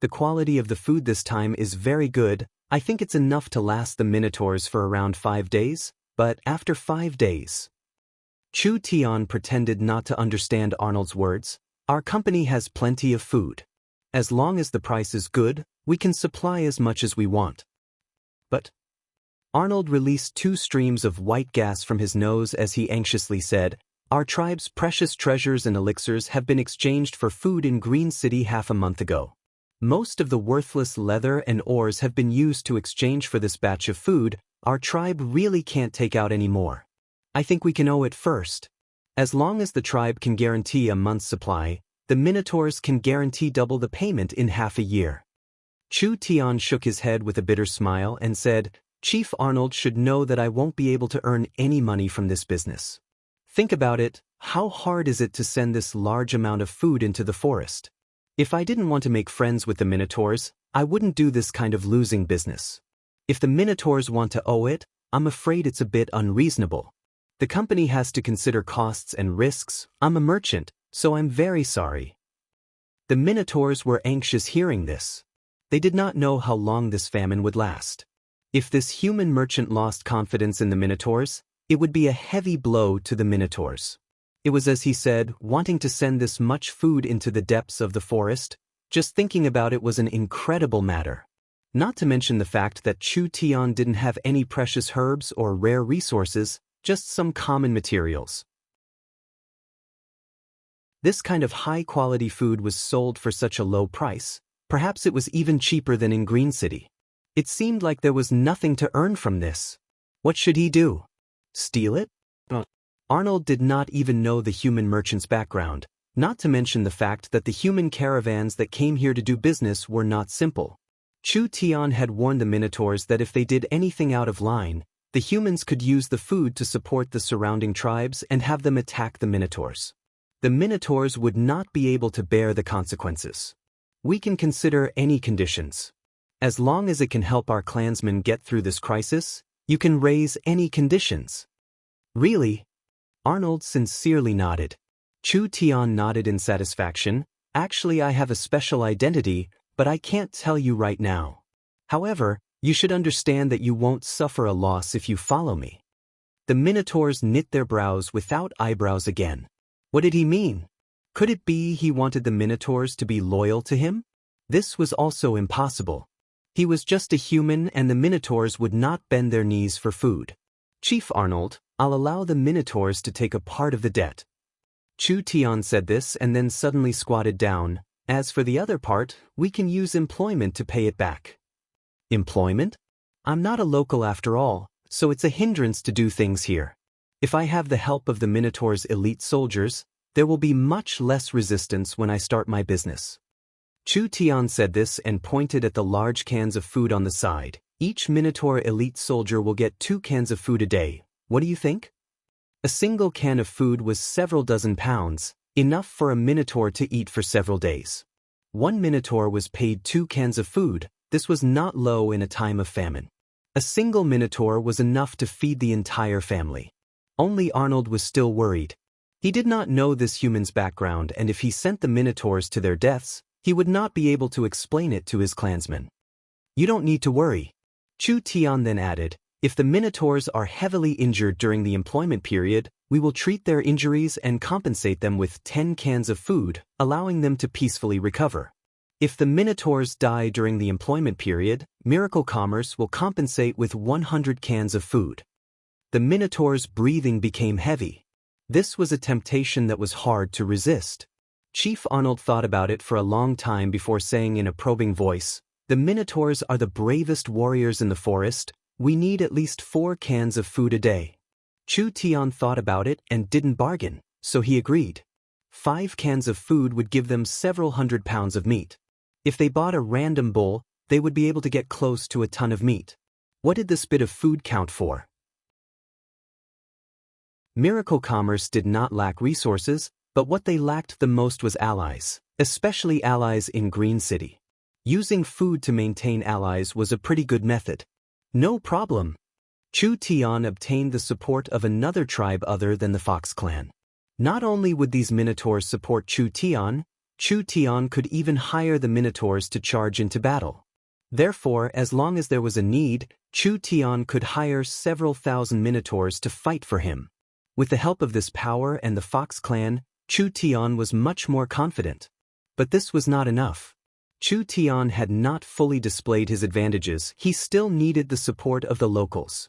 The quality of the food this time is very good. I think it's enough to last the Minotaurs for around 5 days, but after 5 days." Chu Tian pretended not to understand Arnold's words. "Our company has plenty of food. As long as the price is good, we can supply as much as we want." But Arnold released 2 streams of white gas from his nose as he anxiously said, "Our tribe's precious treasures and elixirs have been exchanged for food in Green City half a month ago. Most of the worthless leather and ores have been used to exchange for this batch of food. Our tribe really can't take out any more. I think we can owe it first. As long as the tribe can guarantee a month's supply, the Minotaurs can guarantee double the payment in half a year." Chu Tian shook his head with a bitter smile and said, "Chief Arnold should know that I won't be able to earn any money from this business. Think about it, how hard is it to send this large amount of food into the forest? If I didn't want to make friends with the Minotaurs, I wouldn't do this kind of losing business. If the Minotaurs want to owe it, I'm afraid it's a bit unreasonable. The company has to consider costs and risks. I'm a merchant, so I'm very sorry." The Minotaurs were anxious hearing this. They did not know how long this famine would last. If this human merchant lost confidence in the Minotaurs, it would be a heavy blow to the Minotaurs. It was as he said, wanting to send this much food into the depths of the forest. Just thinking about it was an incredible matter. Not to mention the fact that Chu Tian didn't have any precious herbs or rare resources, just some common materials. This kind of high-quality food was sold for such a low price. Perhaps it was even cheaper than in Green City. It seemed like there was nothing to earn from this. What should he do? Steal it? Arnold did not even know the human merchant's background, not to mention the fact that the human caravans that came here to do business were not simple. Chu Tian had warned the Minotaurs that if they did anything out of line, the humans could use the food to support the surrounding tribes and have them attack the Minotaurs. The Minotaurs would not be able to bear the consequences. We can consider any conditions. As long as it can help our clansmen get through this crisis, you can raise any conditions. Really? Arnold sincerely nodded. Chu Tian nodded in satisfaction. Actually, I have a special identity, but I can't tell you right now. However, you should understand that you won't suffer a loss if you follow me. The Minotaurs knit their brows without eyebrows again. What did he mean? Could it be he wanted the Minotaurs to be loyal to him? This was also impossible. He was just a human and the Minotaurs would not bend their knees for food. Chief Arnold, I'll allow the Minotaurs to take a part of the debt. Chu Tian said this and then suddenly squatted down. As for the other part, we can use employment to pay it back. Employment? I'm not a local after all, so it's a hindrance to do things here. If I have the help of the Minotaur's elite soldiers, there will be much less resistance when I start my business. Chu Tian said this and pointed at the large cans of food on the side. Each Minotaur elite soldier will get 2 cans of food a day. What do you think? A single can of food was several dozen pounds, enough for a Minotaur to eat for several days. 1 Minotaur was paid 2 cans of food. This was not low in a time of famine. A single Minotaur was enough to feed the entire family. Only Arnold was still worried. He did not know this human's background, and if he sent the Minotaurs to their deaths, he would not be able to explain it to his clansmen. You don't need to worry. Chu Tian then added, if the Minotaurs are heavily injured during the employment period, we will treat their injuries and compensate them with 10 cans of food, allowing them to peacefully recover. If the Minotaurs die during the employment period, Miracle Commerce will compensate with 100 cans of food. The Minotaur's breathing became heavy. This was a temptation that was hard to resist. Chief Arnold thought about it for a long time before saying in a probing voice, the Minotaurs are the bravest warriors in the forest. We need at least 4 cans of food a day. Chu Tian thought about it and didn't bargain, so he agreed. 5 cans of food would give them several hundred pounds of meat. If they bought a random bull, they would be able to get close to a ton of meat. What did this bit of food count for? Miracle Commerce did not lack resources, but what they lacked the most was allies, especially allies in Green City. Using food to maintain allies was a pretty good method. No problem. Chu Tian obtained the support of another tribe other than the Fox clan. Not only would these Minotaurs support Chu Tian could even hire the Minotaurs to charge into battle. Therefore, as long as there was a need, Chu Tian could hire several thousand Minotaurs to fight for him. With the help of this power and the Fox clan, Chu Tian was much more confident. But this was not enough. Chu Tian had not fully displayed his advantages. He still needed the support of the locals.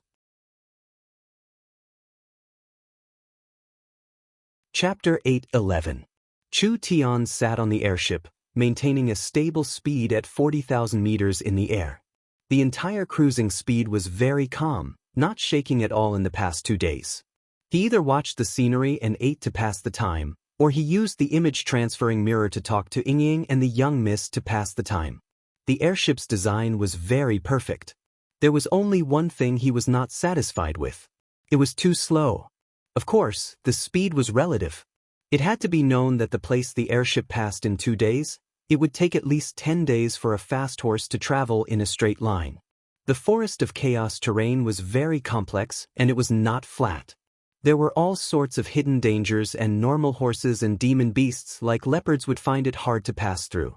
Chapter 8:11. Chu Tian sat on the airship, maintaining a stable speed at 40,000 meters in the air. The entire cruising speed was very calm, not shaking at all in the past 2 days. He either watched the scenery and ate to pass the time, or he used the image-transferring mirror to talk to Yingying and the young miss to pass the time. The airship's design was very perfect. There was only one thing he was not satisfied with. It was too slow. Of course, the speed was relative. It had to be known that the place the airship passed in 2 days, it would take at least 10 days for a fast horse to travel in a straight line. The Forest of Chaos terrain was very complex, and it was not flat. There were all sorts of hidden dangers, and normal horses and demon beasts like leopards would find it hard to pass through.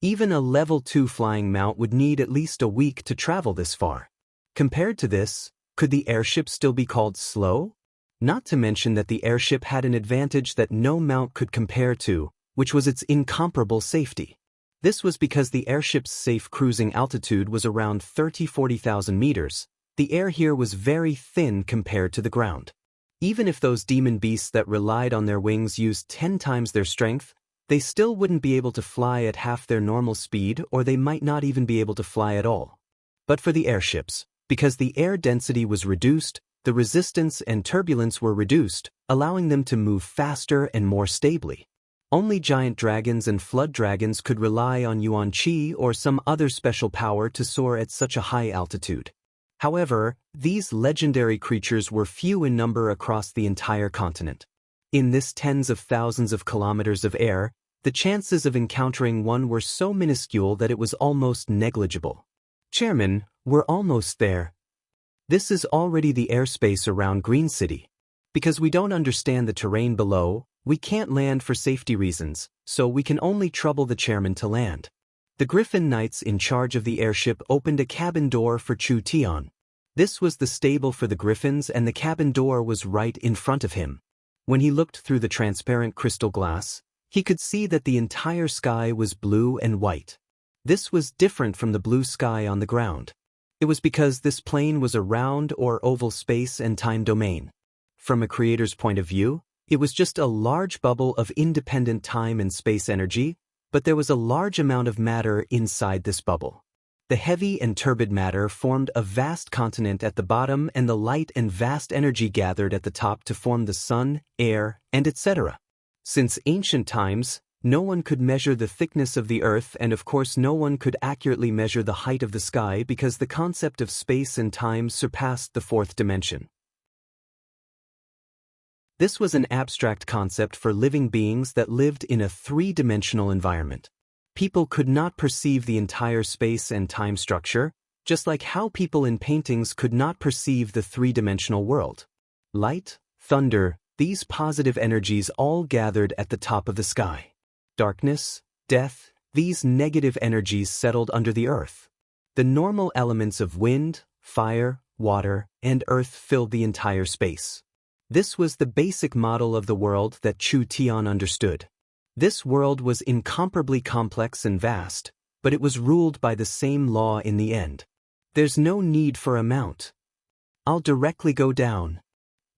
Even a level 2 flying mount would need at least a week to travel this far. Compared to this, could the airship still be called slow? Not to mention that the airship had an advantage that no mount could compare to, which was its incomparable safety. This was because the airship's safe cruising altitude was around 30–40,000 meters. The air here was very thin compared to the ground. Even if those demon beasts that relied on their wings used 10 times their strength, they still wouldn't be able to fly at half their normal speed, or they might not even be able to fly at all. But for the airships, because the air density was reduced, the resistance and turbulence were reduced, allowing them to move faster and more stably. Only giant dragons and flood dragons could rely on yuan qi or some other special power to soar at such a high altitude. However, these legendary creatures were few in number across the entire continent. In this tens of thousands of kilometers of air, the chances of encountering one were so minuscule that it was almost negligible. Chairman, we're almost there. This is already the airspace around Green City. Because we don't understand the terrain below, we can't land for safety reasons, so we can only trouble the chairman to land. The Griffin Knights in charge of the airship opened a cabin door for Chu Tian. This was the stable for the Griffins, and the cabin door was right in front of him. When he looked through the transparent crystal glass, he could see that the entire sky was blue and white. This was different from the blue sky on the ground. It was because this plane was a round or oval space and time domain. From a creator's point of view, it was just a large bubble of independent time and space energy, but there was a large amount of matter inside this bubble. The heavy and turbid matter formed a vast continent at the bottom, and the light and vast energy gathered at the top to form the sun, air, and etc. Since ancient times, no one could measure the thickness of the earth, and of course no one could accurately measure the height of the sky because the concept of space and time surpassed the fourth dimension. This was an abstract concept for living beings that lived in a three-dimensional environment. People could not perceive the entire space and time structure, just like how people in paintings could not perceive the three-dimensional world. Light, thunder, these positive energies all gathered at the top of the sky. Darkness, death, these negative energies settled under the earth. The normal elements of wind, fire, water, and earth filled the entire space. This was the basic model of the world that Chu Tian understood. This world was incomparably complex and vast, but it was ruled by the same law in the end. There's no need for a mount. I'll directly go down.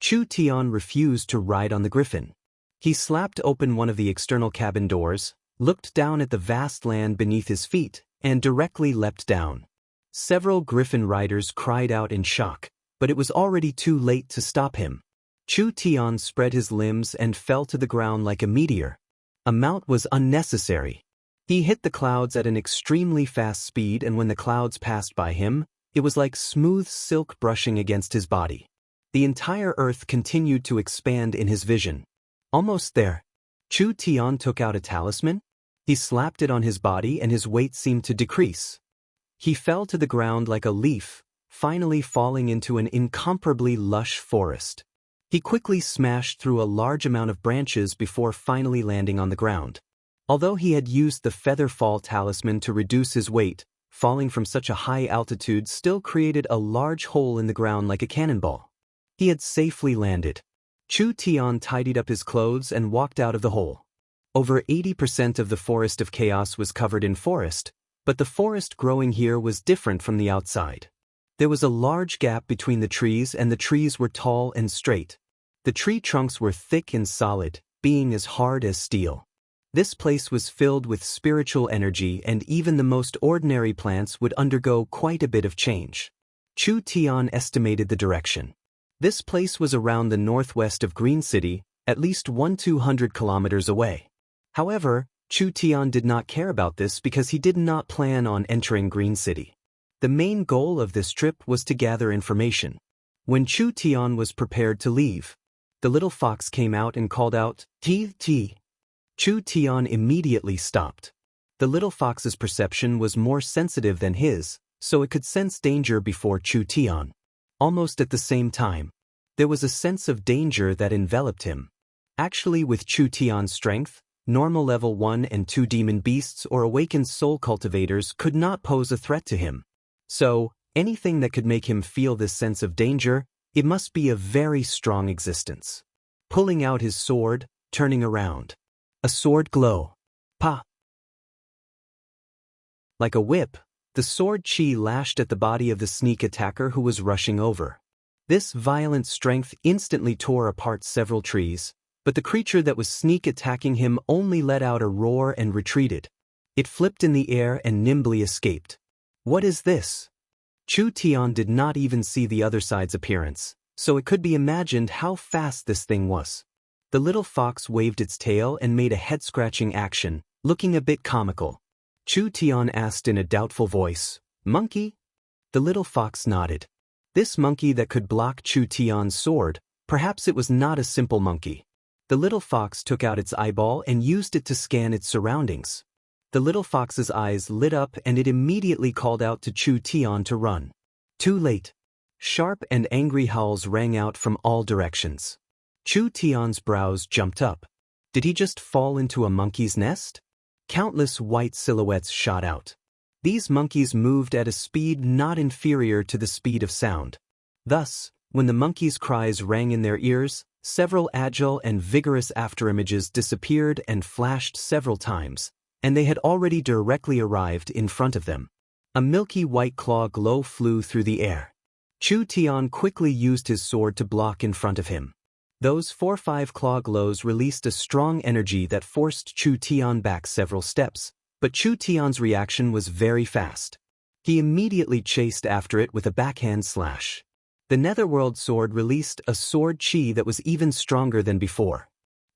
Chu Tian refused to ride on the griffin. He slapped open one of the external cabin doors, looked down at the vast land beneath his feet, and directly leapt down. Several griffin riders cried out in shock, but it was already too late to stop him. Chu Tian spread his limbs and fell to the ground like a meteor. A mount was unnecessary. He hit the clouds at an extremely fast speed, and when the clouds passed by him, it was like smooth silk brushing against his body. The entire earth continued to expand in his vision. Almost there. Chu Tian took out a talisman. He slapped it on his body, and his weight seemed to decrease. He fell to the ground like a leaf, finally falling into an incomparably lush forest. He quickly smashed through a large amount of branches before finally landing on the ground. Although he had used the feather fall talisman to reduce his weight, falling from such a high altitude still created a large hole in the ground like a cannonball. He had safely landed. Chu Tian tidied up his clothes and walked out of the hole. Over 80% of the forest of chaos was covered in forest, but the forest growing here was different from the outside. There was a large gap between the trees, and the trees were tall and straight. The tree trunks were thick and solid, being as hard as steel. This place was filled with spiritual energy, and even the most ordinary plants would undergo quite a bit of change. Chu Tian estimated the direction. This place was around the northwest of Green City, at least 200 kilometers away. However, Chu Tian did not care about this because he did not plan on entering Green City. The main goal of this trip was to gather information. When Chu Tian was prepared to leave, the little fox came out and called out, "Ti." Chu Tian immediately stopped. The little fox's perception was more sensitive than his, so it could sense danger before Chu Tian. Almost at the same time, there was a sense of danger that enveloped him. Actually, with Chu Tian's strength, Normal level 1 and 2 demon beasts or awakened soul cultivators could not pose a threat to him. So, anything that could make him feel this sense of danger, it must be a very strong existence. Pulling out his sword, turning around. A sword glow. Pa! Like a whip, the sword chi lashed at the body of the sneak attacker who was rushing over. This violent strength instantly tore apart several trees, but the creature that was sneak attacking him only let out a roar and retreated. It flipped in the air and nimbly escaped. What is this? Chu Tian did not even see the other side's appearance, so it could be imagined how fast this thing was. The little fox waved its tail and made a head-scratching action, looking a bit comical. Chu Tian asked in a doubtful voice, "Monkey?" The little fox nodded. This monkey that could block Chu Tian's sword, perhaps it was not a simple monkey. The little fox took out its eyeball and used it to scan its surroundings. The little fox's eyes lit up and it immediately called out to Chu Tian to run. Too late. Sharp and angry howls rang out from all directions. Chu Tian's brows jumped up. Did he just fall into a monkey's nest? Countless white silhouettes shot out. These monkeys moved at a speed not inferior to the speed of sound. Thus, when the monkeys' cries rang in their ears, several agile and vigorous afterimages disappeared and flashed several times, and they had already directly arrived in front of them. A milky white claw glow flew through the air. Chu Tian quickly used his sword to block in front of him. Those 4-5 claw glows released a strong energy that forced Chu Tian back several steps, but Chu Tian's reaction was very fast. He immediately chased after it with a backhand slash. The Netherworld sword released a sword chi that was even stronger than before.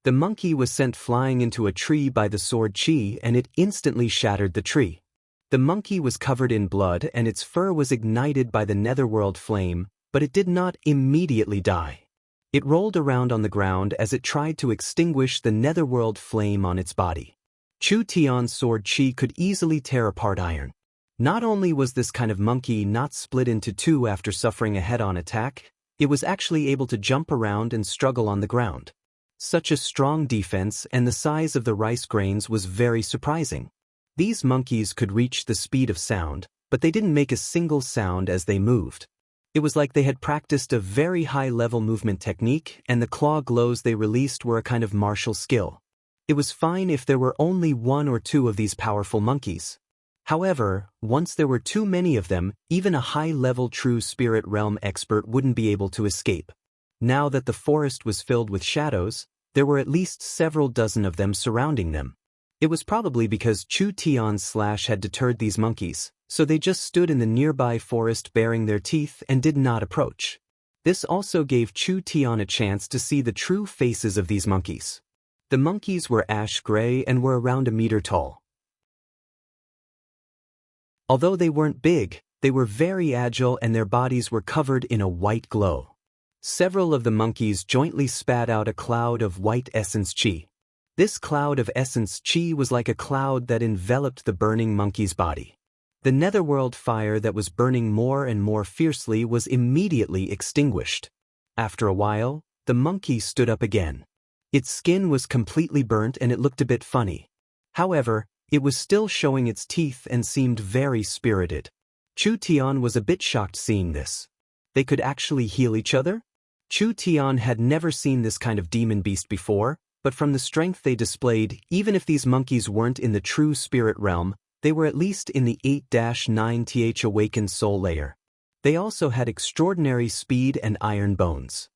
The monkey was sent flying into a tree by the sword chi and it instantly shattered the tree. The monkey was covered in blood and its fur was ignited by the Netherworld flame, but it did not immediately die. It rolled around on the ground as it tried to extinguish the Netherworld flame on its body. Chu Tian's sword chi could easily tear apart iron. Not only was this kind of monkey not split into two after suffering a head-on attack, it was actually able to jump around and struggle on the ground. Such a strong defense and the size of the rice grains was very surprising. These monkeys could reach the speed of sound, but they didn't make a single sound as they moved. It was like they had practiced a very high-level movement technique and the claw glows they released were a kind of martial skill. It was fine if there were only 1 or 2 of these powerful monkeys. However, once there were too many of them, even a high-level true spirit realm expert wouldn't be able to escape. Now that the forest was filled with shadows, there were at least several dozen of them surrounding them. It was probably because Chu Tian's slash had deterred these monkeys, so they just stood in the nearby forest baring their teeth and did not approach. This also gave Chu Tian a chance to see the true faces of these monkeys. The monkeys were ash gray and were around a meter tall. Although they weren't big, they were very agile and their bodies were covered in a white glow. Several of the monkeys jointly spat out a cloud of white essence chi. This cloud of essence chi was like a cloud that enveloped the burning monkey's body. The Netherworld fire that was burning more and more fiercely was immediately extinguished. After a while, the monkey stood up again. Its skin was completely burnt and it looked a bit funny. However, it was still showing its teeth and seemed very spirited. Chu Tian was a bit shocked seeing this. They could actually heal each other? Chu Tian had never seen this kind of demon beast before, but from the strength they displayed, even if these monkeys weren't in the true spirit realm, they were at least in the 8-9th awakened soul layer. They also had extraordinary speed and iron bones.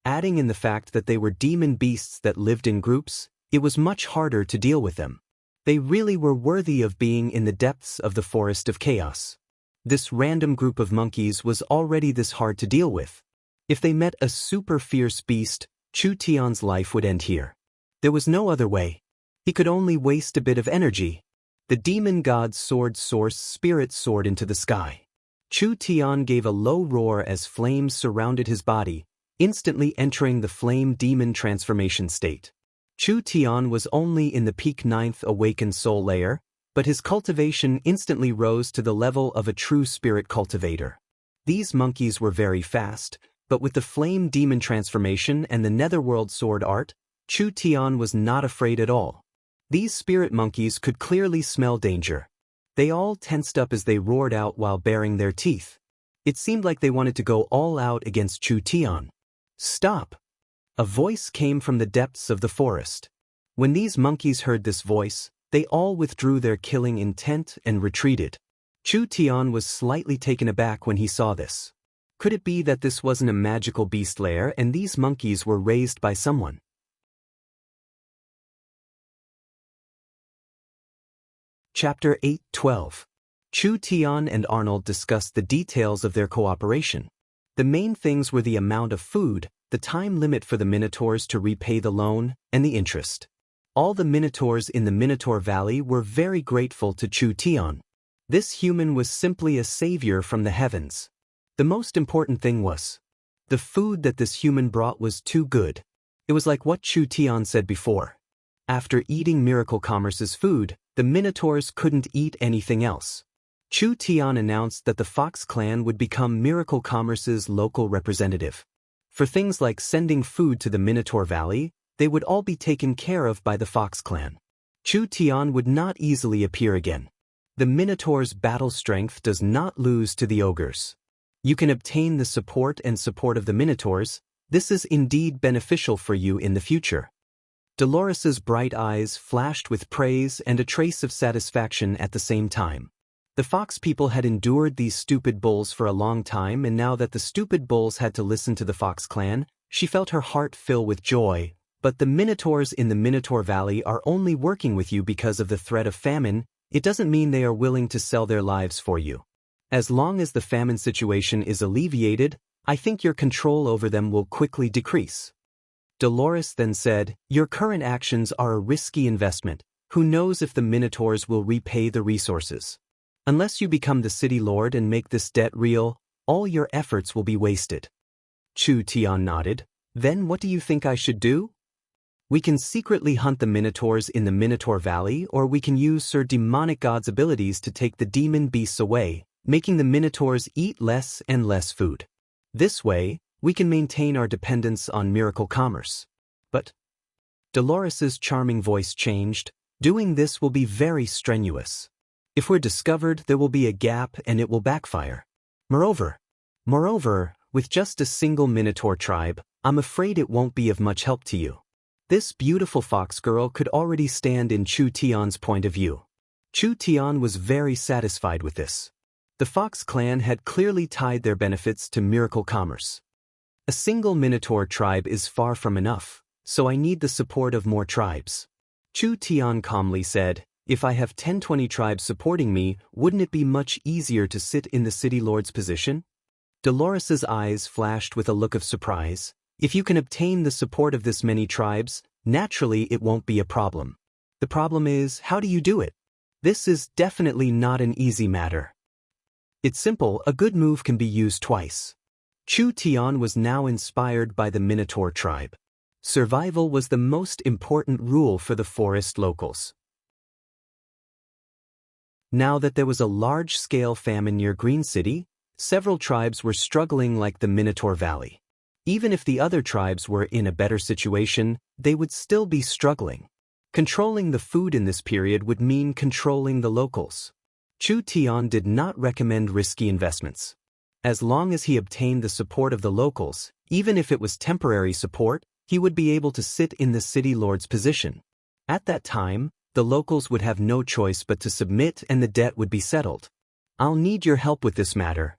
Adding in the fact that they were demon beasts that lived in groups, it was much harder to deal with them. They really were worthy of being in the depths of the forest of chaos. This random group of monkeys was already this hard to deal with. If they met a super fierce beast, Chu Tian's life would end here. There was no other way. He could only waste a bit of energy. The demon god's sword source spirit soared into the sky. Chu Tian gave a low roar as flames surrounded his body, instantly entering the flame demon transformation state. Chu Tian was only in the peak 9th awakened soul layer, but his cultivation instantly rose to the level of a true spirit cultivator. These monkeys were very fast, but with the flame demon transformation and the Netherworld sword art, Chu Tian was not afraid at all. These spirit monkeys could clearly smell danger. They all tensed up as they roared out while baring their teeth. It seemed like they wanted to go all out against Chu Tian. "Stop!" A voice came from the depths of the forest. When these monkeys heard this voice, they all withdrew their killing intent and retreated. Chu Tian was slightly taken aback when he saw this. Could it be that this wasn't a magical beast lair and these monkeys were raised by someone? Chapter 8:12. Chu Tian and Arnold discussed the details of their cooperation. The main things were the amount of food, the time limit for the Minotaurs to repay the loan, and the interest. All the Minotaurs in the Minotaur Valley were very grateful to Chu Tian. This human was simply a savior from the heavens. The most important thing was, the food that this human brought was too good. It was like what Chu Tian said before. After eating Miracle Commerce's food, the Minotaurs couldn't eat anything else. Chu Tian announced that the Fox clan would become Miracle Commerce's local representative. For things like sending food to the Minotaur Valley, they would all be taken care of by the Fox clan. Chu Tian would not easily appear again. The Minotaur's battle strength does not lose to the ogres. You can obtain the support of the Minotaurs. This is indeed beneficial for you in the future. Dolores's bright eyes flashed with praise and a trace of satisfaction at the same time. The Fox people had endured these stupid bulls for a long time, and now that the stupid bulls had to listen to the Fox clan, she felt her heart fill with joy. But the Minotaurs in the Minotaur Valley are only working with you because of the threat of famine. It doesn't mean they are willing to sell their lives for you. As long as the famine situation is alleviated, I think your control over them will quickly decrease. Dolores then said, "Your current actions are a risky investment. Who knows if the Minotaurs will repay the resources? Unless you become the city lord and make this debt real, all your efforts will be wasted." Chu Tian nodded. "Then what do you think I should do?" "We can secretly hunt the Minotaurs in the Minotaur Valley, or we can use Sir Demonic God's abilities to take the demon beasts away, making the Minotaurs eat less and less food. This way, we can maintain our dependence on Miracle Commerce." "But..." Dolores's charming voice changed. "Doing this will be very strenuous. If we're discovered, there will be a gap and it will backfire. Moreover, with just a single Minotaur tribe, I'm afraid it won't be of much help to you." This beautiful fox girl could already stand in Chu Tian's point of view. Chu Tian was very satisfied with this. The Fox clan had clearly tied their benefits to Miracle Commerce. A single Minotaur tribe is far from enough, so I need the support of more tribes. Chu Tian calmly said, "If I have 10-20 tribes supporting me, wouldn't it be much easier to sit in the city lord's position?" Dolores's eyes flashed with a look of surprise. "If you can obtain the support of this many tribes, naturally it won't be a problem. The problem is, how do you do it? This is definitely not an easy matter." "It's simple, a good move can be used twice." Chu Tian was now inspired by the Minotaur tribe. Survival was the most important rule for the forest locals. Now that there was a large-scale famine near Green City, several tribes were struggling like the Minotaur Valley. Even if the other tribes were in a better situation, they would still be struggling. Controlling the food in this period would mean controlling the locals. Chu Tian did not recommend risky investments. As long as he obtained the support of the locals, even if it was temporary support, he would be able to sit in the city lord's position. At that time, the locals would have no choice but to submit and the debt would be settled. "I'll need your help with this matter.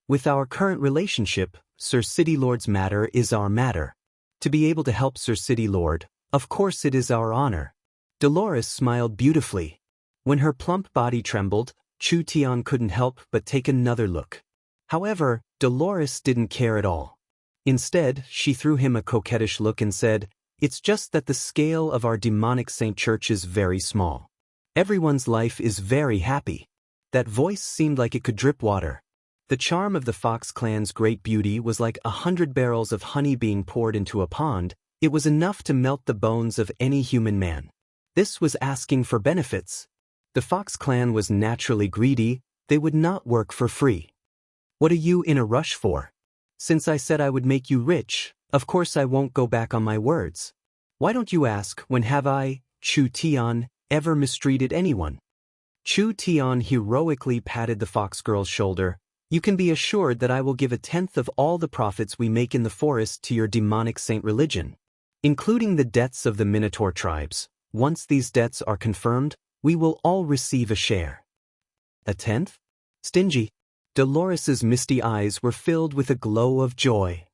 With our current relationship, Sir City Lord's matter is our matter. To be able to help Sir City Lord, of course it is our honor." Dolores smiled beautifully. When her plump body trembled, Chu Tian couldn't help but take another look. However, Dolores didn't care at all. Instead, she threw him a coquettish look and said, "It's just that the scale of our demonic Saint Church is very small. Everyone's life is very happy." That voice seemed like it could drip water. The charm of the Fox clan's great beauty was like 100 barrels of honey being poured into a pond. It was enough to melt the bones of any human man. This was asking for benefits. The Fox clan was naturally greedy. They would not work for free. "What are you in a rush for? Since I said I would make you rich, of course I won't go back on my words. Why don't you ask, when have I Chu Tian ever mistreated anyone. Chu Tian heroically patted the fox girl's shoulder. You can be assured that I will give 1/10 of all the profits we make in the forest to your demonic saint religion, including the debts of the Minotaur tribes. Once these debts are confirmed, we will all receive a share. 1/10? Stingy. Dolores's misty eyes were filled with a glow of joy.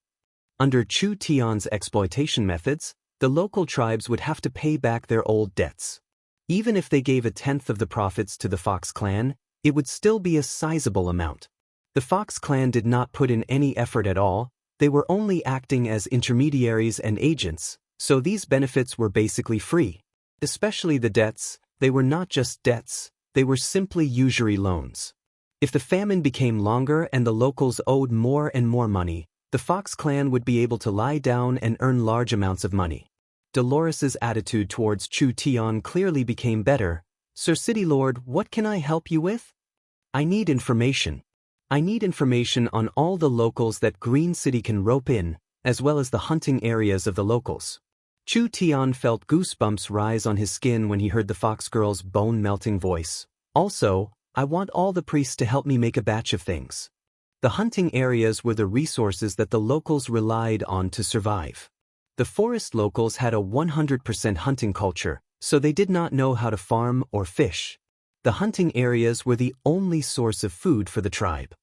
Under Chu Tian's exploitation methods, the local tribes would have to pay back their old debts. Even if they gave 1/10 of the profits to the Fox clan, it would still be a sizable amount. The Fox clan did not put in any effort at all, they were only acting as intermediaries and agents, so these benefits were basically free. Especially the debts, they were not just debts, they were simply usury loans. If the famine became longer and the locals owed more and more money, the Fox clan would be able to lie down and earn large amounts of money. Dolores's attitude towards Chu Tian clearly became better. Sir City Lord, what can I help you with? I need information. I need information on all the locals that Green City can rope in, as well as the hunting areas of the locals. Chu Tian felt goosebumps rise on his skin when he heard the fox girl's bone-melting voice. Also, I want all the priests to help me make a batch of things. The hunting areas were the resources that the locals relied on to survive. The forest locals had a 100% hunting culture, so they did not know how to farm or fish. The hunting areas were the only source of food for the tribe.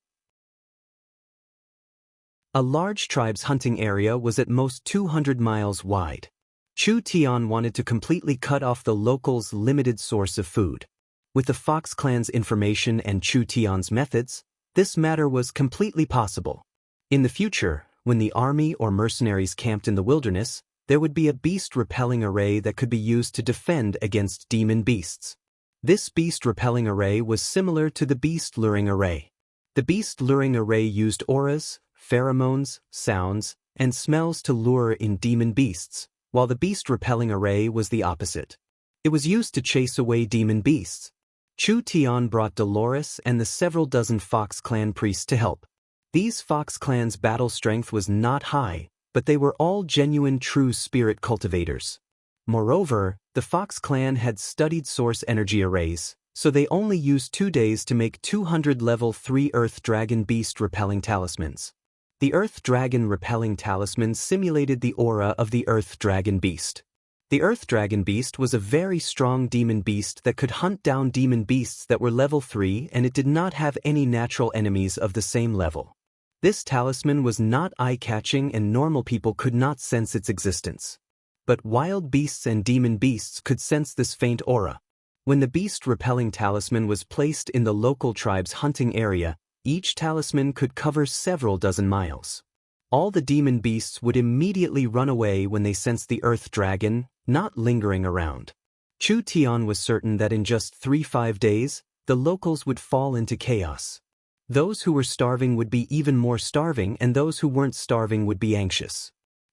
A large tribe's hunting area was at most 200 miles wide. Chu Tian wanted to completely cut off the locals' limited source of food. With the Fox clan's information and Chu Tian's methods, this matter was completely possible. In the future, when the army or mercenaries camped in the wilderness, there would be a beast-repelling array that could be used to defend against demon beasts. This beast-repelling array was similar to the beast-luring array. The beast-luring array used auras, pheromones, sounds, and smells to lure in demon beasts, while the beast-repelling array was the opposite. It was used to chase away demon beasts. Chu Tian brought Dolores and the several dozen Fox clan priests to help. These Fox clans' battle strength was not high, but they were all genuine true spirit cultivators. Moreover, the Fox clan had studied source energy arrays, so they only used 2 days to make 200 level 3 Earth Dragon Beast repelling talismans. The Earth Dragon repelling talisman simulated the aura of the Earth Dragon Beast. The Earth Dragon Beast was a very strong demon beast that could hunt down demon beasts that were level 3, and it did not have any natural enemies of the same level. This talisman was not eye-catching and normal people could not sense its existence. But wild beasts and demon beasts could sense this faint aura. When the beast-repelling talisman was placed in the local tribe's hunting area, each talisman could cover several dozen miles. All the demon beasts would immediately run away when they sensed the Earth Dragon, not lingering around. Chu Tian was certain that in just 3-5 days, the locals would fall into chaos. Those who were starving would be even more starving, and those who weren't starving would be anxious.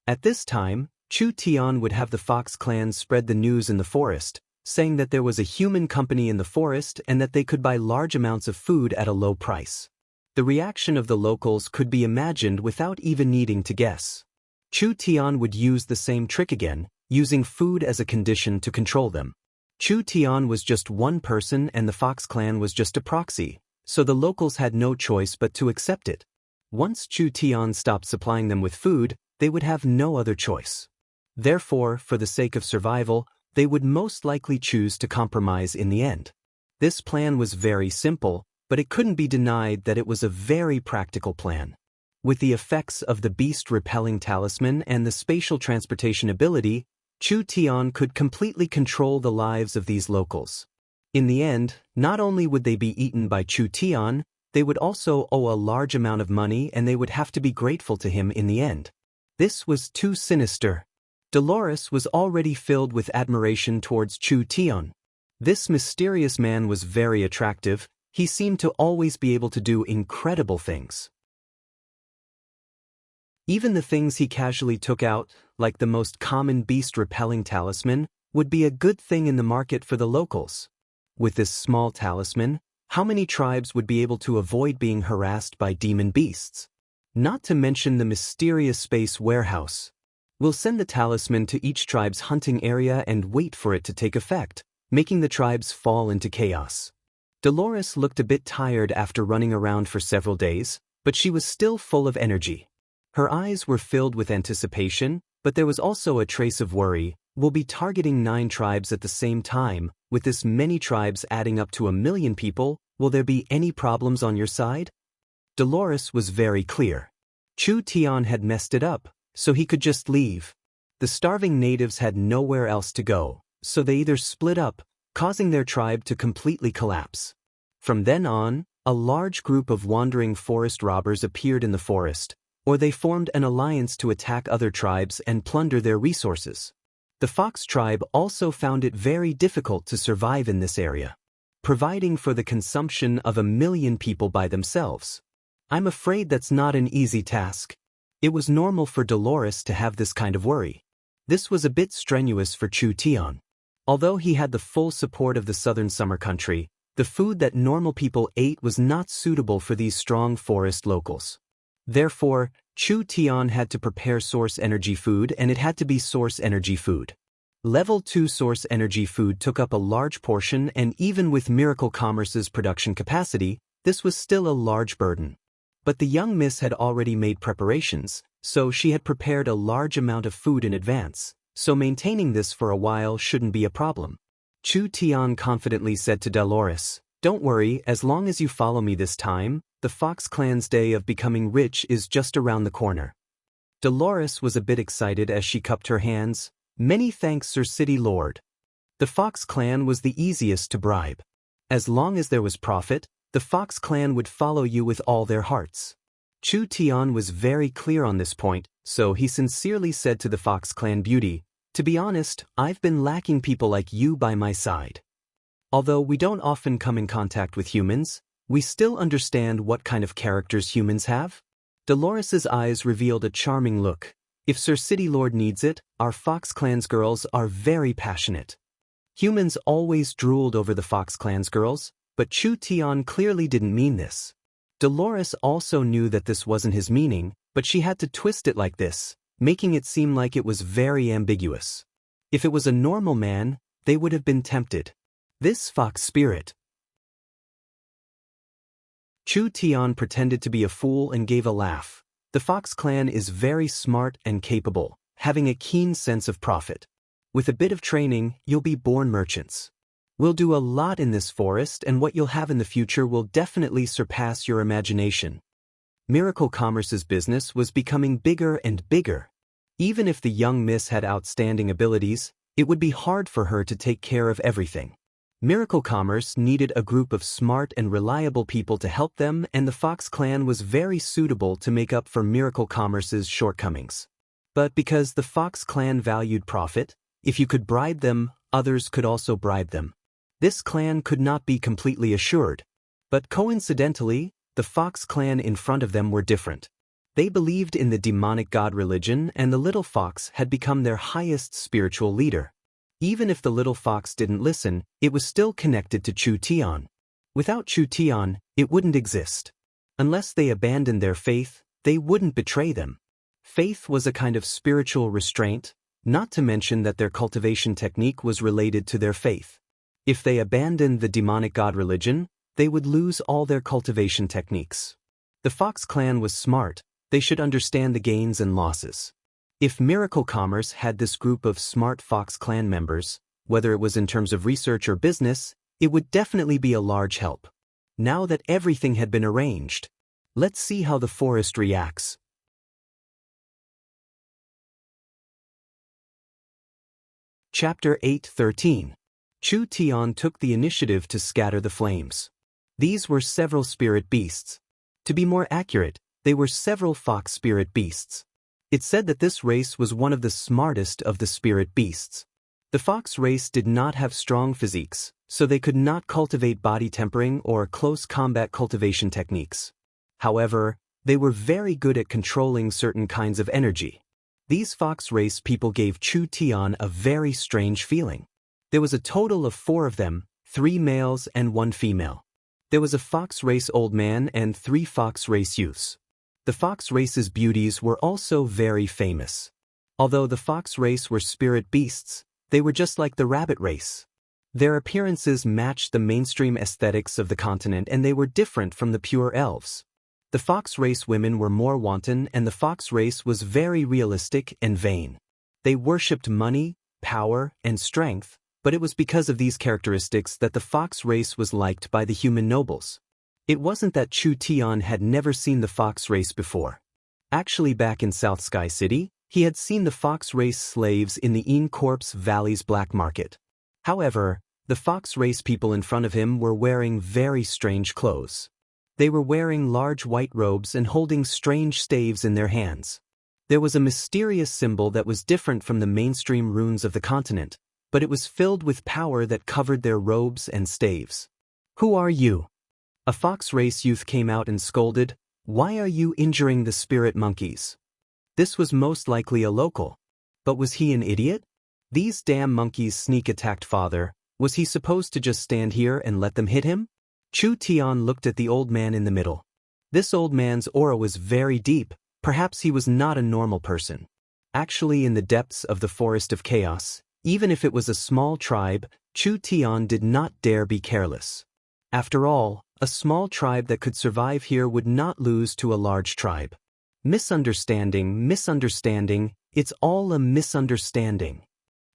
At this time, Chu Tian would have the Fox clan spread the news in the forest, saying that there was a human company in the forest and that they could buy large amounts of food at a low price. The reaction of the locals could be imagined without even needing to guess. Chu Tian would use the same trick again, using food as a condition to control them. Chu Tian was just one person and the Fox clan was just a proxy, so the locals had no choice but to accept it. Once Chu Tian stopped supplying them with food, they would have no other choice. Therefore, for the sake of survival, they would most likely choose to compromise in the end. This plan was very simple, but it couldn't be denied that it was a very practical plan. With the effects of the beast-repelling talisman and the spatial transportation ability, Chu Tian could completely control the lives of these locals. In the end, not only would they be eaten by Chu Tian, they would also owe a large amount of money and they would have to be grateful to him in the end. This was too sinister. Dolores was already filled with admiration towards Chu Tian. This mysterious man was very attractive. He seemed to always be able to do incredible things. Even the things he casually took out, like the most common beast-repelling talisman, would be a good thing in the market for the locals. With this small talisman, how many tribes would be able to avoid being harassed by demon beasts? Not to mention the mysterious space warehouse. We'll send the talisman to each tribe's hunting area and wait for it to take effect, making the tribes fall into chaos. Dolores looked a bit tired after running around for several days, but she was still full of energy. Her eyes were filled with anticipation, but there was also a trace of worry. We'll be targeting 9 tribes at the same time. With this many tribes adding up to 1 million people, will there be any problems on your side? Dolores was very clear. Chu Tian had messed it up, so he could just leave. The starving natives had nowhere else to go, so they either split up, causing their tribe to completely collapse. From then on, a large group of wandering forest robbers appeared in the forest, or they formed an alliance to attack other tribes and plunder their resources. The Fox tribe also found it very difficult to survive in this area, providing for the consumption of 1 million people by themselves. I'm afraid that's not an easy task. It was normal for Dolores to have this kind of worry. This was a bit strenuous for Chu Tian. Although he had the full support of the southern summer country, the food that normal people ate was not suitable for these strong forest locals. Therefore, Chu Tian had to prepare source energy food, and it had to be source energy food. Level 2 source energy food took up a large portion, and even with Miracle Commerce's production capacity, this was still a large burden. But the young miss had already made preparations, so she had prepared a large amount of food in advance, so maintaining this for a while shouldn't be a problem. Chu Tian confidently said to Dolores, "Don't worry, as long as you follow me this time, the Fox clan's day of becoming rich is just around the corner." Dolores was a bit excited as she cupped her hands. "Many thanks, Sir City Lord." The Fox clan was the easiest to bribe. As long as there was profit, the Fox clan would follow you with all their hearts. Chu Tian was very clear on this point, so he sincerely said to the Fox clan beauty, "To be honest, I've been lacking people like you by my side. Although we don't often come in contact with humans, we still understand what kind of characters humans have." Dolores's eyes revealed a charming look. "If Sir City Lord needs it, our Fox clan's girls are very passionate." Humans always drooled over the Fox clan's girls, but Chu Tian clearly didn't mean this. Dolores also knew that this wasn't his meaning, but she had to twist it like this, making it seem like it was very ambiguous. If it was a normal man, they would have been tempted. This Fox spirit. Chu Tian pretended to be a fool and gave a laugh. The Fox clan is very smart and capable, having a keen sense of profit. With a bit of training, you'll be born merchants. We'll do a lot in this forest, and what you'll have in the future will definitely surpass your imagination. Miracle Commerce's business was becoming bigger and bigger. Even if the young miss had outstanding abilities, it would be hard for her to take care of everything. Miracle Commerce needed a group of smart and reliable people to help them, and the Fox clan was very suitable to make up for Miracle Commerce's shortcomings. But because the Fox clan valued profit, if you could bribe them, others could also bribe them. This clan could not be completely assured. But coincidentally, the Fox clan in front of them were different. They believed in the demonic god religion, and the little fox had become their highest spiritual leader. Even if the little fox didn't listen, it was still connected to Chu Tian. Without Chu Tian, it wouldn't exist. Unless they abandoned their faith, they wouldn't betray them. Faith was a kind of spiritual restraint, not to mention that their cultivation technique was related to their faith. If they abandoned the demonic god religion, they would lose all their cultivation techniques. The Fox clan was smart. They should understand the gains and losses. If Miracle Commerce had this group of smart Fox clan members, whether it was in terms of research or business, it would definitely be a large help. Now that everything had been arranged, let's see how the forest reacts. Chapter 8:13. Chu Tian took the initiative to scatter the flames. These were several spirit beasts. To be more accurate, they were several fox spirit beasts. It said that this race was one of the smartest of the spirit beasts. The fox race did not have strong physiques, so they could not cultivate body tempering or close combat cultivation techniques. However, they were very good at controlling certain kinds of energy. These fox race people gave Chu Tian a very strange feeling. There was a total of 4 of them, 3 males and 1 female. There was a fox race old man and 3 fox race youths. The fox race's beauties were also very famous. Although the fox race were spirit beasts, they were just like the rabbit race. Their appearances matched the mainstream aesthetics of the continent, and they were different from the pure elves. The fox race women were more wanton, and the fox race was very realistic and vain. They worshipped money, power, and strength, but it was because of these characteristics that the fox race was liked by the human nobles. It wasn't that Chu Tian had never seen the fox race before. Actually, back in South Sky City, he had seen the fox race slaves in the Een Corpse Valley's black market. However, the fox race people in front of him were wearing very strange clothes. They were wearing large white robes and holding strange staves in their hands. There was a mysterious symbol that was different from the mainstream runes of the continent, but it was filled with power that covered their robes and staves. "Who are you?" A fox race youth came out and scolded, "Why are you injuring the spirit monkeys?" This was most likely a local. But was he an idiot? These damn monkeys sneak attacked father. Was he supposed to just stand here and let them hit him? Chu Tian looked at the old man in the middle. This old man's aura was very deep. Perhaps he was not a normal person. Actually, in the depths of the forest of chaos, even if it was a small tribe, Chu Tian did not dare be careless. After all, a small tribe that could survive here would not lose to a large tribe. Misunderstanding, it's all a misunderstanding.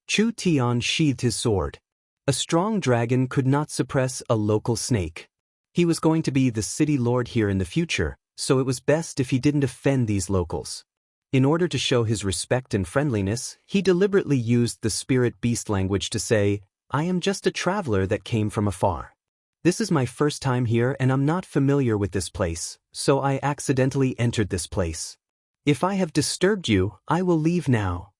Chu Tian sheathed his sword. A strong dragon could not suppress a local snake. He was going to be the city lord here in the future, so it was best if he didn't offend these locals. In order to show his respect and friendliness, he deliberately used the spirit beast language to say, "I am just a traveler that came from afar. This is my first time here and I'm not familiar with this place, so I accidentally entered this place. If I have disturbed you, I will leave now."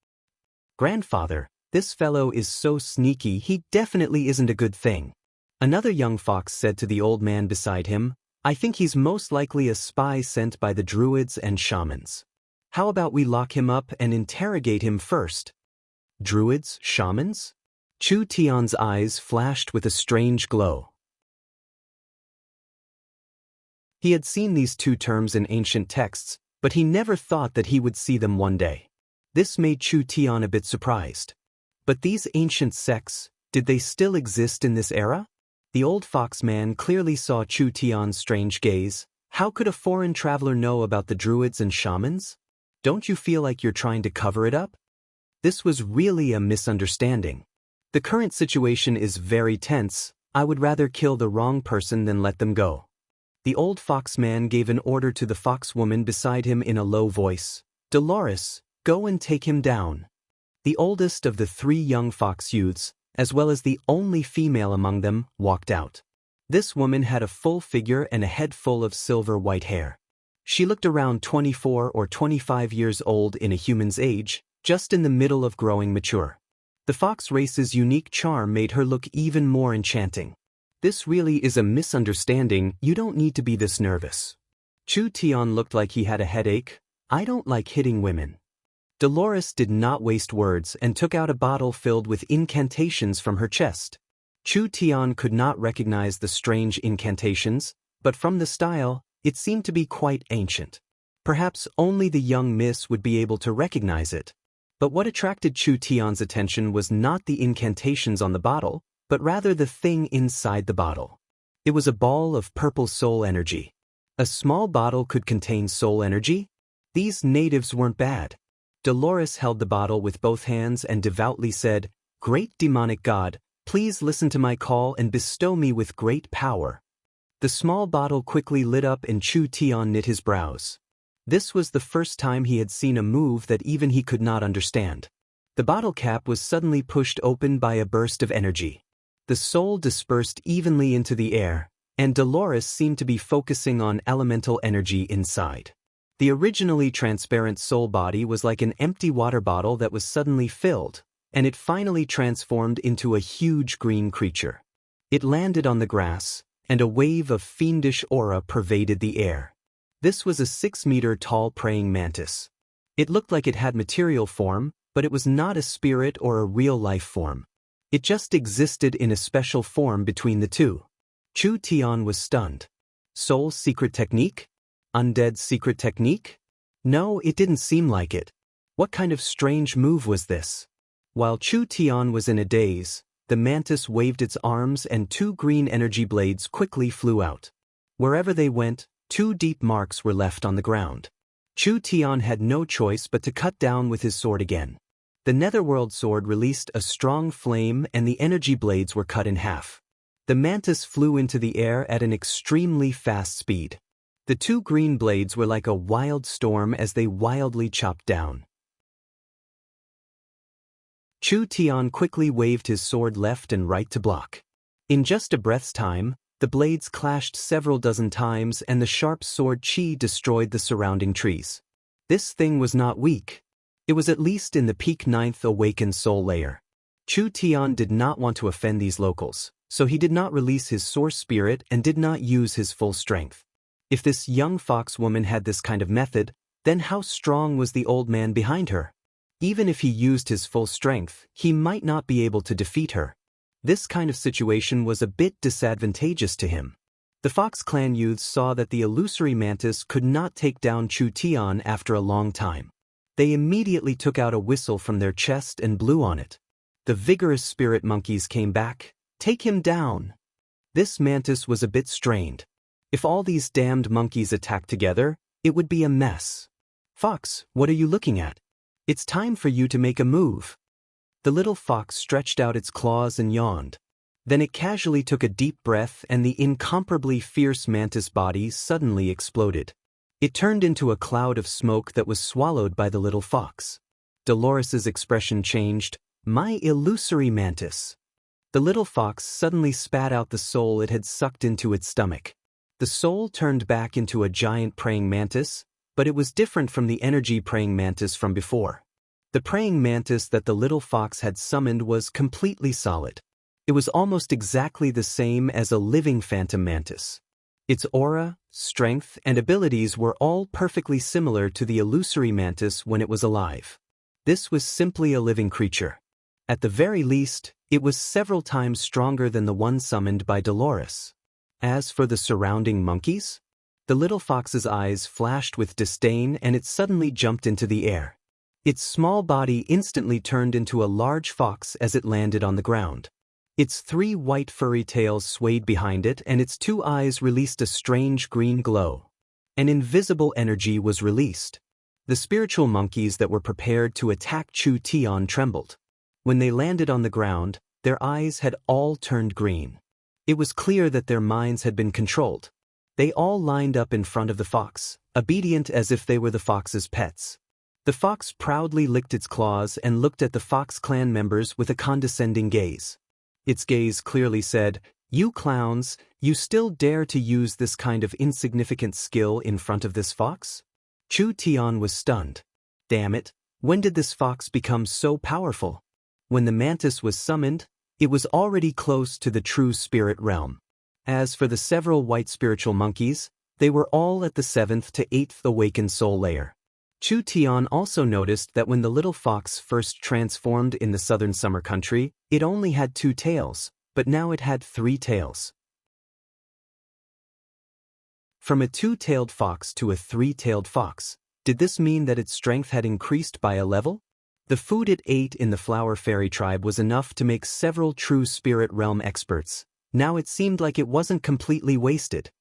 "Grandfather, this fellow is so sneaky, he definitely isn't a good thing." Another young fox said to the old man beside him, "I think he's most likely a spy sent by the druids and shamans. How about we lock him up and interrogate him first?" Druids, shamans? Chu Tian's eyes flashed with a strange glow. He had seen these two terms in ancient texts, but he never thought that he would see them one day. This made Chu Tian a bit surprised. But these ancient sects, did they still exist in this era? The old fox man clearly saw Chu Tian's strange gaze. How could a foreign traveler know about the druids and shamans? Don't you feel like you're trying to cover it up? This was really a misunderstanding. The current situation is very tense. I would rather kill the wrong person than let them go. The old fox man gave an order to the fox woman beside him in a low voice. "Dolores, go and take him down." The oldest of the three young fox youths, as well as the only female among them, walked out. This woman had a full figure and a head full of silver white hair. She looked around 24 or 25 years old in a human's age, just in the middle of growing mature. The fox race's unique charm made her look even more enchanting. "This really is a misunderstanding, you don't need to be this nervous." Chu Tian looked like he had a headache. "I don't like hitting women." Dolores did not waste words and took out a bottle filled with incantations from her chest. Chu Tian could not recognize the strange incantations, but from the style, it seemed to be quite ancient. Perhaps only the young miss would be able to recognize it. But what attracted Chu Tian's attention was not the incantations on the bottle, but rather the thing inside the bottle. It was a ball of purple soul energy. A small bottle could contain soul energy? These natives weren't bad. Dolores held the bottle with both hands and devoutly said, "Great demonic god, please listen to my call and bestow me with great power." The small bottle quickly lit up and Chu Tian knit his brows. This was the first time he had seen a move that even he could not understand. The bottle cap was suddenly pushed open by a burst of energy. The soul dispersed evenly into the air, and Dolores seemed to be focusing on elemental energy inside. The originally transparent soul body was like an empty water bottle that was suddenly filled, and it finally transformed into a huge green creature. It landed on the grass, and a wave of fiendish aura pervaded the air. This was a 6-meter-tall praying mantis. It looked like it had material form, but it was not a spirit or a real-life form. It just existed in a special form between the two. Chu Tian was stunned. Soul's secret technique? Undead's secret technique? No, it didn't seem like it. What kind of strange move was this? While Chu Tian was in a daze, the mantis waved its arms and 2 green energy blades quickly flew out. Wherever they went, 2 deep marks were left on the ground. Chu Tian had no choice but to cut down with his sword again. The netherworld sword released a strong flame and the energy blades were cut in half. The mantis flew into the air at an extremely fast speed. The 2 green blades were like a wild storm as they wildly chopped down. Chu Tian quickly waved his sword left and right to block. In just a breath's time, the blades clashed several dozen times and the sharp sword chi destroyed the surrounding trees. This thing was not weak. It was at least in the peak 9th awakened soul layer. Chu Tian did not want to offend these locals, so he did not release his source spirit and did not use his full strength. If this young fox woman had this kind of method, then how strong was the old man behind her? Even if he used his full strength, he might not be able to defeat her. This kind of situation was a bit disadvantageous to him. The Fox Clan youths saw that the illusory mantis could not take down Chu Tian after a long time. They immediately took out a whistle from their chest and blew on it. The vigorous spirit monkeys came back. "Take him down!" This mantis was a bit strained. If all these damned monkeys attacked together, it would be a mess. "Fox, what are you looking at? It's time for you to make a move." The little fox stretched out its claws and yawned. Then it casually took a deep breath and the incomparably fierce mantis body suddenly exploded. It turned into a cloud of smoke that was swallowed by the little fox. Dolores's expression changed. "My illusory mantis." The little fox suddenly spat out the soul it had sucked into its stomach. The soul turned back into a giant praying mantis, but it was different from the energy praying mantis from before. The praying mantis that the little fox had summoned was completely solid. It was almost exactly the same as a living phantom mantis. Its aura, strength, and abilities were all perfectly similar to the illusory mantis when it was alive. This was simply a living creature. At the very least, it was several times stronger than the one summoned by Dolores. As for the surrounding monkeys, the little fox's eyes flashed with disdain and it suddenly jumped into the air. Its small body instantly turned into a large fox as it landed on the ground. Its 3 white furry tails swayed behind it and its 2 eyes released a strange green glow. An invisible energy was released. The spiritual monkeys that were prepared to attack Chu Tian trembled. When they landed on the ground, their eyes had all turned green. It was clear that their minds had been controlled. They all lined up in front of the fox, obedient as if they were the fox's pets. The fox proudly licked its claws and looked at the Fox Clan members with a condescending gaze. Its gaze clearly said, "You clowns, you still dare to use this kind of insignificant skill in front of this fox?" Chu Tian was stunned. Damn it, when did this fox become so powerful? When the mantis was summoned, it was already close to the true spirit realm. As for the several white spiritual monkeys, they were all at the 7th to 8th awakened soul layer. Chu Tian also noticed that when the little fox first transformed in the southern summer country, it only had 2 tails, but now it had 3 tails. From a 2-tailed fox to a 3-tailed fox, did this mean that its strength had increased by a level? The food it ate in the Flower Fairy tribe was enough to make several true spirit realm experts. Now it seemed like it wasn't completely wasted.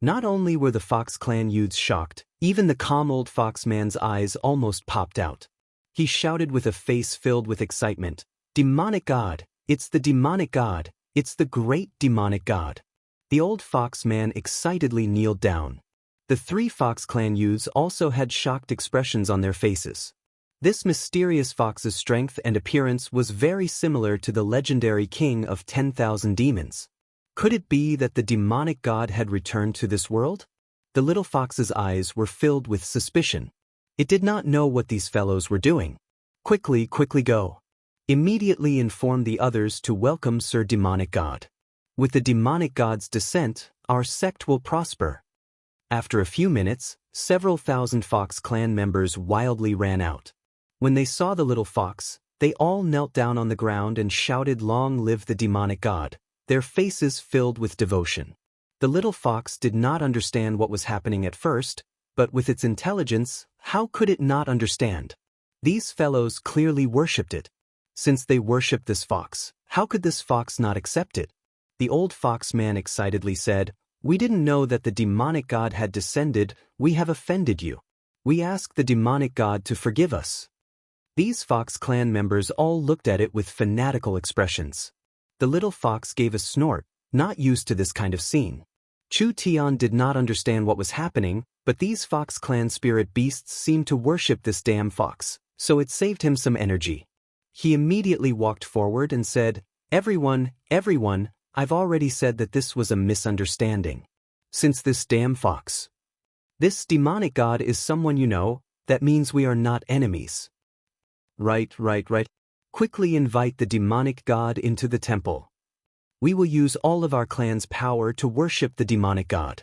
Not only were the Fox Clan youths shocked, even the calm old foxman's eyes almost popped out. He shouted with a face filled with excitement, "Demonic God! It's the demonic God! It's the great demonic God!" The old foxman excitedly kneeled down. The 3 Fox Clan youths also had shocked expressions on their faces. This mysterious fox's strength and appearance was very similar to the legendary king of 10,000 demons. Could it be that the demonic god had returned to this world? The little fox's eyes were filled with suspicion. It did not know what these fellows were doing. Quickly go. Immediately inform the others to welcome Sir Demonic God. With the demonic god's descent, our sect will prosper. After a few minutes, several thousand Fox Clan members wildly ran out. When they saw the little fox, they all knelt down on the ground and shouted, "Long live the demonic god," their faces filled with devotion. The little fox did not understand what was happening at first, but with its intelligence, How could it not understand? These fellows clearly worshipped it. Since they worshipped this fox, how could this fox not accept it? The old fox man excitedly said, "We didn't know that the demonic god had descended. We have offended you. We ask the demonic god to forgive us." These Fox clan members all looked at it with fanatical expressions. The little fox gave a snort, not used to this kind of scene. Chu Tian did not understand what was happening, but these Fox clan spirit beasts seemed to worship this damn fox, so it saved him some energy. He immediately walked forward and said, everyone, I've already said that this was a misunderstanding. Since this damn fox, this demonic god is someone you know, that means we are not enemies. Right. Quickly invite the demonic god into the temple. We will use all of our clan's power to worship the demonic god.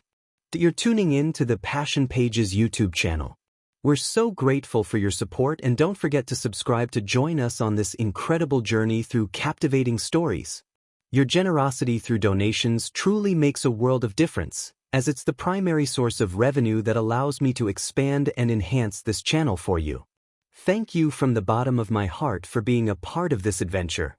You're tuning in to the Passion Pages YouTube channel. We're so grateful for your support, and don't forget to subscribe to join us on this incredible journey through captivating stories. Your generosity through donations truly makes a world of difference, as it's the primary source of revenue that allows me to expand and enhance this channel for you. Thank you from the bottom of my heart for being a part of this adventure.